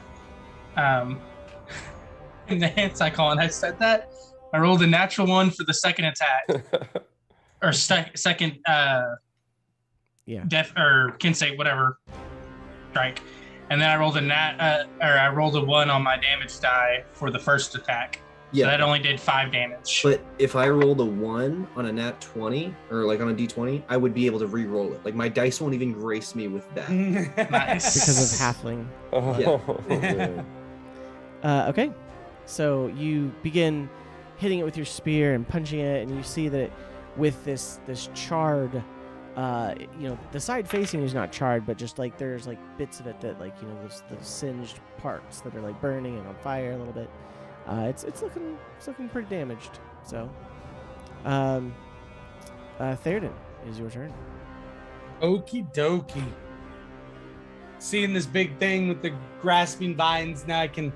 In the anti-con, I said that. I rolled a natural 1 for the second attack. Or second death or Kinsei, whatever strike. And then I rolled I rolled a 1 on my damage die for the first attack. Yeah. So that only did 5 damage. But if I rolled a 1 on a nat 20 or like on a d20, I would be able to re-roll it. Like my dice won't even grace me with that. Nice. Because of halfling. Okay. So you begin hitting it with your spear and punching it, and you see that with this charred, the side facing is not charred, but just like there's like bits of it that like those singed parts that are like burning and on fire a little bit. It's looking pretty damaged. So, Theoden, is your turn. Okie dokie. Seeing this big thing with the grasping vines, now I can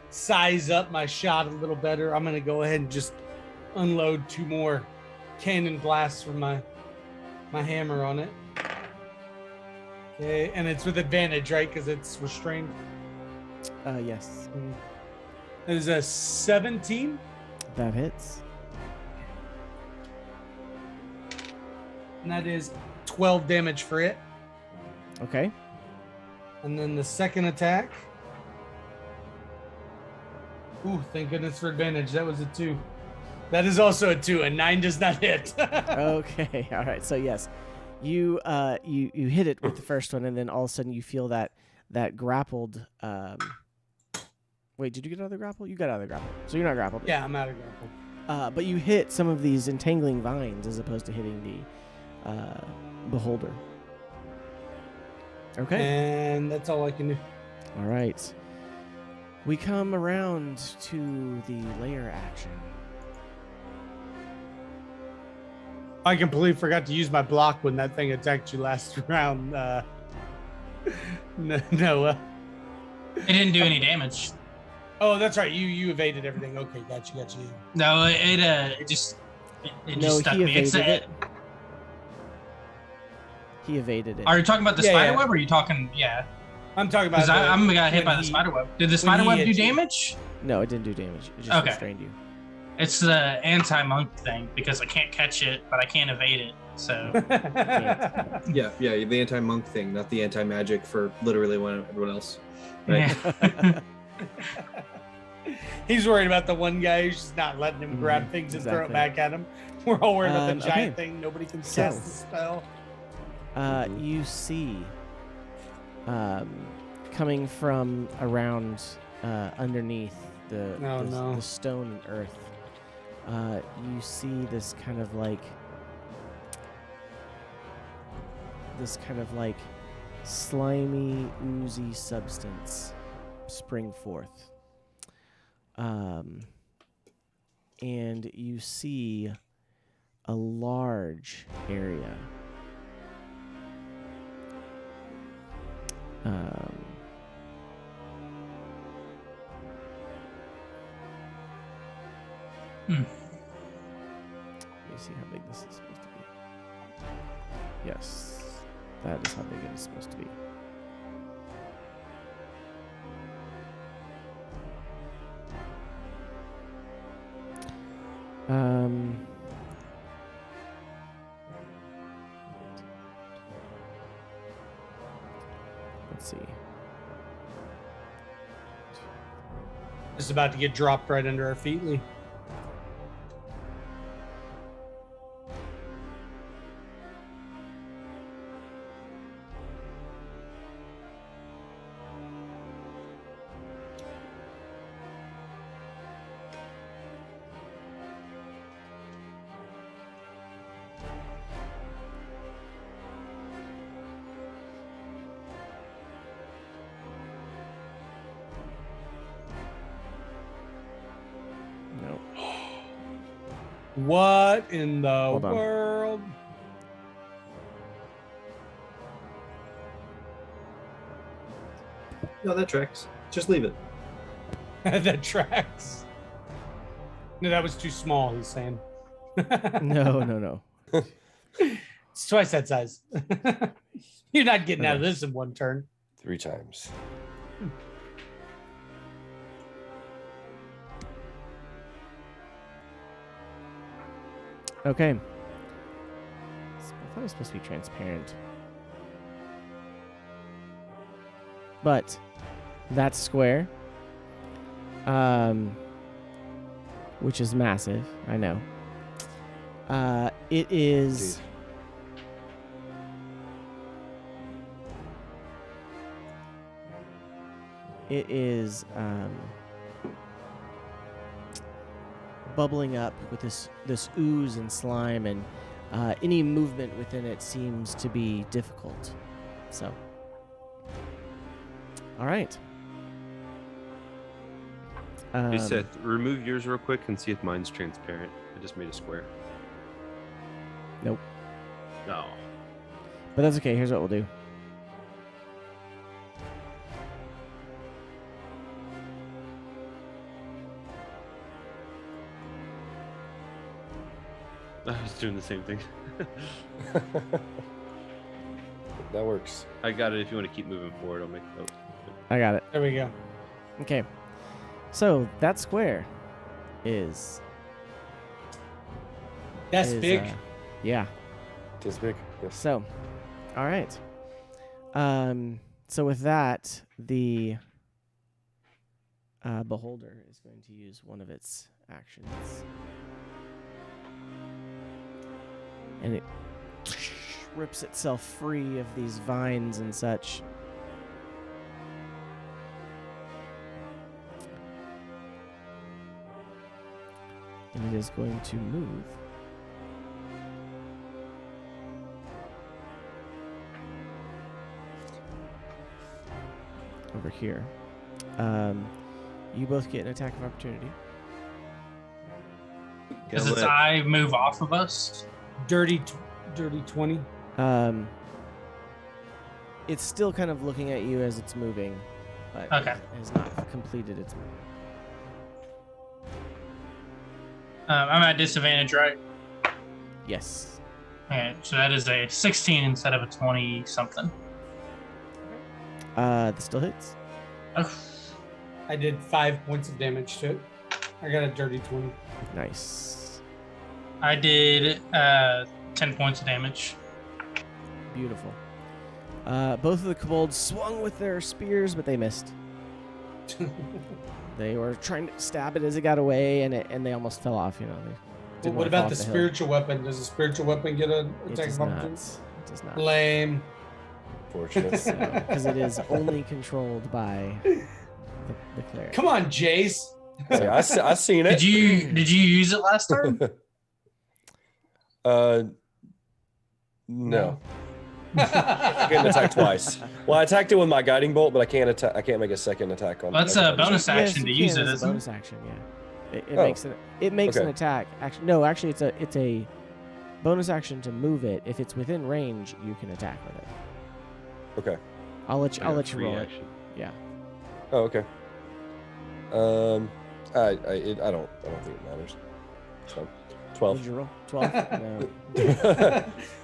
size up my shot a little better. I'm gonna go ahead and just unload 2 more cannon blasts from my hammer on it. Okay, and it's with advantage, right? Because it's restrained. Yes. It is a 17. That hits. And that is 12 damage for it. Okay. And then the second attack. Ooh, thank goodness for advantage. That was a 2. That is also a 2. A 9 does not hit. Okay. All right. So yes, you hit it with the first one, and then all of a sudden you feel that grappled. Wait, did you get out of the grapple? You got out of the grapple, so you're not grappled. Yeah, I'm out of grapple. But you hit some of these entangling vines as opposed to hitting the beholder. Okay. And that's all I can do. All right. We come around to the lair action. I completely forgot to use my block when that thing attacked you last round. Noah. It didn't do any damage. Oh, that's right. You evaded everything. Okay, got you. No, it just stuck me. He evaded it. Are you talking about the spider web, or are you talking? Yeah. I'm talking about. Because I'm got hit by the spider web. Did the spider web do damage? No, it didn't do damage. It just restrained you. It's the anti-monk thing because I can't catch it, but I can't evade it. So. yeah, the anti-monk thing, not the anti-magic for literally everyone else. Right? Yeah. He's worried about the one guy who's just not letting him grab things and throw it back at him. We're all worried about the giant thing. Nobody can cast the spell. You see, coming from around underneath the stone and earth, you see this kind of like slimy, oozy substance spring forth. And you see a large area. Let me see how big this is supposed to be. Yes, that is how big it is supposed to be. Let's see. It's about to get dropped right under our feet, Lee. What in the world? No, that tracks. Just leave it. That tracks. No, that was too small, he's saying. No. It's twice that size. You're not getting out of this in one turn. 3 times. Okay. I thought it was supposed to be transparent. But that square, which is massive, I know. It is. It is bubbling up with this ooze and slime, and any movement within it seems to be difficult. So, all right. Hey Seth, remove yours real quick and see if mine's transparent. I just made a square. Nope. No. But that's okay. Here's what we'll do. I was doing the same thing. That works. I got it. If you want to keep moving forward, I'll make. Oh. I got it. There we go. Okay. So that square is. That's big. Yeah. It is big. Yes. So, all right. So with that, the beholder is going to use one of its actions, and it rips itself free of these vines and such. And it is going to move over here. You both get an attack of opportunity. Does its eye move off of us? Dirty 20. It's still kind of looking at you as it's moving, but Okay. it has not completed its move. I'm at disadvantage, right? Yes. Okay, so that is a 16 instead of a 20 something. This still hits. Oh, I did 5 points of damage to it. I got a dirty 20. Nice. I did 10 points of damage. Beautiful. Both of the kobolds swung with their spears, but they missed. They were trying to stab it as it got away, and they almost fell off. You know. Well, what about the spiritual weapon? Does the spiritual weapon get an attack of opportunity? It does not. Lame. Fortunate. Because it is only controlled by the cleric. Come on, Jace. Hey, I seen it. Did you use it last turn? No. I can't attack twice. Well, I attacked it with my guiding bolt, but I can't attack. I can't make a second attack on. That's a bonus Yes, action to you use can it, as a isn't bonus it? action, yeah. It makes Okay. an attack. Actually, no, actually, it's a bonus action to move it. If it's within range, you can attack with it. Okay. I'll let you Free roll action. it. Yeah. Oh, okay. I don't think it matters. So, 12. Did you roll 12? No.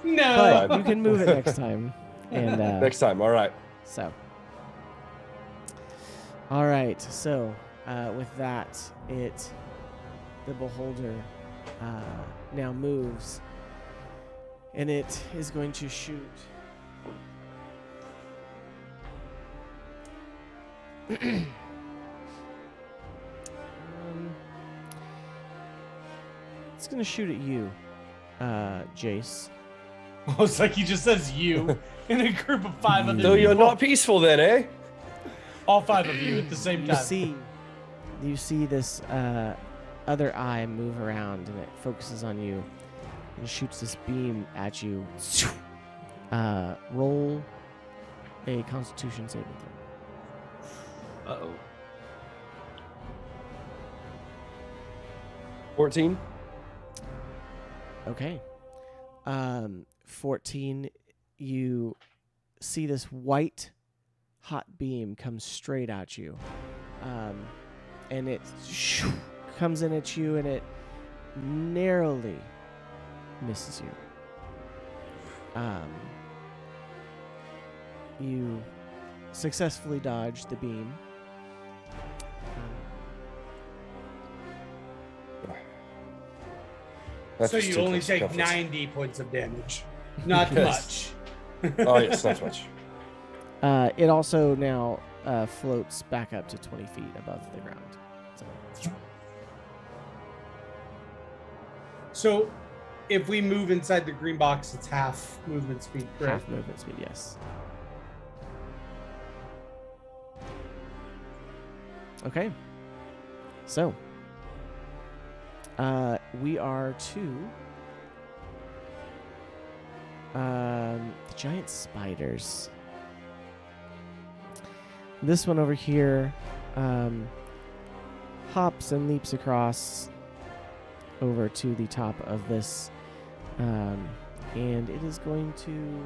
No. But you can move it next time. And Next time. All right. So. All right. So with that, the beholder now moves, and it is going to shoot. It's going to shoot at you, Jace. Oh, it's like he just says you in a group of 5 other So you're people. not peaceful then, eh? All 5 of you at the same time. You see this other eye move around, and it focuses on you and shoots this beam at you. Roll a Constitution saving throw. Uh-oh. 14. Okay. 14, you see this white hot beam come straight at you. And it comes in at you, and it narrowly misses you. You successfully dodge the beam. That's So just you too only close take circumference. 90 points of damage. Not Yes. much. Oh yes, not much. It also now floats back up to 20 feet above the ground. So if we move inside the green box, it's half movement speed, correct? Half movement speed, yes. Okay. So, we are to the giant spiders. This one over here hops and leaps across over to the top of this, and it is going to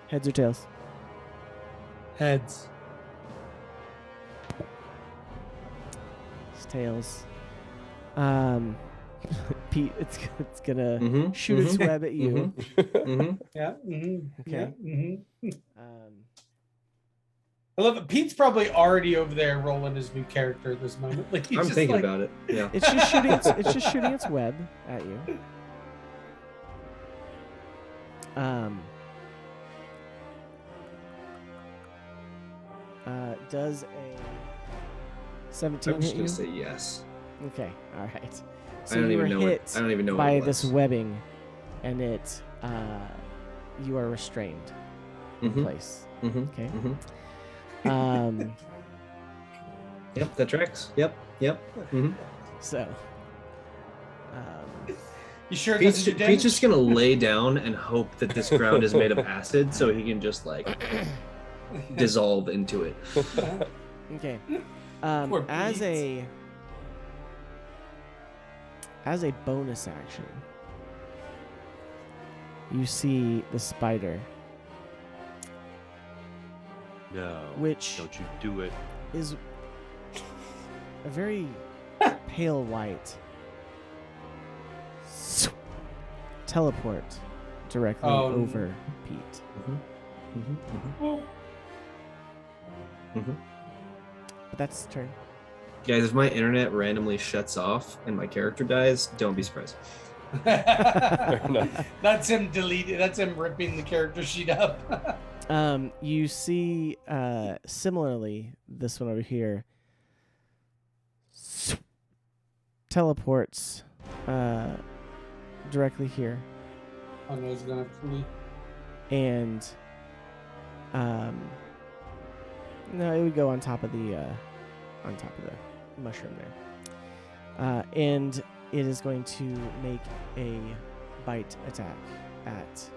heads or tails. Heads. It's tails. Pete, it's gonna Mhm, shoot its mhm, web at you. Yeah. Mm-hmm. Okay. Yeah, mm-hmm. Um, I love it. Pete's probably already over there rolling his new character at this moment. Like he's I'm just thinking like, about it. Yeah. it's just shooting. It's just shooting its web at you. Does a 17 I'm just hit gonna you? say yes. Okay. All right. I So don't you were even know hit I don't even know by what it this was. webbing, and it you are restrained in Mhm, place. mhm, Okay. mhm. Um. Yep, that tracks. Yep. Mhm. So. you sure it Pete's, doesn't do Pete's damage? just gonna lay down and hope that this ground is made of acid, so he can just like dissolve into it. Okay. Poor As Pete. a bonus action, you see the spider, No. which Don't you do it. is a very pale white, teleport directly Oh, no. over Pete. But that's the turn. Guys, if my internet randomly shuts off and my character dies, don't be surprised. That's him deleting. That's him ripping the character sheet up. You see, similarly, this one over here teleports directly here, Oh no, he's gonna flee. and no, it would go on top of the mushroom there, and it is going to make a bite attack at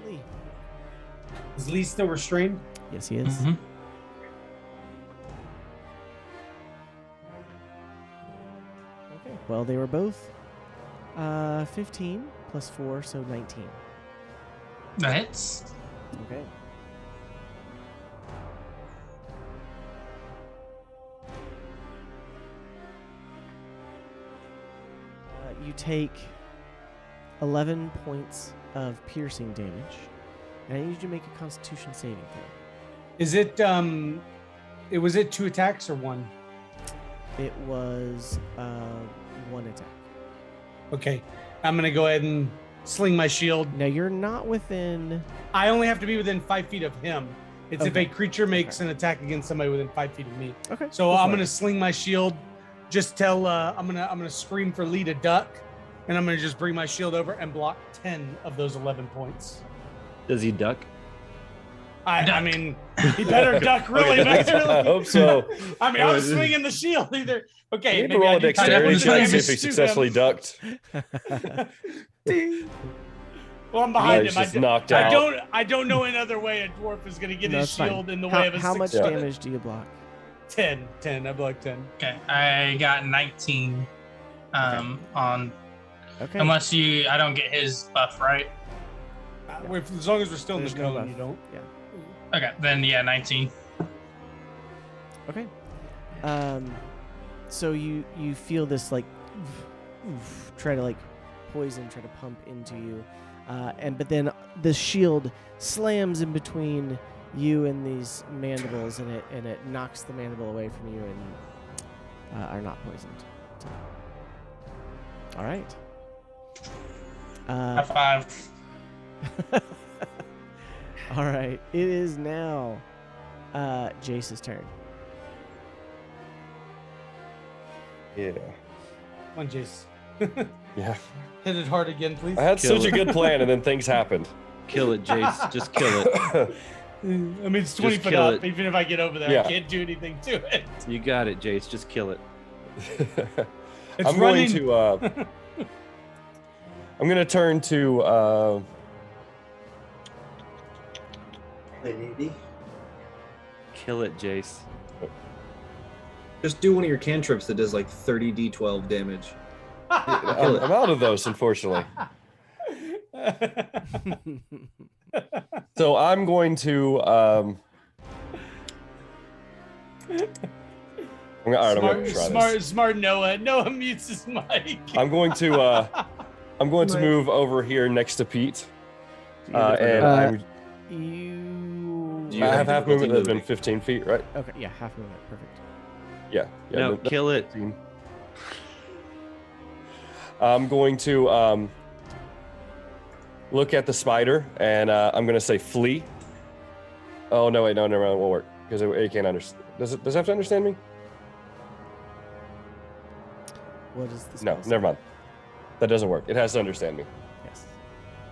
Lee. Is Lee still restrained? Yes, he is. Mhm. Okay. Well, they were both 15 plus 4, so 19. That hits. Okay. You take 11 points of piercing damage, and I need you to make a Constitution saving throw. Is it was it 2 attacks or 1? It was 1 attack. Okay, I'm gonna go ahead and sling my shield. Now you're not within. I only have to be within 5 feet of him. It's if Okay. a creature makes Okay. an attack against somebody within 5 feet of me. Okay. So go I'm for gonna it. sling my shield. Just tell I'm gonna scream for Lee to duck, and I'm gonna just bring my shield over and block 10 of those 11 points. Does he duck? I mean, he better duck really Okay, badly. I hope so. I mean, I'm swinging the shield either. Okay, You need to maybe roll I a do dexterity damage check to see if he to successfully him. ducked. Ding. Well, I'm behind he's him. just knocked out. I don't know another way a dwarf is gonna get No, his it's fine. shield in the How- way of a How much 6 foot. damage do you block? 10. I blocked 10. Okay, I got 19 on, Okay. unless I don't get his buff, right? As long as we're still in There's the no cone, buff. you don't. Yeah. Okay, then yeah, 19. Okay. So you feel this like try to like poison, try to pump into you, but then the shield slams in between you and these mandibles, and it knocks the mandible away from you, and are not poisoned. So. All right. High five. All right. It is now Jace's turn. Yeah. Come on, Jace. Yeah. Hit it hard again, please. I had Kill such a it. good plan, and then things happened. Kill it, Jace. Just kill it. I mean, it's 20 Just foot kill up. it. Even if I get over there, Yeah. I can't do anything to it. You got it, Jace. Just kill it. It's I'm running. going to. I'm going to turn to. Kill it, Jace. Just do one of your cantrips that does like 30 d12 damage. I'm out of those, unfortunately. So I'm going to. All right, I'm going to try this. Smart Noah. Noah mutes his mic. I'm going to. I'm going to move over here next to Pete, and You I have half difficulty movement. That's been moving. 15 feet, right? Okay, yeah, half movement, perfect. Yeah. No, kill it. I'm going to look at the spider, and I'm going to say flee. Oh no! Wait, no, never mind. It won't work because it can't understand. Does it have to understand me? What is this? No, never mind. That doesn't work. It has to understand me. Yes.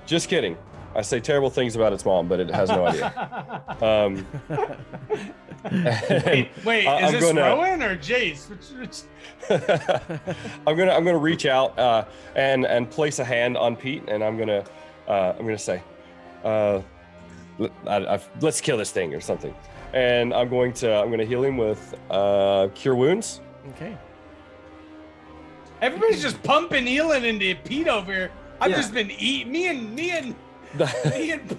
Just kidding. I say terrible things about its mom, but it has no idea. Wait, is this Rowan or Jace? I'm gonna reach out and place a hand on Pete, and I'm gonna say, let's kill this thing or something, and I'm gonna heal him with cure wounds. Okay. Everybody's just pumping healing into Pete over here. I've Yeah. just been eating. Me and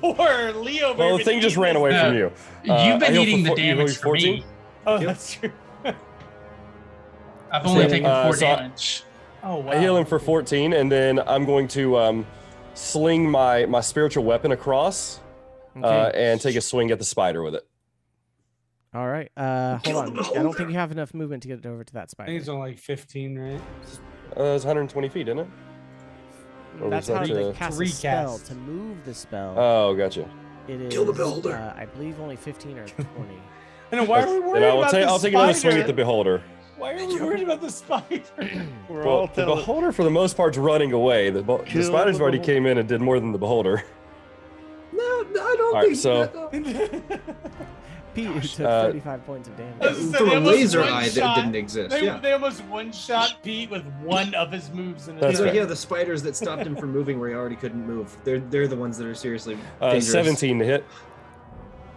poor Leo. Well, the thing just ran away from you. You've been I heal eating for the you heal damage for 14? me. Oh, that's true. I've only So, taken 4 so I- damage. Oh wow. I heal him for 14, and then I'm going to sling my spiritual weapon across and take a swing at the spider with it. All right. Hold on. I don't think you have enough movement to get over to that I spider. think it's only like 15, right? It's 120 feet, isn't it? Or That's was how that to to- cast to a spell. recast. To move the spell, Oh, gotcha. it is, Kill the beholder. I believe only 15 or 20. I know. Why are we And worried I'll about take the I'll take another swing at the spider? beholder. Why are we worried about the spider? Well, the beholder for the most part's running away. The spiders already came in and did more than the beholder. No, I don't All right, think so- that. Pete who took 35 points of damage. So From they a almost laser one eye shot- that didn't exist. They, Yeah. they almost one-shot Pete with one of his moves in his That's So right. yeah, the spiders that stopped him from moving where he already couldn't move. They're the ones that are seriously dangerous. 17 to hit.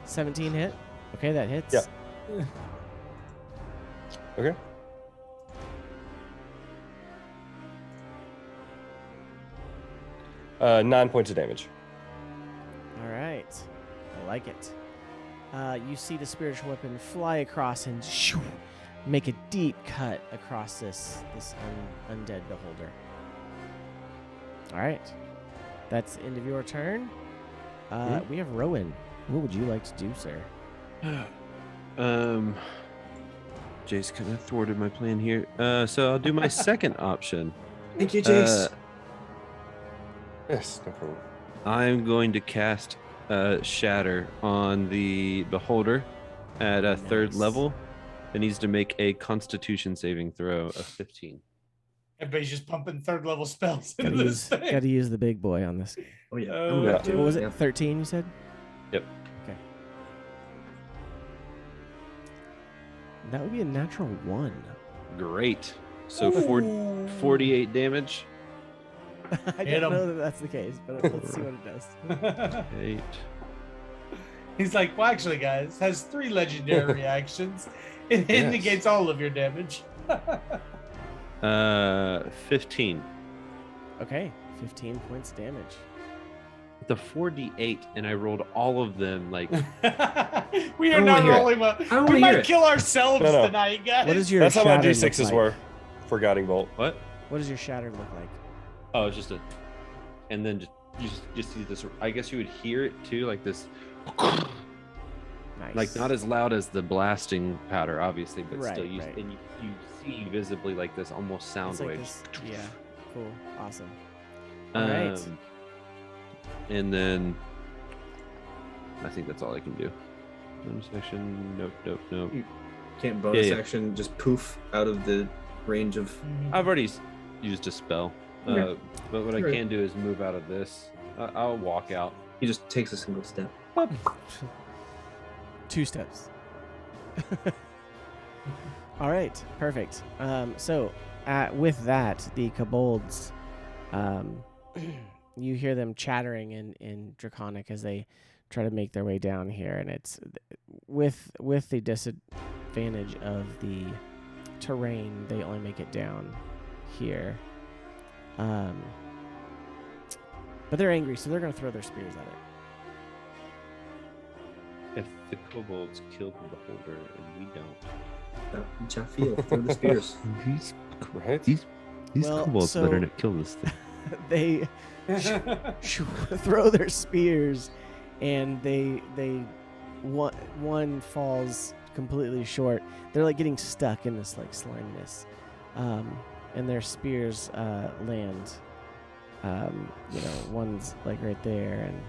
17 hit. Okay, that hits. Yeah. Okay. Uh, 9 points of damage. All right. I like it. You see the spiritual weapon fly across and shoo, make a deep cut across this undead beholder. All right. That's the end of your turn. We have Rowan. What would you like to do, sir? Jace kind of thwarted my plan here. So I'll do my second option. Thank you, Jace. Yes, no problem. I'm going to cast Shatter on the beholder at a third Nice. level. It needs to make a Constitution saving throw of 15. Everybody's just pumping third level spells into Gotta this thing. gotta use the big boy on this. Oh yeah. Oh, I'm gonna have yeah. to. What was it? Yeah. 13, you said? Yep. Okay. That would be a natural 1. Great. So 48 damage. I Hit don't 'em. know that that's the case, but let's see what it does. 8. He's like, well, actually, guys, has 3 legendary reactions. It Yes. indicates all of your damage. 15. Okay, 15 points of damage. It's a 4d8, and I rolled all of them. Like, We are not rolling well. We might kill ourselves No. tonight, guys. What is your That's how my shattered D6s look like? were for Guiding Bolt. what? What does your shattered look like? Oh, it's just a, and then you just see this. I guess you would hear it too, like this, Nice. like not as loud as the blasting powder, obviously, but Right, still, you right. and you see visibly like this almost sound It's like wave. this- yeah. Cool. Awesome. All right. And then I think that's all I can do. Bonus action. Nope. You can't bonus Yeah. action just poof out of the range of. I've already used a spell, Okay. but what I Alright. can do is move out of this. I'll walk out. He just takes a single step. 2 steps. All right, perfect. So with that, the kobolds, you hear them chattering in Draconic as they try to make their way down here, and it's with the disadvantage of the terrain, they only make it down here. But they're angry, so they're going to throw their spears at it. If the kobolds killed the beholder and we don't, Which I feel. Throw the spears. these Right? these Well, kobolds so- better not kill this thing. They throw their spears, and one falls completely short. They're like getting stuck in this like sliminess, and their spears land. One's like right there, and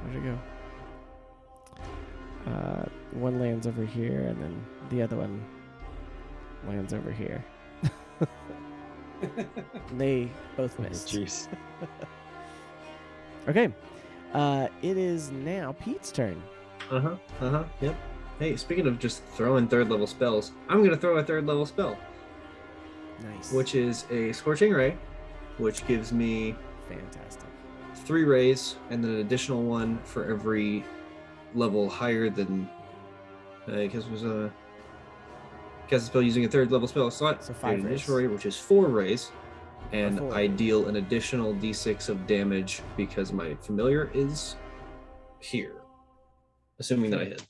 where'd it go? One lands over here, and then the other one lands over here. They both missed. Jeez. Okay. It is now Pete's turn. Yep. Hey, speaking of just throwing 3rd level spells, I'm gonna throw a 3rd level spell, Nice. which is a Scorching Ray, which gives me Fantastic. 3 rays and then an additional one for every level higher than. Because it was a cast a spell using a 3rd level spell slot. So I 5 get an rays. additional ray, which is 4 rays, and 4. I deal an additional d6 of damage because my familiar is here, assuming that I hit.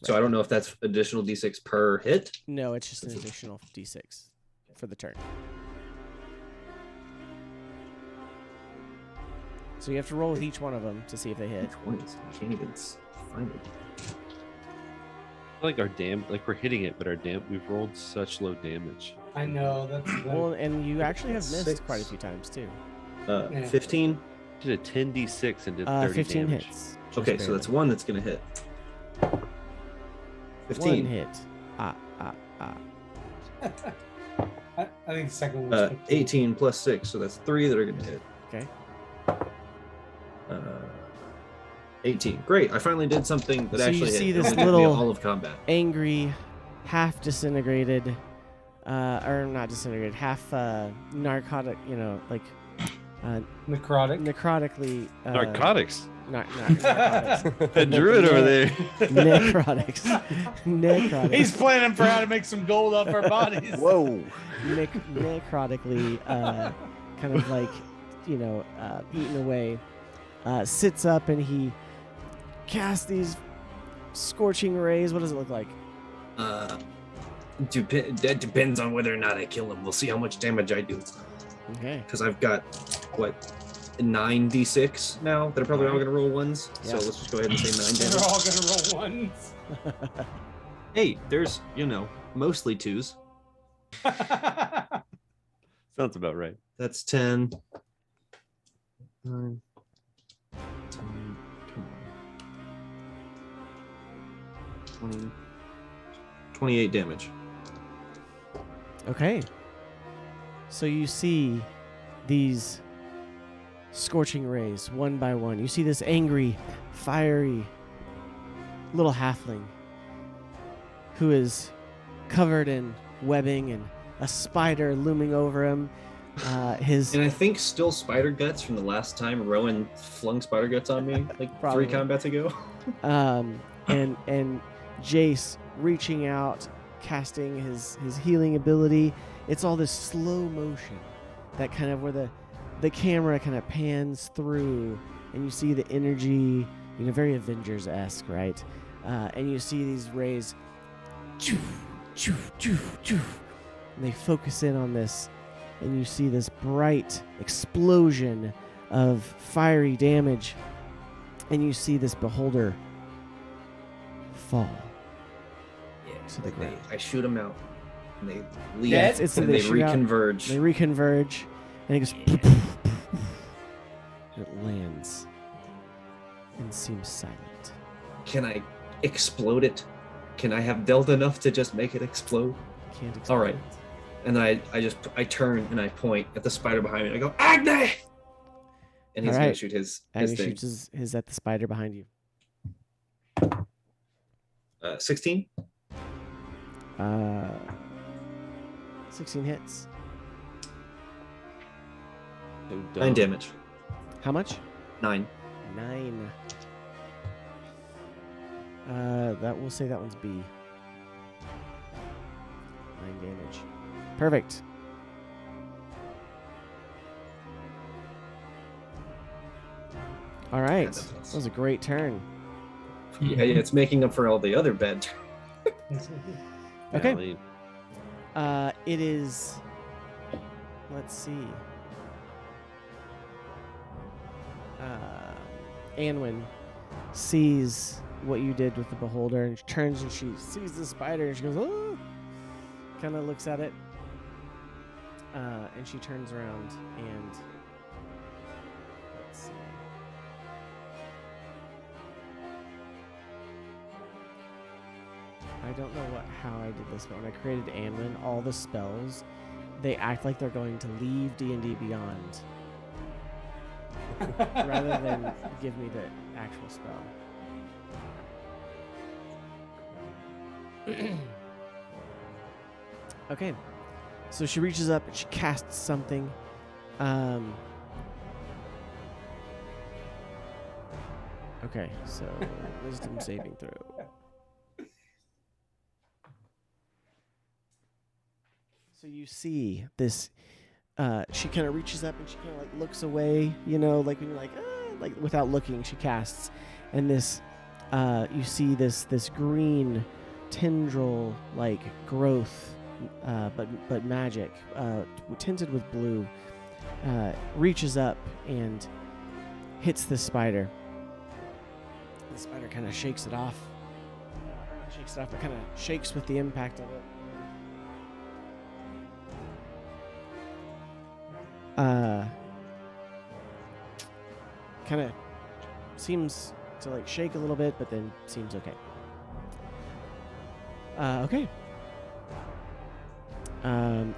So I don't know if that's additional d6 per hit. No, it's just an additional d6 for the turn. So you have to roll with each one of them to see if they hit. Which one is? I can't even find it. Like we're hitting it, but we've rolled such low damage. I know that's Well, and you actually have missed 6. quite a few times too. Yeah. 15. Did a 10d6 and did 30 15 damage. hits. Just Okay, so barely. that's one that's gonna hit. 15. One hit. I think the second one's 18 plus 6, so that's 3 that are gonna hit. Okay. 18. Great. I finally did something that So you actually see hit. this It only took me little- all of combat. Angry, half disintegrated, or not disintegrated, half narcotic, like necrotic. necrotically. Narcotics. Not narcotics. A druid over there. Necrotics. Necrotics. He's planning for how to make some gold off our bodies. Whoa. Necrotically, kind of like, eaten away. Sits up and he casts these scorching rays. What does it look like? That depends on whether or not I kill him. We'll see how much damage I do. Okay. Because I've got, 9 d6 now that are probably all going to roll ones. Yeah. So let's just go ahead and say 9 They're damage. all gonna roll ones. Hey, there's, mostly 2s. Sounds about right. That's 10. 9. 10. Come on. 20. 28 damage. Okay. So you see these scorching rays one by one. You see this angry, fiery little halfling who is covered in webbing and a spider looming over him. His And I think still spider guts from the last time Rowan flung spider guts on me, Probably. 3 combats ago. and Jace reaching out, casting his healing ability. It's all this slow motion, that kind of where the the camera kind of pans through, and you see the energy, very Avengers-esque, right? And you see these rays, and they focus in on this, and you see this bright explosion of fiery damage, and you see this beholder fall to the ground. I shoot them out, and they leave, Dead? and they reconverge. They reconverge, and it goes, and it lands, and seems silent. Can I explode it? Can I have dealt enough to just make it explode? Can't explode. All right. And then I turn and I point at the spider behind me. And I go, Agni! And he's going to shoot his And he thing. shoots his at the spider behind you. 16? 16 hits. 9 damage. How much? 9. 9. That we'll say that one's B. 9 damage. Perfect. All right. That was a great turn. Yeah, it's making up for all the other bad turns. Okay. It is. Let's see. Anwin sees what you did with the beholder, and she turns and she sees the spider, and she goes, "Oh!" Kind of looks at it, and she turns around and let's see. I don't know how I did this, but when I created Anwin, all the spells, they act like they're going to leave D&D Beyond rather than give me the actual spell. Okay, so she reaches up and she casts something. Okay, so wisdom saving throw. So you see this, she kind of reaches up and she kind of like looks away, like when you're like without looking, she casts. And this, you see this green tendril like growth, but magic, tinted with blue, reaches up and hits the spider. The spider kind of shakes it off. Not shakes it off, but kind of shakes with the impact of it. Kind of seems to like shake a little bit, but then seems okay. Okay.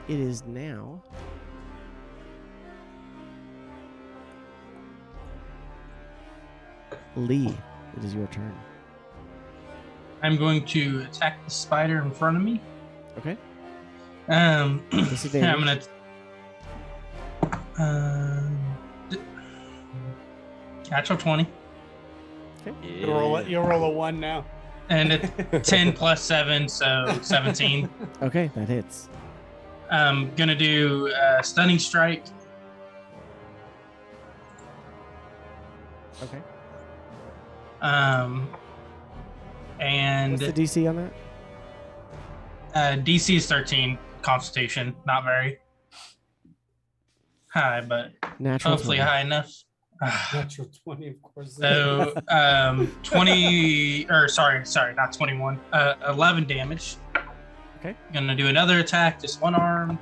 It is now Lee. It is your turn. I'm going to attack the spider in front of me. Okay. I'm Disadvantage. gonna natural 20. Okay. You'll roll a 1 now. And it's 10 plus 7, so 17. Okay, that hits. I'm gonna do stunning strike. Okay. And What's the DC on that? DC is 13. Constitution, not very high, but Natural hopefully 20. high enough. Natural 20, of course. So 20, or sorry, not 21. 11 damage. Okay. Gonna do another attack, just one armed.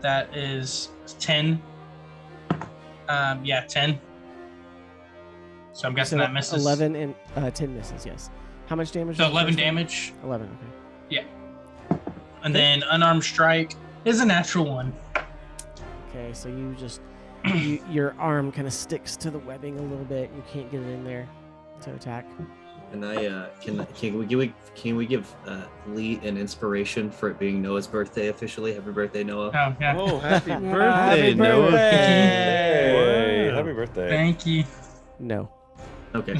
That is 10. 10. So I'm guessing that misses. 11 and 10 misses, yes. How much damage? So is the 11 first one? damage. 11, okay. Yeah. And then unarmed strike is a natural 1. Okay, so you just your arm kind of sticks to the webbing a little bit. You can't get it in there to attack. And can we give Lee an inspiration for it being Noah's birthday officially? Happy birthday, Noah! Oh yeah. Oh, happy Happy birthday, Noah! Hey, Wow. happy birthday. Thank you. No. Okay.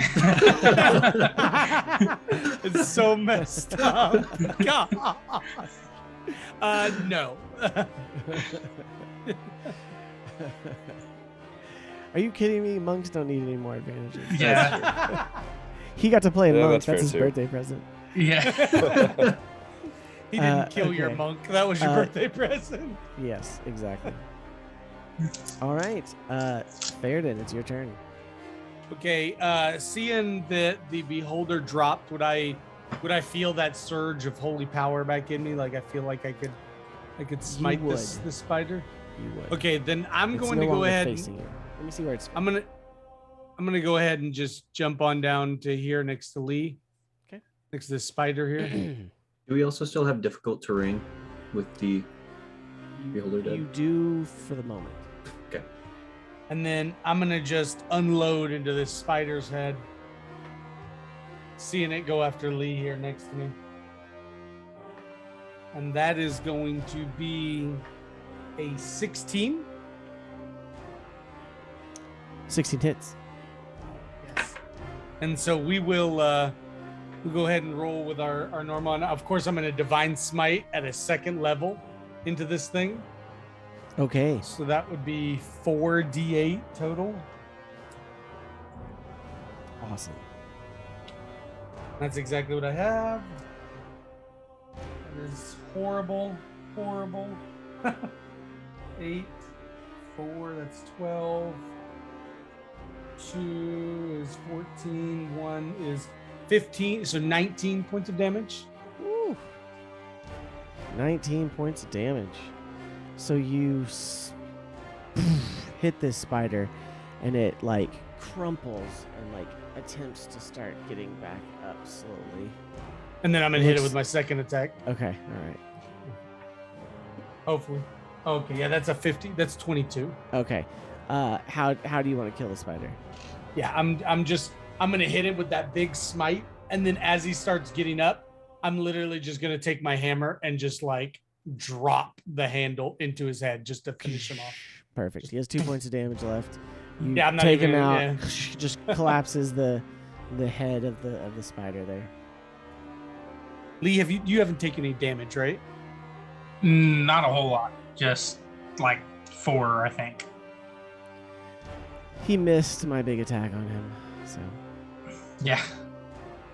It's so messed up. God. No. Are you kidding me? Monks don't need any more advantages. Yeah. He got to play a Yeah, monk. that's That's fair his too. birthday present. Yeah. He didn't kill your okay. monk. That was your Uh, birthday present. Yes, exactly. All right, Fairden, it's your turn. Okay, seeing that the beholder dropped, would I feel that surge of holy power back in me? Like I feel like I could smite this spider. You would. Okay, then I'm It's going no to go longer ahead. facing you. Let me see where it's. I'm gonna go ahead and just jump on down to here next to Lee. Okay. Next to this spider here. Do we also still have difficult terrain with the beholder dead? You do for the moment. Okay. And then I'm gonna just unload into this spider's head. Seeing it go after Lee here next to me. And that is going to be a 16. 16 hits. Yes. And so we'll go ahead and roll with our normal. And of course, I'm going to divine smite at a second level into this thing. Okay. So that would be 4d8 total. Awesome. That's exactly what I have. That is horrible. 8, 4, that's 12. 2 is 14. 1 is 15. So 19 points of damage. Woo. 19 points of damage. So you hit this spider, and it like crumples and like attempts to start getting back up slowly. And then I'm going to hit it with my second attack. Okay. All right. Hopefully. Okay, yeah, that's a 50. That's 22. Okay. How do you want to kill the spider? Yeah, I'm gonna hit it with that big smite, and then as he starts getting up, I'm literally just gonna take my hammer and just like drop the handle into his head just to finish him off. Perfect. He has 2 points of damage left. You Yeah, I'm not take even- him out. yeah. Just collapses the head of the spider there. Lee, you haven't taken any damage, right? Not a whole lot. Just like 4, I think. He missed my big attack on him. So Yeah.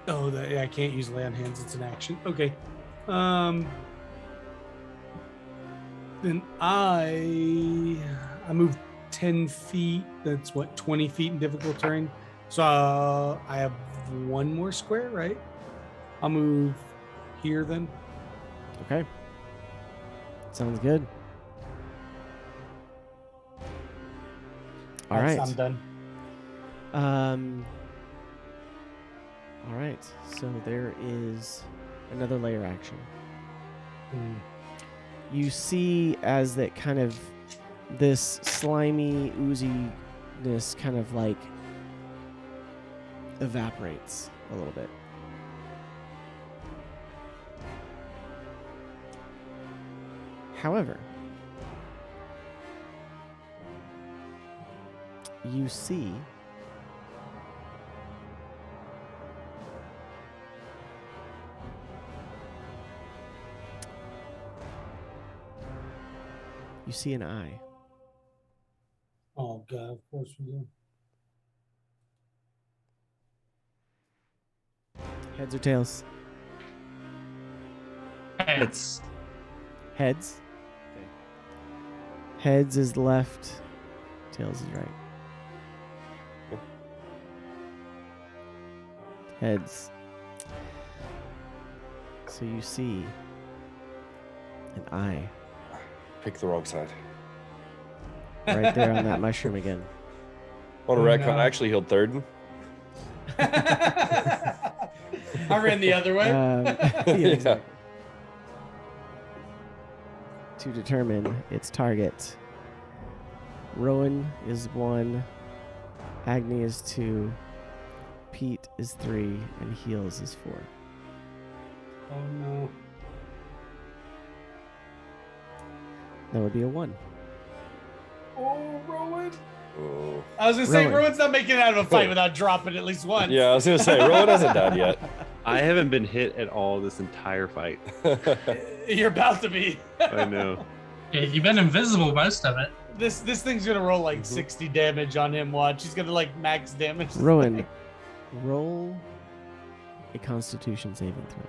Oh, yeah, I can't use lay on hands. It's an action. Okay. Then I move 10 feet. That's what, 20 feet in difficult terrain. So I have one more square, right? I'll move here then. okay. Sounds good. All right. I'm done. All right. So there is another layer action. You see as that kind of this slimy ooziness kind of like evaporates a little bit. However, you see an eye. Oh God, of course we do. Heads or tails? Heads. Heads. Okay. Heads is left, tails is right. Heads. So you see an eye Pick the wrong side. right there on that mushroom again. On a Oh, retcon, no. I actually healed third. I ran the other way. Yeah, Yeah. exactly. To determine its target, Rowan is 1, Agni is 2, Pete is 3, and Heals is 4. Oh no. That would be a 1. Oh, Rowan. Oh. I was gonna say Rowan. Rowan's not making it out of a fight without dropping at least once. Yeah, I was gonna say Rowan hasn't died yet. I haven't been hit at all this entire fight. You're about to be. I know. Yeah, you've been invisible most of it. This thing's gonna roll like 60 damage on him. Watch, he's gonna like max damage. this Rowan, thing. roll a Constitution saving throw.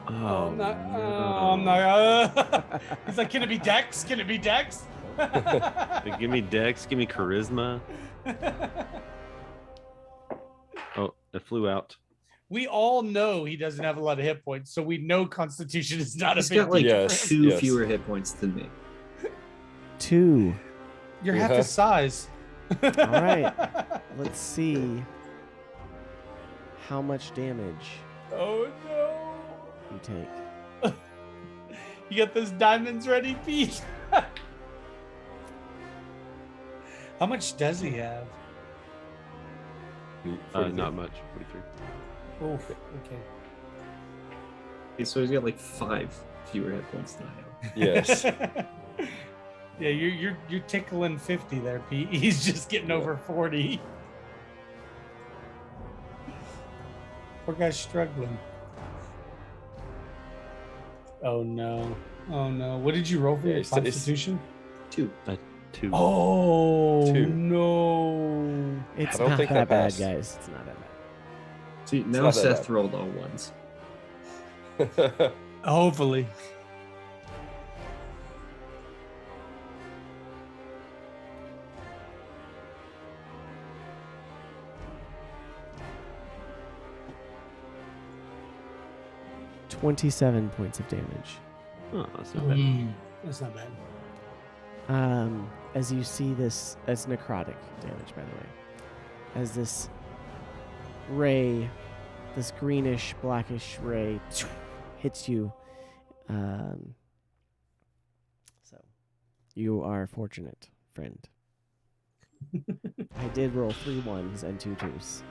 Oh, I'm not. He's like, can it be Dex? Can it be Dex? Like, give me Dex, give me Charisma. Oh, it flew out. We all know he doesn't have a lot of hit points, so we know Constitution is not He's a big got like deal. Yes. two fewer hit points than me. 2. You're half his size. All right. Let's see how much damage Oh no! you take. You got those diamonds ready, Pete? How much does he have? Not much. 43. Oh, okay. So he's got like 5 fewer hit points than I have. Yes. Yeah, you're tickling 50 there, Pete. He's just getting over 40. Poor guy's struggling. Oh no. Oh no. What did you roll for your it's- Constitution? 2. 2. Oh 2. no. It's I don't not think that that bad, passed. guys. It's not that bad. See, now not that Seth bad. rolled all ones. Hopefully. $27 points of damage. Oh, that's not bad. That's not bad. As you see this, as necrotic damage, by the way, as this ray, this greenish, blackish ray hits you. So you are fortunate, friend. I did roll 3 1s and 2 2s.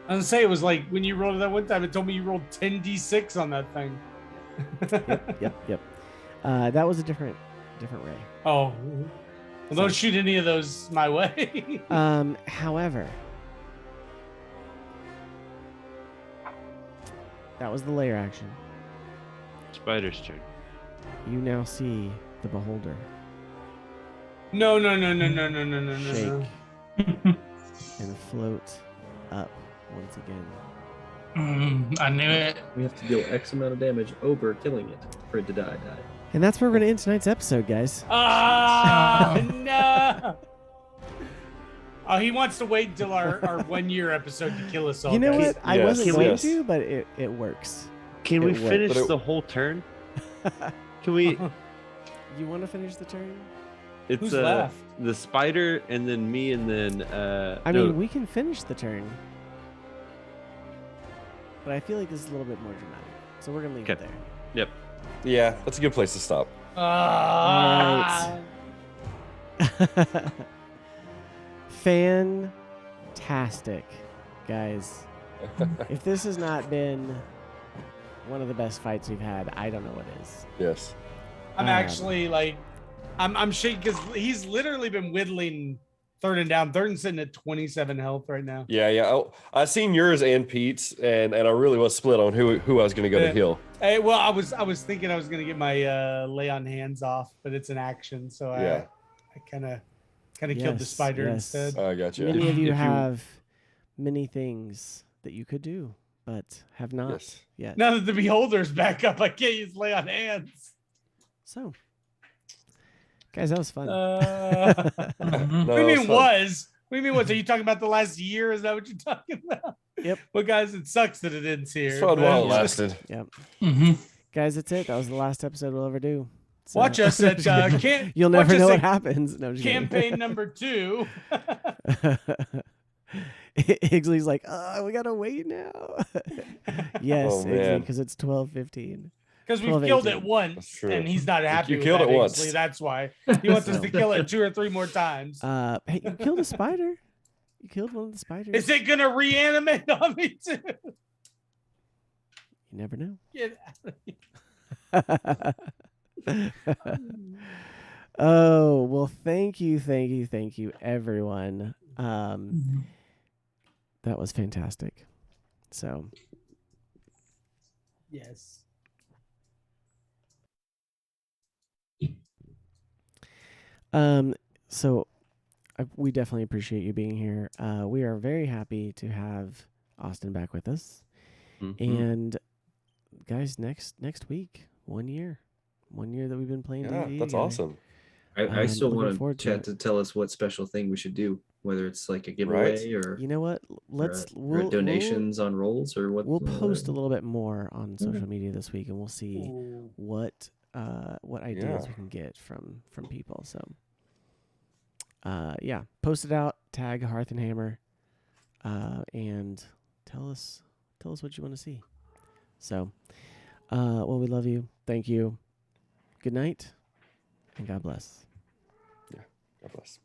I was gonna say, it was like when you rolled it that one time, it told me you rolled 10d6 on that thing. Yep. That was a different ray. Oh. Well, don't shoot any of those my way. However, that was the layer action. Spider's turn. You now see the beholder No. shake and float up once again. I knew it. We have to deal X amount of damage over killing it for it to die. And that's where we're going to end tonight's episode, guys. No. Oh, he wants to wait until our 1 year episode to kill us all. You know guys. what? I Yes, wasn't going yes. to, but it works. Can It we worked. finish But it- the whole turn? Can we? You want to finish the turn? It's Who's left? the spider, and then me, and then I no, mean, we can finish the turn. But I feel like this is a little bit more dramatic. So we're going to leave it Okay. there. Yep. Yeah, that's a good place to stop. Ah. Fantastic, guys. If this has not been one of the best fights we've had, I don't know what is. Yes. I'm actually like, I'm shaking because he's literally been whittling third and down. Third and sitting at 27 health right now. Yeah. I seen yours and Pete's, and I really was split on who I was going to go to heal. Hey, well, I was thinking I was gonna get my lay on hands off, but it's an action, so Yeah. I kind of killed the Yes, spider yes. instead. I got you. Many of you if you- have many things that you could do, but have not Yes. yet. Now that the beholder's back up, I can't use lay on hands. So, guys, that was fun. No, What do you it's mean fun. was? What do you mean was? Are you talking about the last year? Is that what you're talking about? Yep. Well, guys, it sucks that it ends here. It's fun but- while it lasted. Guys, that's it. That was the last episode we'll ever do. So- Watch us at You'll never watch us know what at happens. No, I'm just kidding. campaign number 2. Igsley's like, we gotta wait now. Yes, Oh, Igsley, man. because it's 12:15. Because we've 12, killed 18. it once, That's true. and he's not happy. You with killed that, it once. Ainsley, that's why he wants us to kill it 2 or 3 more times. Hey, you killed a spider. You killed one of the spiders. Is it gonna reanimate on me too? You never know. Get out of here. Oh, well, thank you, everyone. That was fantastic. So, Yes. So we definitely appreciate you being here. We are very happy to have Austin back with us. Mhm. And guys, next week, 1 year. 1 year that we've been playing Yeah, D&D that's together. awesome. I still looking want forward to Chat it. to tell us what special thing we should do, whether it's like a giveaway or You know what? Let's or donations on rolls or what. we'll post a little bit more on Okay. social media this week, and we'll see what ideas Yeah. we can get from people. So yeah, post it out, tag Hearth and Hammer, and tell us what you want to see. So well, we love you. Thank you. Good night, and God bless. Yeah, God bless.